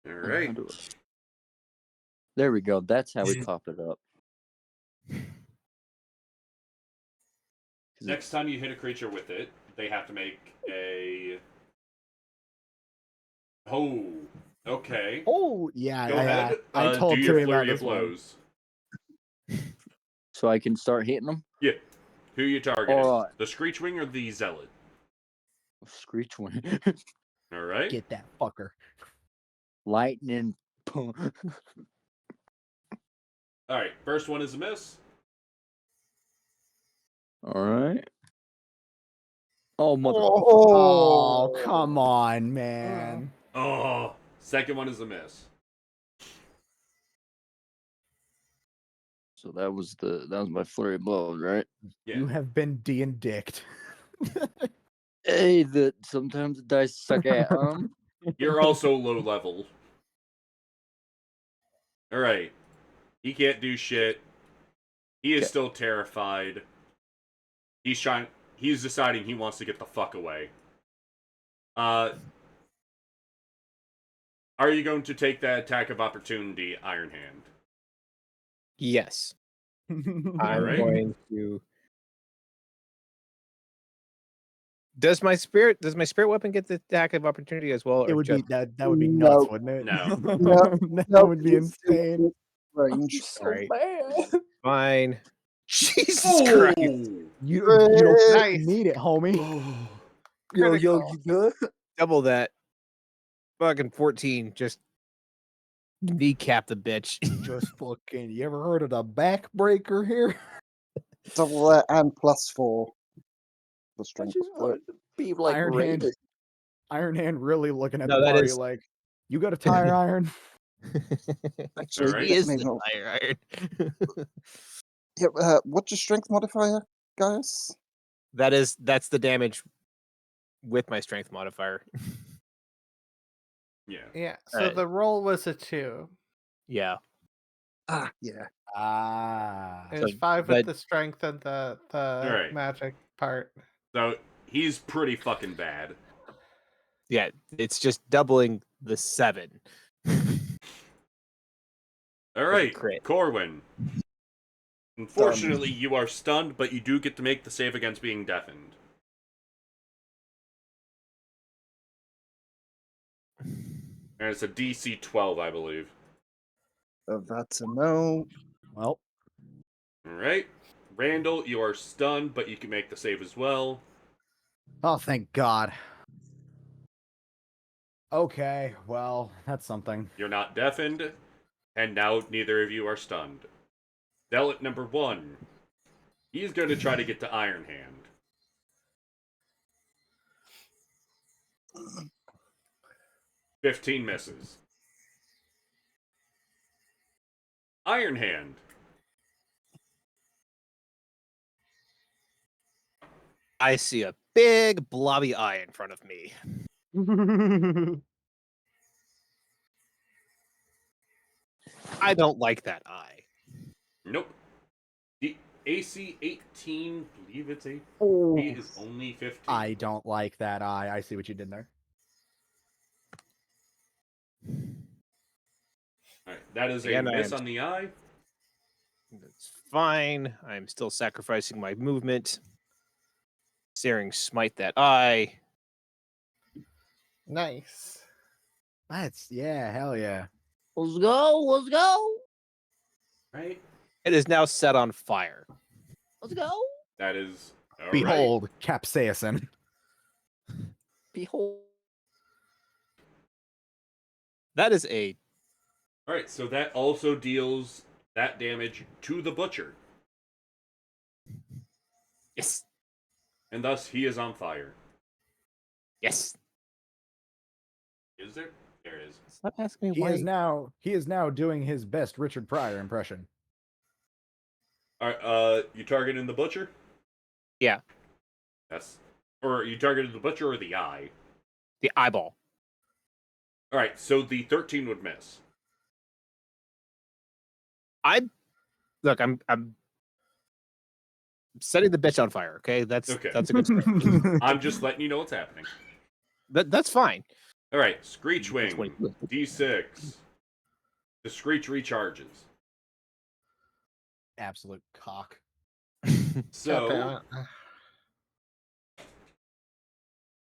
All And how right. do I- There we go. That's how we pop it up. 'Cause Next time you hit a creature with it, they have to make a. Oh, okay. Oh, yeah. Go yeah. ahead. I told do your Tui about Flurry of this one. Blows. So I can start hitting them. Yeah. Who you targeting? Alright. The Screechwing or the Zealot? Screech one. All right. Get that fucker. Lightning. All right. First one is a miss. All right. Oh mother. Oh, come on, man. Oh. Second one is a miss. So that was my flurry of blows, right? Yeah. You have been de-dicked. Hey, sometimes the dice suck at You're also low level. All right. He can't do shit. He is Okay. still terrified. He's deciding he wants to get the fuck away. Are you going to take that attack of opportunity, Iron Hand? Yes. I'm Alright. going to. Does my spirit weapon get the attack of opportunity as well? It Or would just be that would be nuts, No. wouldn't it? No. That would be insane. Range. Alright. bad. fine? Jesus Oh! Christ! You don't Nice. need it, homie. Yo, Critical. you good? Double that. Fucking 14. Just kneecap the bitch. Just fucking. You ever heard of the backbreaker here? Double that and +4. The I strength. just wanted to be like Iron Hand. Raven. Iron Hand really looking at No, the that party is- like, you got a tire iron? Actually, Alright. He is let me the know. fire iron. Yeah, what's your strength modifier, guys? That's the damage with my strength modifier. Yeah. Yeah. So Alright. the roll was a 2. Yeah. Ah, yeah. Ah. It was So, 5 but- with the strength and the Alright. magic part. So, he's pretty fucking bad. Yeah, it's just doubling the 7. Alright, crit. Corwin. Unfortunately, you are stunned, but you do get to make the save against being deafened. And it's a DC 12, I believe. That's a no. Well, Alright. Randall, you are stunned, but you can make the save as well. oh, thank God. Okay, well, that's something. You're not deafened, and now neither of you are stunned. Zealot number 1. He's going to try to get to Iron Hand. $15 misses. Iron Hand. I see a big blobby eye in front of me. I don't like that eye. Nope. The AC 18, believe it's a Oh, is only 15. I don't like that eye. I see what you did there. Alright, that is a Again, miss on the eye. That's fine. I'm still sacrificing my movement. Searing smite that eye. Nice. That's hell yeah. Let's go. Let's go. Right? It is now set on fire. Let's go. That is. All Behold, capsaicin. Behold. That is a Alright, so that also deals that damage to the Butcher. yes. And thus he is on fire. Yes. Is there? There is. Stop asking me He why. is now doing his best Richard Pryor impression. Alright, you targeting the Butcher? Yeah. Yes. Or you targeted the Butcher or the eye? The eyeball. Alright, so the 13 would miss. I'm setting the bitch on fire, okay? That's Okay. a good start. I'm just letting you know what's happening. That's fine. Alright, Screech That's Wing. what he- D6. The Screech recharges. Absolute cock. So, God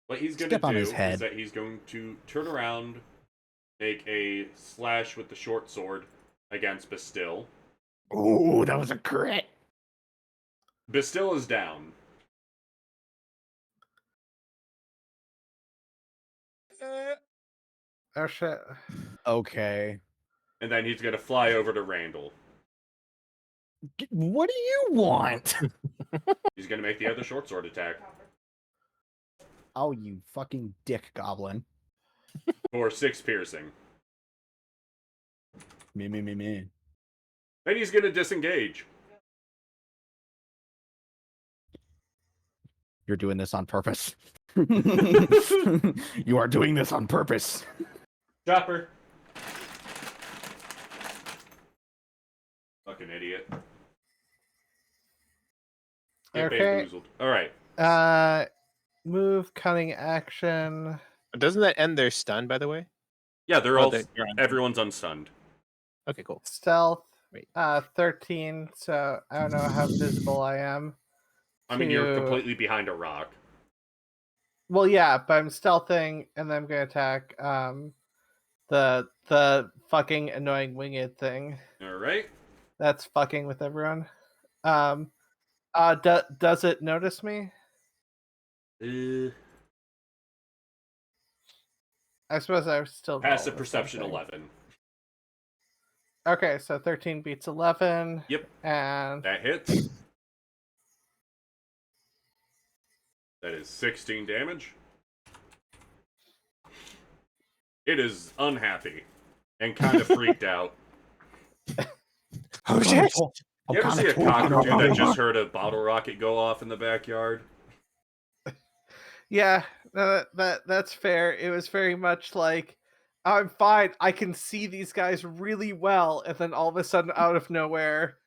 what he's going Step to on do his is head. that he's going to turn around, make a slash with the short sword against Bastille. Ooh, that was a crit. Bastille is down. Oh shit. Okay. And then he's going to fly over to Randall. What do you want? He's going to make the other short sword attack Oh, you fucking dick goblin. for 6 piercing. Me. Then he's going to disengage. You're doing this on purpose. You are doing this on purpose. Chopper. Fucking idiot. Get Okay. bamboozled. Alright. Move, cunning action. Doesn't that end their stun, by the way? Yeah, they're Oh, all. they're on- Everyone's unstunned. Okay, cool. Stealth. Wait. 13. So I don't know how visible I am. I mean, you're to- completely behind a rock. Well, yeah, but I'm stealthing, and then I'm gonna attack the fucking annoying winged thing Alright. that's fucking with everyone. Does it notice me? I suppose I was still Passive roll or perception something. 11. Okay, so 13 beats 11. Yep. And That hits. That is 16 damage. It is unhappy and kind of freaked out. Oh shit! You ever see a cockatoo that just heard a bottle rocket go off in the backyard? yeah, no, that's fair. It was very much like, I'm fine. I can see these guys really well, and then all of a sudden, out of nowhere,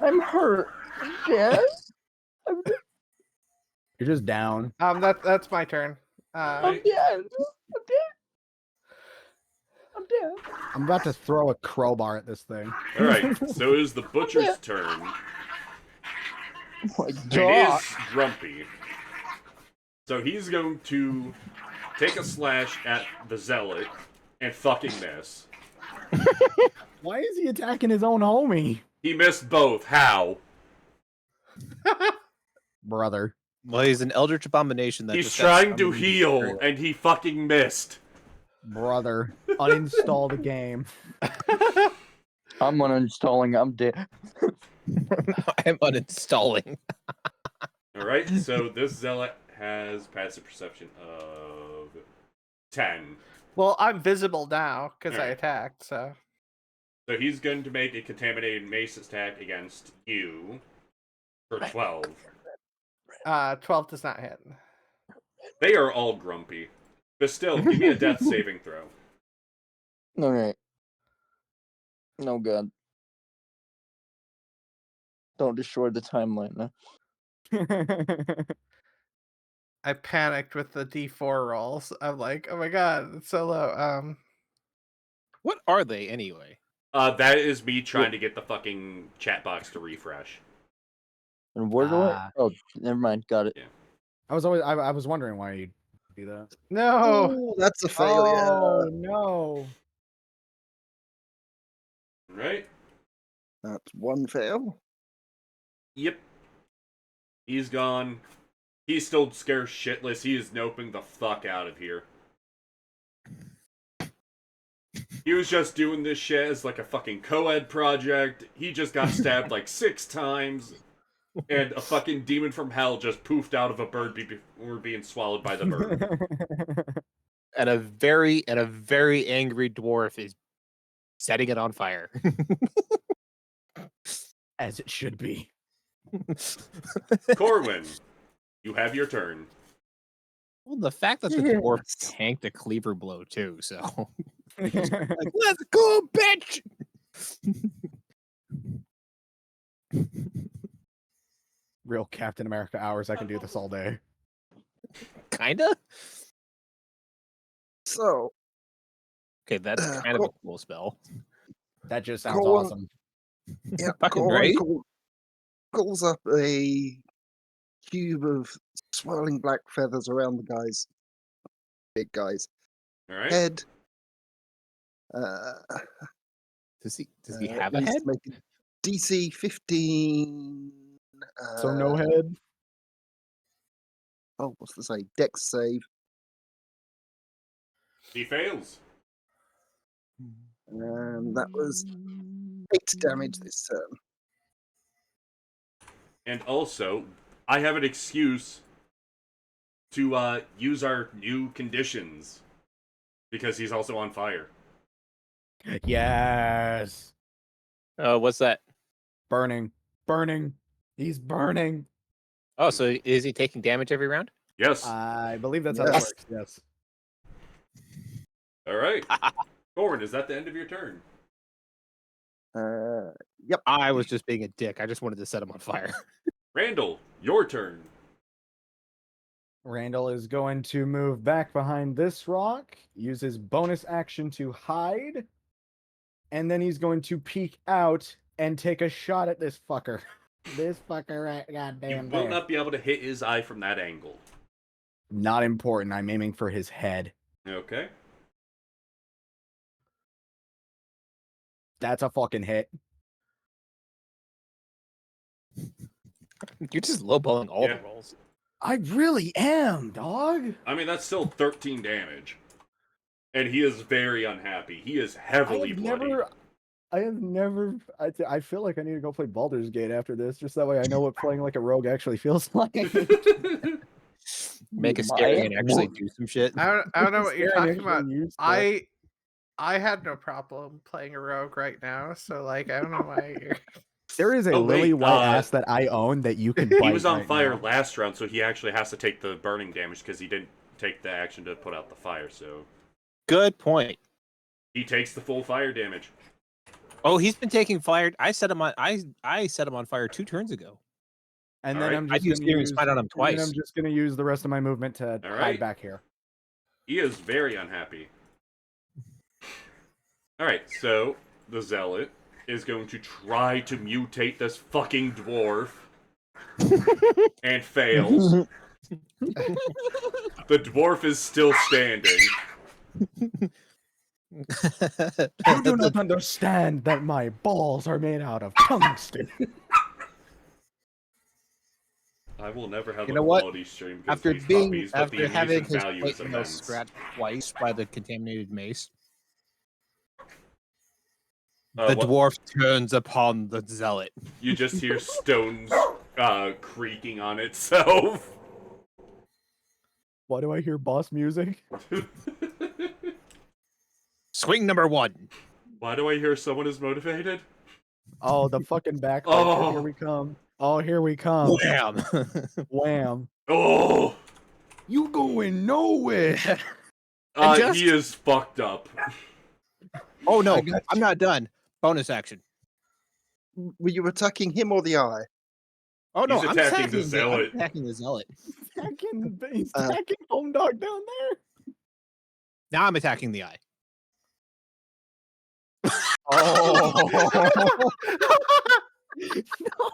I'm hurt. Yes. You're just down. that's my turn. I'm Right. dead. I'm dead. I'm about to throw a crowbar at this thing. Alright, so it is the butcher's turn. Oh my It god. is grumpy. So he's going to take a slash at the zealot and fucking miss. Why is he attacking his own homie? He missed both. How? Brother. Well, he's an Eldritch abomination. That He's just got trying to summoned. heal and he fucking missed. Brother. Uninstall the game. I'm uninstalling. I'm dead. I'm uninstalling. All right, so this zealot has passive perception of 10. Well, I'm visible now because I Alright. attacked. So So he's going to make a contaminated mace attack against you for 12. 12 does not hit. They are all grumpy. But still, give me a death saving throw. All right. No god. Don't destroy the timeline now. I panicked with the D4 rolls. I'm like, oh my god, it's so low. What are they anyway? That is me trying to get the fucking chat box to refresh. And where do I? Ah. Oh, never mind. Got it. Yeah. I was wondering why you'd do that. No. Oh, that's a failure. Oh no. Right? That's one fail. Yep. He's gone. He's still scared shitless. He is noping the fuck out of here. He was just doing this shit as like a fucking co-ed project. He just got stabbed like 6 times. And a fucking demon from hell just poofed out of a bird before being swallowed by the bird. And a very angry dwarf is setting it on fire. As it should be. Corwin, you have your turn. Well, the fact that the dwarf tanked a cleaver blow too, so like, let's go, bitch. Real Captain America hours. I can do this all day. Kinda. So, Okay, that's kind of a cool spell. That just sounds Go on. awesome. yeah, Fucking Corwin right. calls up a cube of swirling black feathers around the guy's big guy's Alright? head. Does he have a needs head? to make a DC 15. So no head. Oh, what's the say? Dex save. He fails. That was 8 damage this turn. And also, I have an excuse to use our new conditions. Because he's also on fire. Yes. What's that? Burning. Burning. He's burning. Oh, so is he taking damage every round? Yes. I believe that's how that Yes. works. Yes. Alright. Corwin, is that the end of your turn? Yep. I was just being a dick. I just wanted to set him on fire. Randall, your turn. Randall is going to move back behind this rock, use his bonus action to hide, and then he's going to peek out and take a shot at this fucker. This fucker right You goddamn will there. not be able to hit his eye from that angle. Not important. I'm aiming for his head. Okay. That's a fucking hit. You're just lowballing all Yeah. the rolls. I really am, dog. I mean, that's still 13 damage. And he is very unhappy. He is heavily bloody. I feel like I need to go play Baldur's Gate after this, just that way I know what playing like a rogue actually feels like. Make a scary and actually do some shit. I don't know what you're Staring talking about. actually used to. I had no problem playing a rogue right now, so like I don't know why you're There is a Oh, wait, lily white ass that I own that you can bite. He was on right fire now. last round, so he actually has to take the burning damage because he didn't take the action to put out the fire, so Good point. he takes the full fire damage. Oh, he's been taking fire. I set him on. I set him on fire 2 turns ago. And All then right. I'm I just used gonna Searing use, Smite on him and then twice. I'm just gonna use the rest of my movement to All hide right. back here. He is very unhappy. Alright, so the Zealot is going to try to mutate this fucking dwarf. And fails. The dwarf is still standing. You do not understand that my balls are made out of tungsten. I will never have You a know what? quality stream because After these being puppies, but the after having amusement his value is plate mail immense. scratched twice by the contaminated mace, The what- dwarf turns upon the zealot. You just hear stones creaking on itself. Why do I hear boss music? Swing number 1. Why do I hear someone is motivated? Oh, the fucking backbite. Oh. Here we come. Oh, here we come. Wham! Wham. Oh, You going nowhere. just- he is fucked up. Oh no, I got I'm not done. Bonus action. Were you attacking him or the eye? Oh no, He's I'm attacking the I'm zealot. attacking the zealot. He's attacking home dog down there. Now I'm attacking the eye. Oh.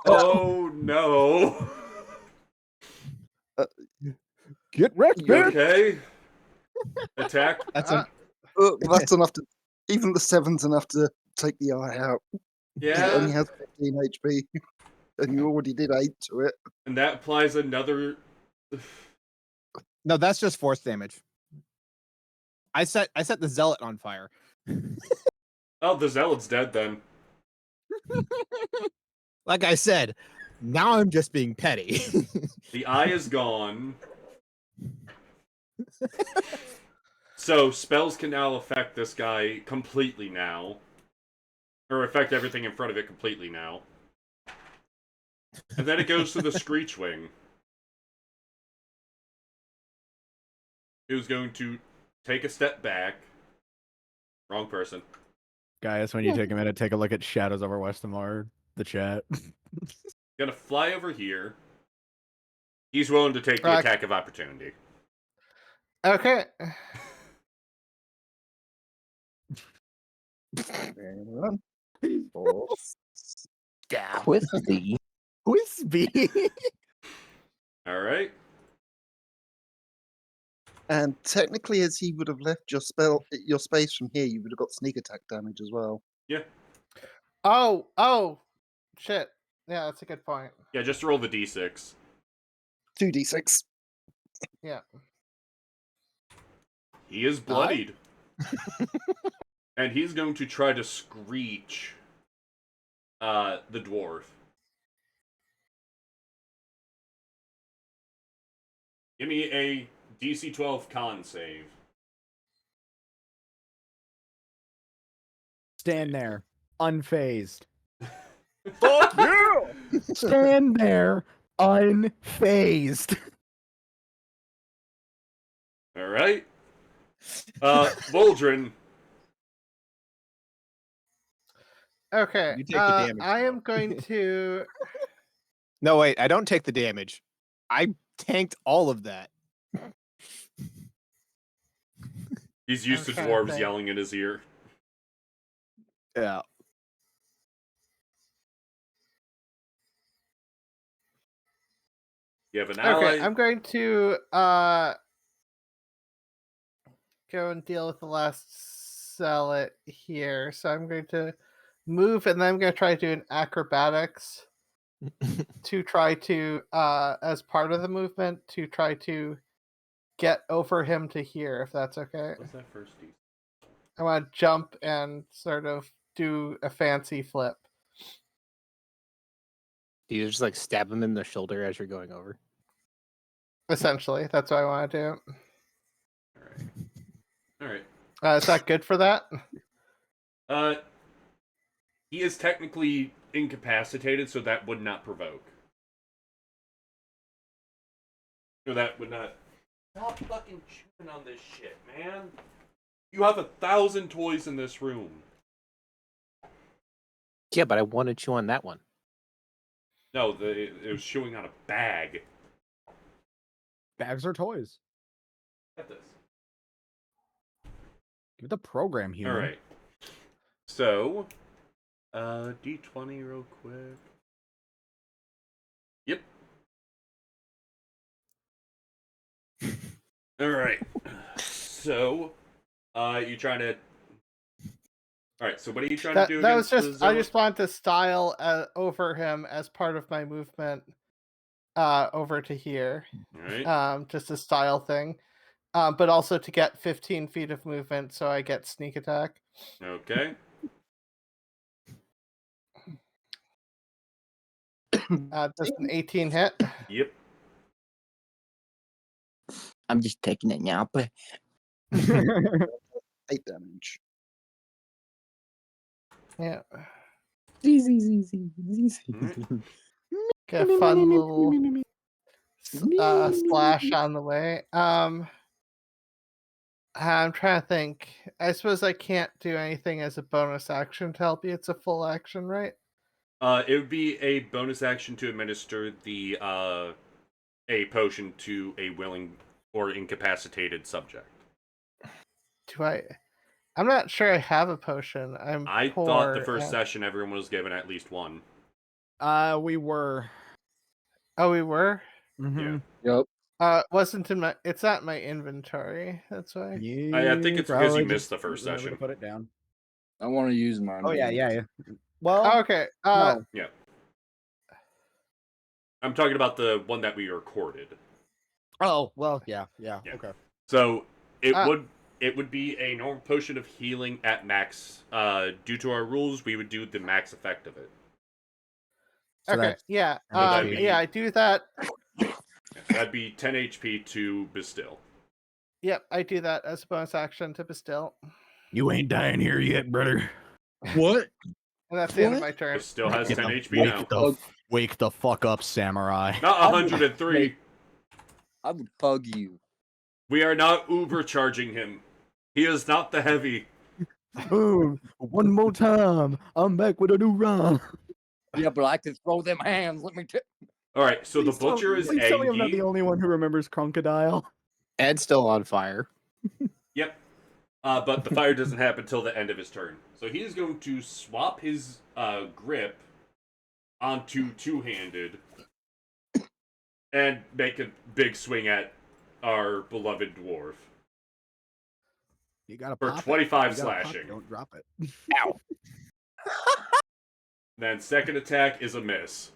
Oh no. Get wrecked, You bitch. okay? Attack. That's That's enough to. Even the 7's enough to take the eye out. It only Yeah. has 15 HP, and you already did 8 to it. And that applies another. no, that's just force damage. I set the zealot on fire. Oh, the zealot's dead then. Like I said, now I'm just being petty. The eye is gone. So spells can now affect this guy completely now. Or affect everything in front of it completely now. And then it goes to the Screechwing. Who's going to take a step back. Wrong person. Guys, when you take a minute, take a look at Shadows over Westemar, the chat. Gonna fly over here. He's willing to take the Right. attack of opportunity. Okay. And 1, 4, Twisty. Whispy. Alright. and technically, as he would have left your space from here, you would have got sneak attack damage as well. Yeah. Oh, shit. Yeah, that's a good point. Yeah, just roll the d6. 2d6. Yeah. He is bloodied. And he's going to try to screech the dwarf. Give me a DC 12 con save. Stand there, unfazed. Fuck yeah! Stand there, unfazed. Alright. Voldrin. Okay. You take the damage, I though. am going to. No, wait, I don't take the damage. I tanked all of that. He's used to I'm trying to dwarves think. yelling in his ear. Yeah. You have an ally. Okay, I'm going to go and deal with the last zealot here. So I'm going to move, and then I'm going to try to do an acrobatics to try to, as part of the movement, to try to get over him to here, if that's okay. What's that first D? I want to jump and sort of do a fancy flip. Do you just like stab him in the shoulder as you're going over? Essentially, that's what I want to do. Alright. Is that good for that? He is technically incapacitated, so that would not provoke. No, that would not. Stop fucking chewing on this shit, man. You have 1,000 toys in this room. Yeah, but I want to chew on that one. No, it was chewing on a bag. Bags are toys. Get this. Give the program here. Alright. So, D20 real quick. Yep. Alright. So, you trying to... Alright, so what are you trying to do That was against just. the I zealot? just wanted to style over him as part of my movement over to here. Alright. Just a style thing. But also to get 15 feet of movement, so I get sneak attack. Okay. Does an 18 hit? Yep. I'm just taking it now, but 8 damage. Yeah. Alright. Get a fun little slash on the way. I'm trying to think. I suppose I can't do anything as a bonus action to help you. It's a full action, right? It would be a bonus action to administer the a potion to a willing or incapacitated subject. Do I? I'm not sure I have a potion. I'm I poor. thought the first and- session everyone was given at least one. We were. Oh, we were. Mhm. yep. Wasn't in my. It's not in my inventory. That's why. I think it's because you missed the first remember to session. put it down. I want to use mine. Oh yeah, but- yeah, yeah. Well, Oh, okay. no. Yeah. I'm talking about the one that we recorded. Oh well, yeah. Yeah. Okay. So it Ah. would be a normal potion of healing at max. Due to our rules, we would do the max effect of it. So Okay. that's Yeah. that'd be- Yeah. I do that. Yeah, so that'd be 10 HP to Bestill. Yep. I do that as a bonus action to Bestill, You ain't dying here yet, brother. What? and that's the end of What? my turn. Bestill has 10 HP wake now. wake the fuck up, samurai. Not 103. I would hug you. We are not Uber charging him. He is not the heavy. Boom! One more time. I'm back with a new run. Yeah, but I can throw them hands. Let me tell. All right, so the butcher is Please tell me I'm not the Angie. only one who remembers Crocodile. Ed's still on fire. Yep. But the fire doesn't happen until the end of his turn. So he is going to swap his grip onto two-handed and make a big swing at our beloved dwarf. You gotta For pop it. 25 You gotta pop it, slashing. Don't drop it. Then second attack is a miss.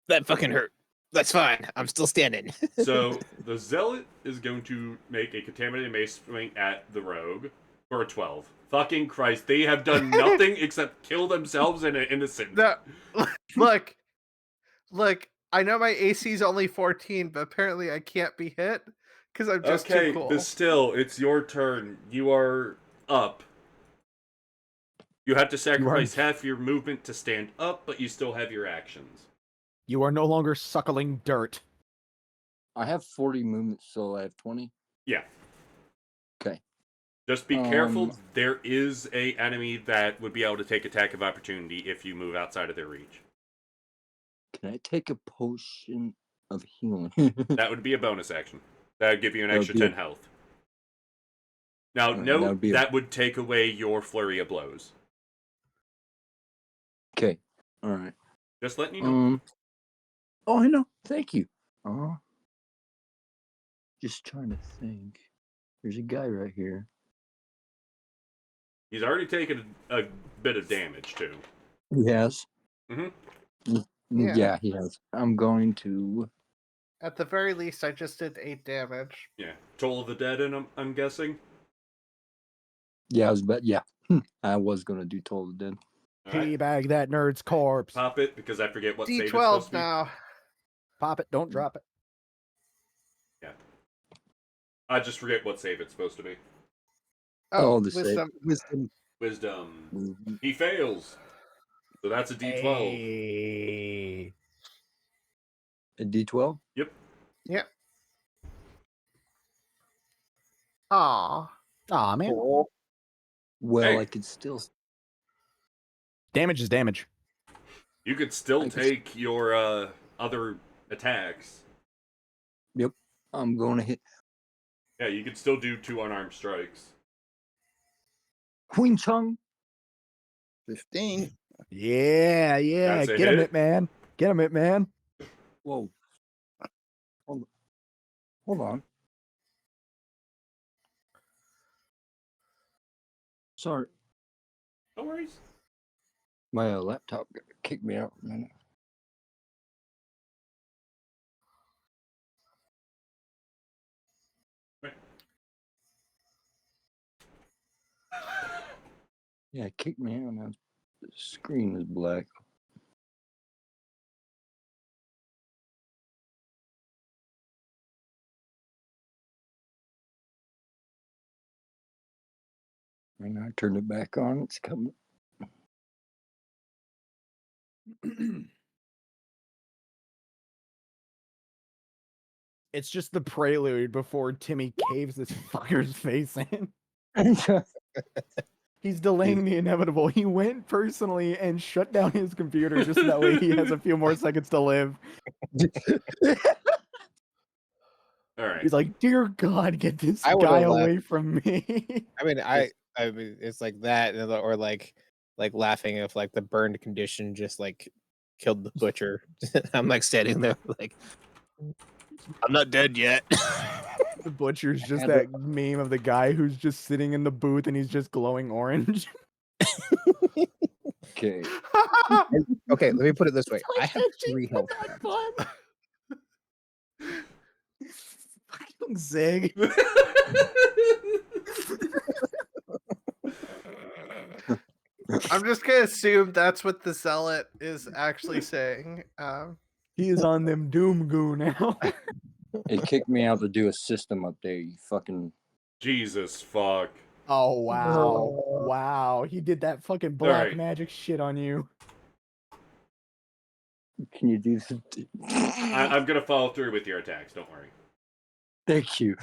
That fucking hurt. That's fine. I'm still standing. So the zealot is going to make a contaminated mace swing at the rogue for a 12. Fucking Christ, they have done nothing except kill themselves and an innocent. No, look. I know my AC is only 14, but apparently I can't be hit because I'm just Okay, too cool. but still, it's your turn. You are up. You have to sacrifice half your movement to stand up, but you still have your actions. You are no longer suckling dirt. I have 40 movements, so I have 20. Yeah. Okay. Just be careful. There is a enemy that would be able to take attack of opportunity if you move outside of their reach. Can I take a potion of healing? That would be a bonus action. That would give you an That would extra be 10 health. Now, Alright, note that would be that would take away your flurry of blows. Okay. All right. Just letting you know. Oh, I know. Thank you. Just trying to think. There's a guy right here. He's already taken a bit of damage, too. Yes. Mhm. Yeah. Yeah, he has. I'm going to. At the very least, I just did 8 damage. Yeah. Toll of the Dead, and I'm guessing? Yeah, yeah. I was gonna do Toll of the Dead. Alright. Teabag that nerd's corpse. Pop it, because I forget what save it's D12 supposed to be. now. Pop it. Don't drop it. Yeah. I just forget what save it's supposed to be. Oh, the save. wisdom. Wisdom. Wisdom. He fails. So that's a D12. Hey. A D12? Yep. Aw. Aw, man. Well, Hey. I could still. Damage is damage. You could still I guess- take your other attacks. I'm going to hit Yeah, you could still do 2 unarmed strikes. Queen Chung. 15. Yeah, yeah. That's a Get him, hit. it, man. Get him, it, man. Whoa. Hold on. Sorry, No worries. my laptop kicked me out for a minute. Yeah, kick me out now. The screen is black. And I turned it back on. It's coming. It's just the prelude before Timmy caves this fucker's face in. He's delaying the inevitable. He went personally and shut down his computer just so that way he has a few more seconds to live. All right. He's like, dear God, get this I would've guy left. away from me. I mean, I mean, it's like that, or like laughing if like the burned condition just like killed the butcher. I'm like standing there like, I'm not dead yet. The butcher's just And that meme of the guy who's just sitting in the booth and he's just glowing orange. Okay. Okay, let me put it this way. I have Edgy, 3 but health. not fun. Fucking Zig. I'm just gonna assume that's what the zealot is actually saying. He is on them Doom Goo now. It kicked me out to do a system update. You fucking. Jesus fuck. Oh wow. Wow. He did that fucking black Alright. magic shit on you. Can you do this? I'm gonna follow through with your attacks, don't worry. Thank you.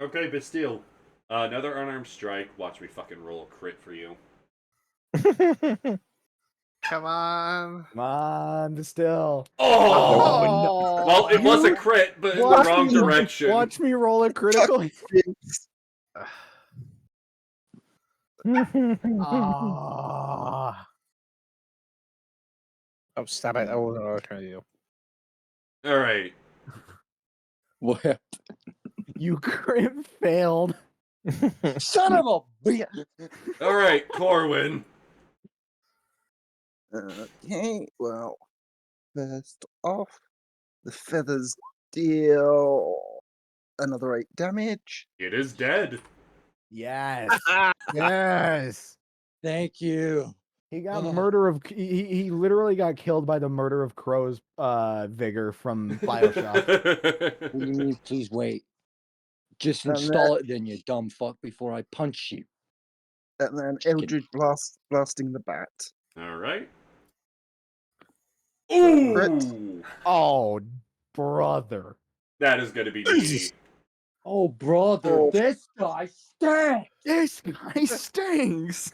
Okay, but still. Another unarmed strike. Watch me fucking roll a crit for you. Come on. Come on, Distill. Oh! Well, it was a crit, but in the Watch wrong me- direction. Watch me roll a critical. Ah. Oh, stop it! I wasn't what I was trying to do. Alright. What? You crit failed. Son of a bitch! Alright, Corwin. Okay, well, first off, the feathers deal another 8 damage. It is dead. Yes. Yes. Thank you. He got Ugh. murder of. He literally got killed by the murder of Crow's vigor from Bioshock. What do you mean, please wait? Just And install it then, you dumb fuck, before I punch you. And then Chicken. Eldritch blasting the bat. Alright. Crit. Ooh! Oh, brother. That is gonna be meaty. Oh, brother, Oh. this guy stinks! This guy stinks.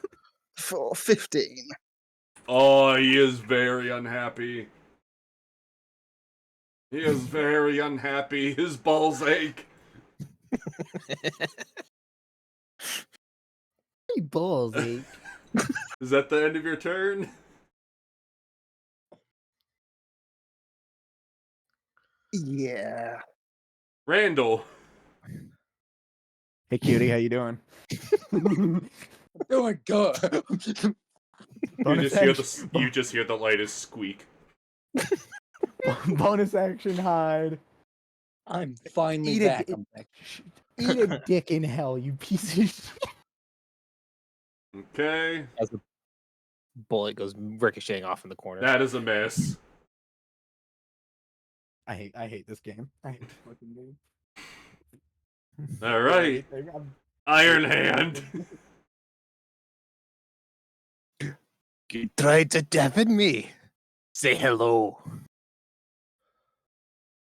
For 15. Oh, he is very unhappy. He is very unhappy. His balls ache. Hey, balls ache. Is that the end of your turn? Yeah. Randall. Hey, cutie, how you doing? Doing good. Bonus You just hear the lightest squeak. Bonus action hide. I'm finally Eat a back. dick. I'm back. Eat a dick in hell, you piece of shit. Okay. As a bullet goes ricocheting off in the corner. That is a miss. I hate this game. I hate this fucking game. Alright. Iron Hand. You tried to deafen me. Say hello.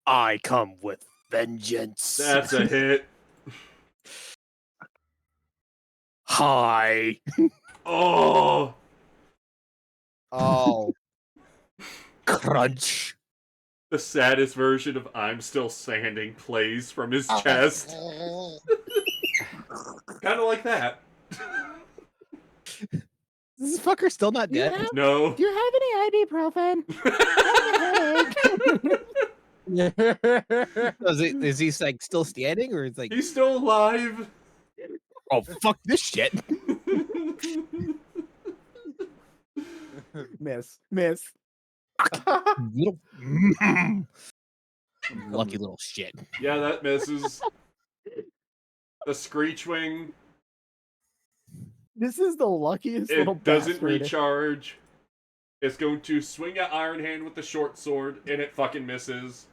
I come with vengeance. That's a hit. Hi. Oh. Oh. Crunch. The saddest version of I'm Still Standing plays from his chest. Kind of like that. Is this fucker still not dead? No. Do you have any ibuprofen? Is he like still standing or is like He's still alive. oh fuck this shit? Miss. Little lucky little shit. Yeah, that misses. The Screechwing. This is the luckiest little It doesn't bastard. recharge. It's going to swing at Iron Hand with the short sword, and it fucking misses.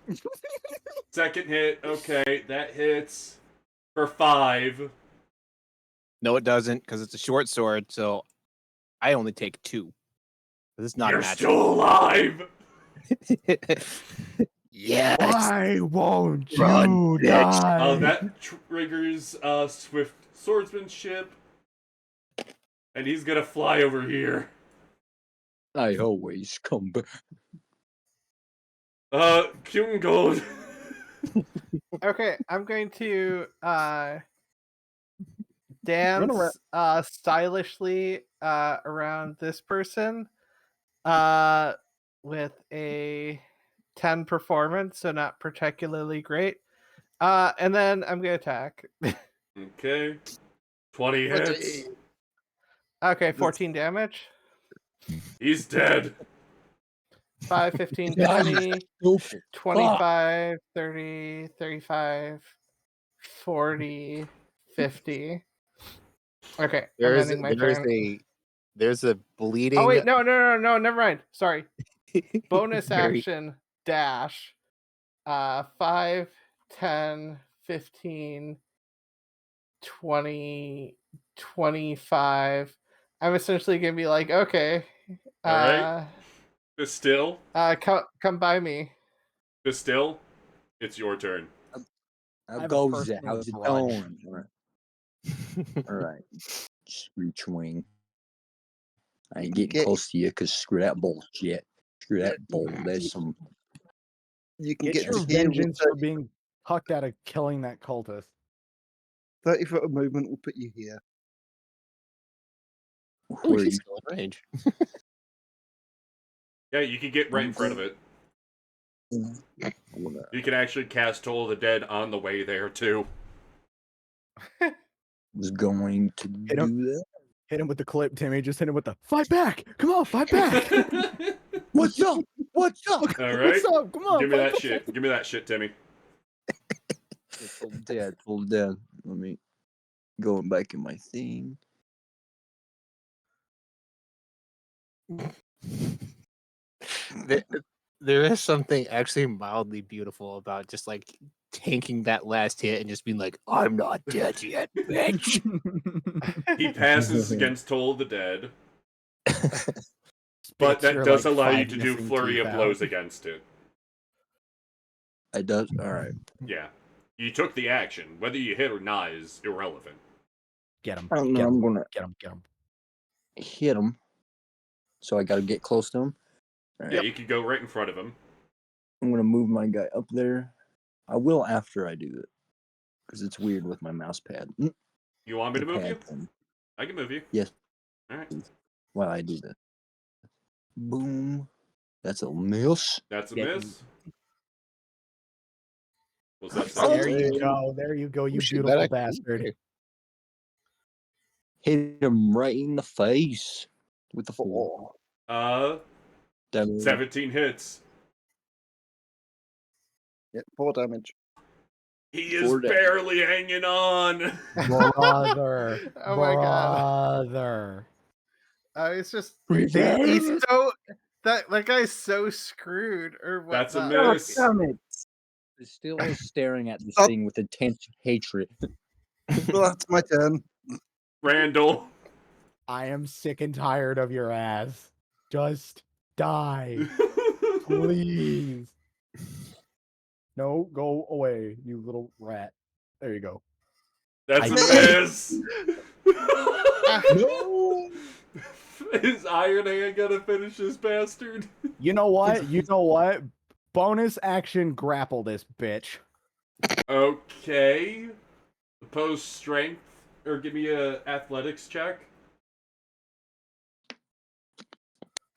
Second hit, okay, that hits for 5. No, it doesn't, because it's a short sword, so I only take 2. This is not You're a magic. still alive! Yes. Why won't you Run, bitch. die? That triggers swift swordsmanship, and he's gonna fly over here. I always come back. Kungold. Okay, I'm going to Run dance around. stylishly around this person with a 10 performance, so not particularly great. And then I'm gonna attack. Okay. 20 hits. Okay, 14 damage. He's dead. 5, 15, God, 20, Stupid. 25, 30, 35, 40, 50. Okay, I'm ending my turn. There's a bleeding. Oh wait, no, never mind. Sorry. Bonus Very- action dash. 5, 10, 15, 20, 25. I'm essentially gonna be like, okay. Alright. Still, Come by me. it's your turn. How have a goes it? personal How's it grudge. going? All right. Screech wing. I ain't getting Get- close to you because screw that bullshit. Screw that bull. There's some. You can Get get your to here with vengeance for being hucked out of killing that cultist. 30 foot of movement will put you here. Oh, Where he's you? still in range. Yeah, you can get right in front of it. You can actually cast Toll of the Dead on the way there, too. Was going to Hit him. do that. Hit him with the clip, Timmy. Just hit him with the fight back. Come on, fight back. What's up? What's up? Alright. What's up? Come on, Give me fight that back. shit. Give me that shit, Timmy. Full dead. Full dead. Let me going back in my thing. There is something actually mildly beautiful about just like tanking that last hit and just being like, I'm not dead yet, bitch. He passes against Toll of the Dead, but Spits that your, does like, allow you 5 to do missing flurry teeth of out. blows against it. I does. All right. Yeah. You took the action. Whether you hit or not is irrelevant. Get him. I don't know. Get him. I'm gonna Get him. Get him. hit him. So I got to get close to him. All right. Yeah, you could go right in front of him. I'm gonna move my guy up there. I will after I do it because it's weird with my mouse pad. You want me to move you? Pad thing. I can move you. Yes. Alright. While I do that. Boom. That's a miss. That's a Yeah, miss. Was that Oh, There second? you go. There you go, you shit, beautiful that bastard. actually- Hit him right in the face with the 4. 17 hits. Yeah, 4 damage. He is 4 damage. barely hanging on. Brother. Oh my God. Brother. It's just Revenge? he's so that guy's so screwed or what. That's a miss. Still staring at this Oh. thing with intense hatred. Well, that's my turn. Randall. I am sick and tired of your ass. Just die. Please. No, go away, you little rat. There you go. That's a I- miss. No. Is Iron Hand gonna finish this bastard? You know what? You know what? Bonus action grapple this bitch. Okay. Oppose strength, or give me a athletics check.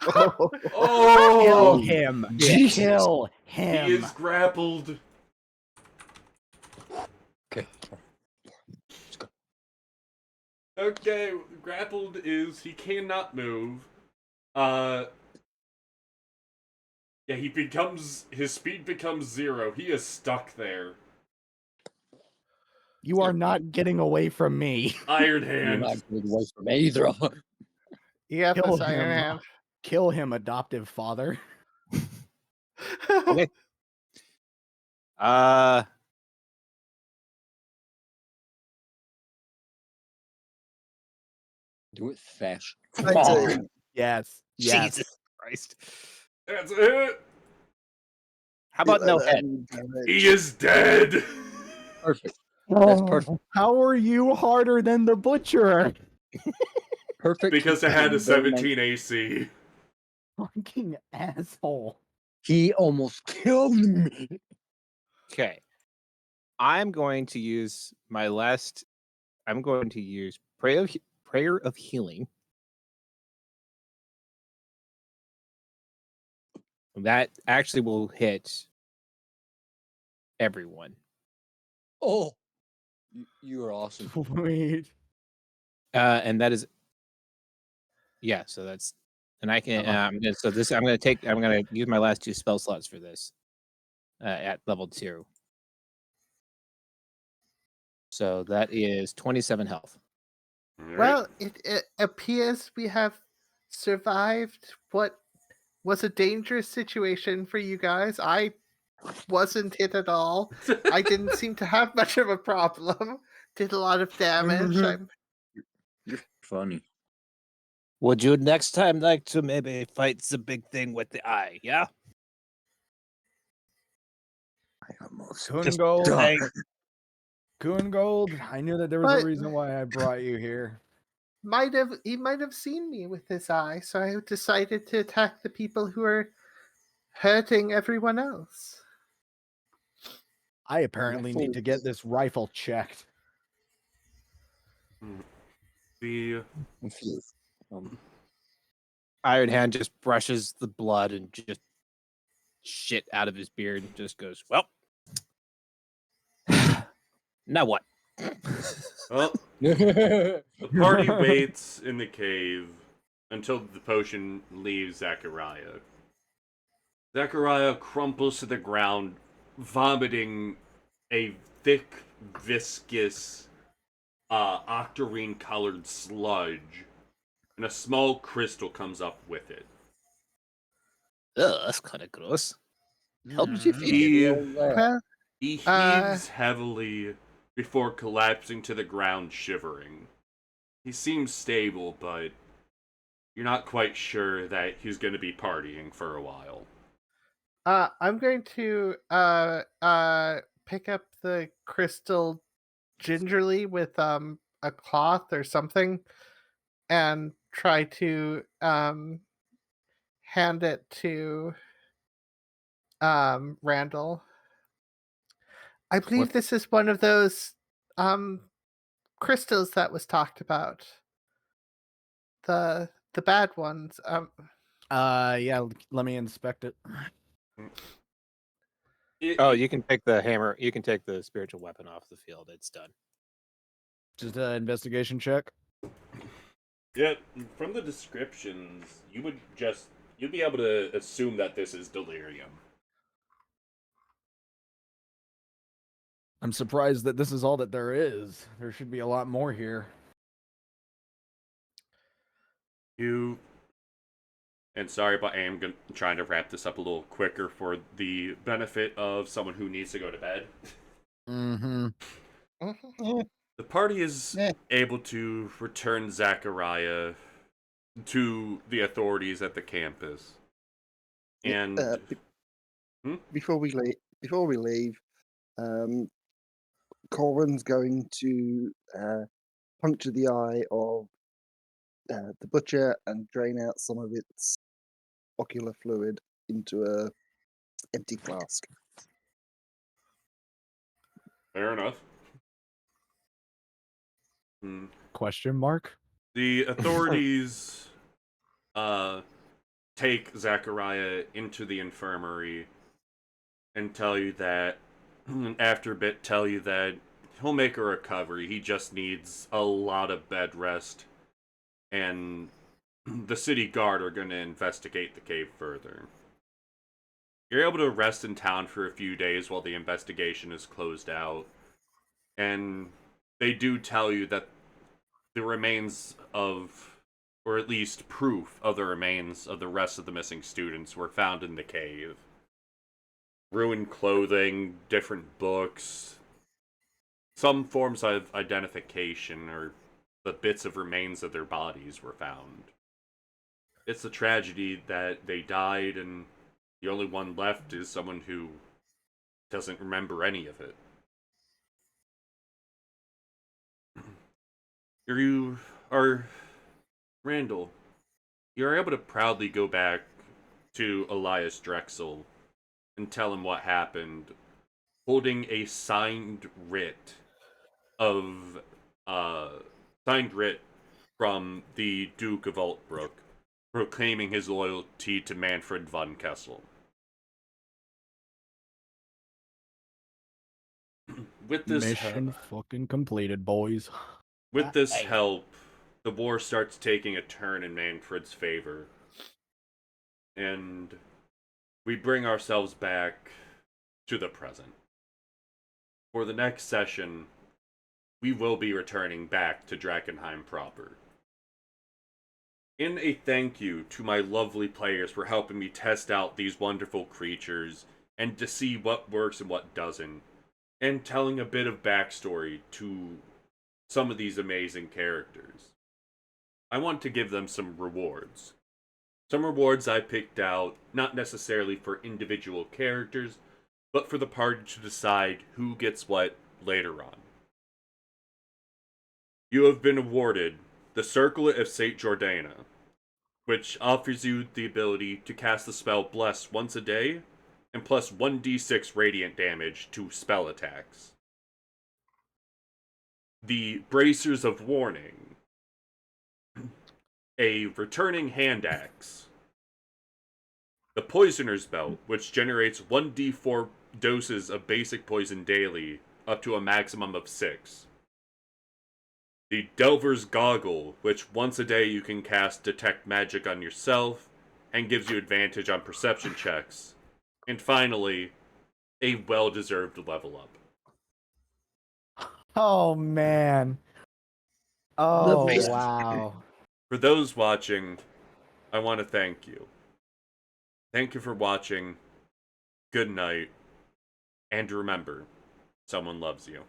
Kill Oh! him. Jesus. Kill He him. is grappled. Okay. Okay, grappled is he cannot move. Yeah, his speed becomes 0. He is stuck there. You are not getting away from me. Iron You're Hand. not getting away from either of them. You got Kill this, Iron him. Hand. Kill him, adoptive father. Okay. Uh, Do it fast. I'd say Yes. Yes. Jesus Christ. That's it. How about no head? 11 damage. He is dead. Perfect. That's perfect. How are you harder than the butcher? Perfect. Because it had a and very nice. 17 AC. Fucking asshole. He almost killed me. Okay. I'm going to use my last. I'm going to use prayer of healing. That actually will hit everyone. Oh, you are awesome. Sweet. And that is, yeah. So that's, and I can. So this, I'm going to use my last 2 spell slots for this. At level 2. So that is 27 health. Alright. Well, it appears we have survived what was a dangerous situation for you guys. I wasn't hit at all. I didn't seem to have much of a problem. Did a lot of damage. You're funny. Would you next time like to maybe fight the big thing with the eye? Yeah. I almost Kungold. died. Kungold. I knew that there was a But- reason why I brought you here. He might have seen me with his eye, so I decided to attack the people who are hurting everyone else. I apparently need to get this rifle checked. The Iron Hand just brushes the blood and just shit out of his beard and just goes, well, now what? well, the party waits in the cave until the potion leaves Zachariah. Zachariah crumples to the ground, vomiting a thick, viscous, octarine-colored sludge, and a small crystal comes up with it. Ugh, that's kind of gross. How did you feel? Well, He heaves heavily before collapsing to the ground, shivering. He seems stable, but you're not quite sure that he's going to be partying for a while. I'm going to pick up the crystal gingerly with a cloth or something and try to hand it to Randall. I believe this is one of those crystals that was talked about. The bad ones. Yeah, let me inspect it. Oh, you can take the hammer. You can take the spiritual weapon off the field. It's done. Just an investigation check. Yeah, from the descriptions, you'd be able to assume that this is delirium. I'm surprised that this is all that there is. There should be a lot more here. And sorry, but I am trying to wrap this up a little quicker for the benefit of someone who needs to go to bed. Mm-hmm. The party is Yeah. able to return Zachariah to the authorities at the campus. And Before we leave, Corwin's going to puncture the eye of the butcher and drain out some of its ocular fluid into a empty flask. fair enough. Question mark? The authorities take Zachariah into the infirmary and tell you that, after a bit, tell you that he'll make a recovery. He just needs a lot of bed rest. And the city guard are going to investigate the cave further. You're able to rest in town for a few days while the investigation is closed out. And they do tell you that the remains of, or at least proof of the remains of the rest of the missing students were found in the cave. Ruined clothing, different books, some forms of identification, or the bits of remains of their bodies were found. It's a tragedy that they died, and the only one left is someone who doesn't remember any of it. You are Randall. You're able to proudly go back to Elias Drexel and tell him what happened, holding a of signed writ from the Duke of Altbrook, proclaiming his loyalty to Manfred von Kessel. With this Mission fucking completed, boys. With this Hey. help, the war starts taking a turn in Manfred's favor. And we bring ourselves back to the present. For the next session, we will be returning back to Drakkenheim proper. In a thank you to my lovely players for helping me test out these wonderful creatures and to see what works and what doesn't, and telling a bit of backstory to some of these amazing characters, I want to give them some rewards. Some rewards I picked out, not necessarily for individual characters, but for the party to decide who gets what later on. You have been awarded the Circlet of St. Jordana, which offers you the ability to cast the spell Bless once a day, and plus 1d6 radiant damage to spell attacks. The Bracers of Warning, a returning hand axe. The Poisoner's Belt, which generates 1d4 doses of basic poison daily, up to a maximum of 6. The Delver's Goggle, which once a day you can cast Detect Magic on yourself, and gives you advantage on perception checks. And finally, a well-deserved level up. Oh man. Oh base- wow. For those watching, I want to thank you. Thank you for watching. Good night. And remember, someone loves you.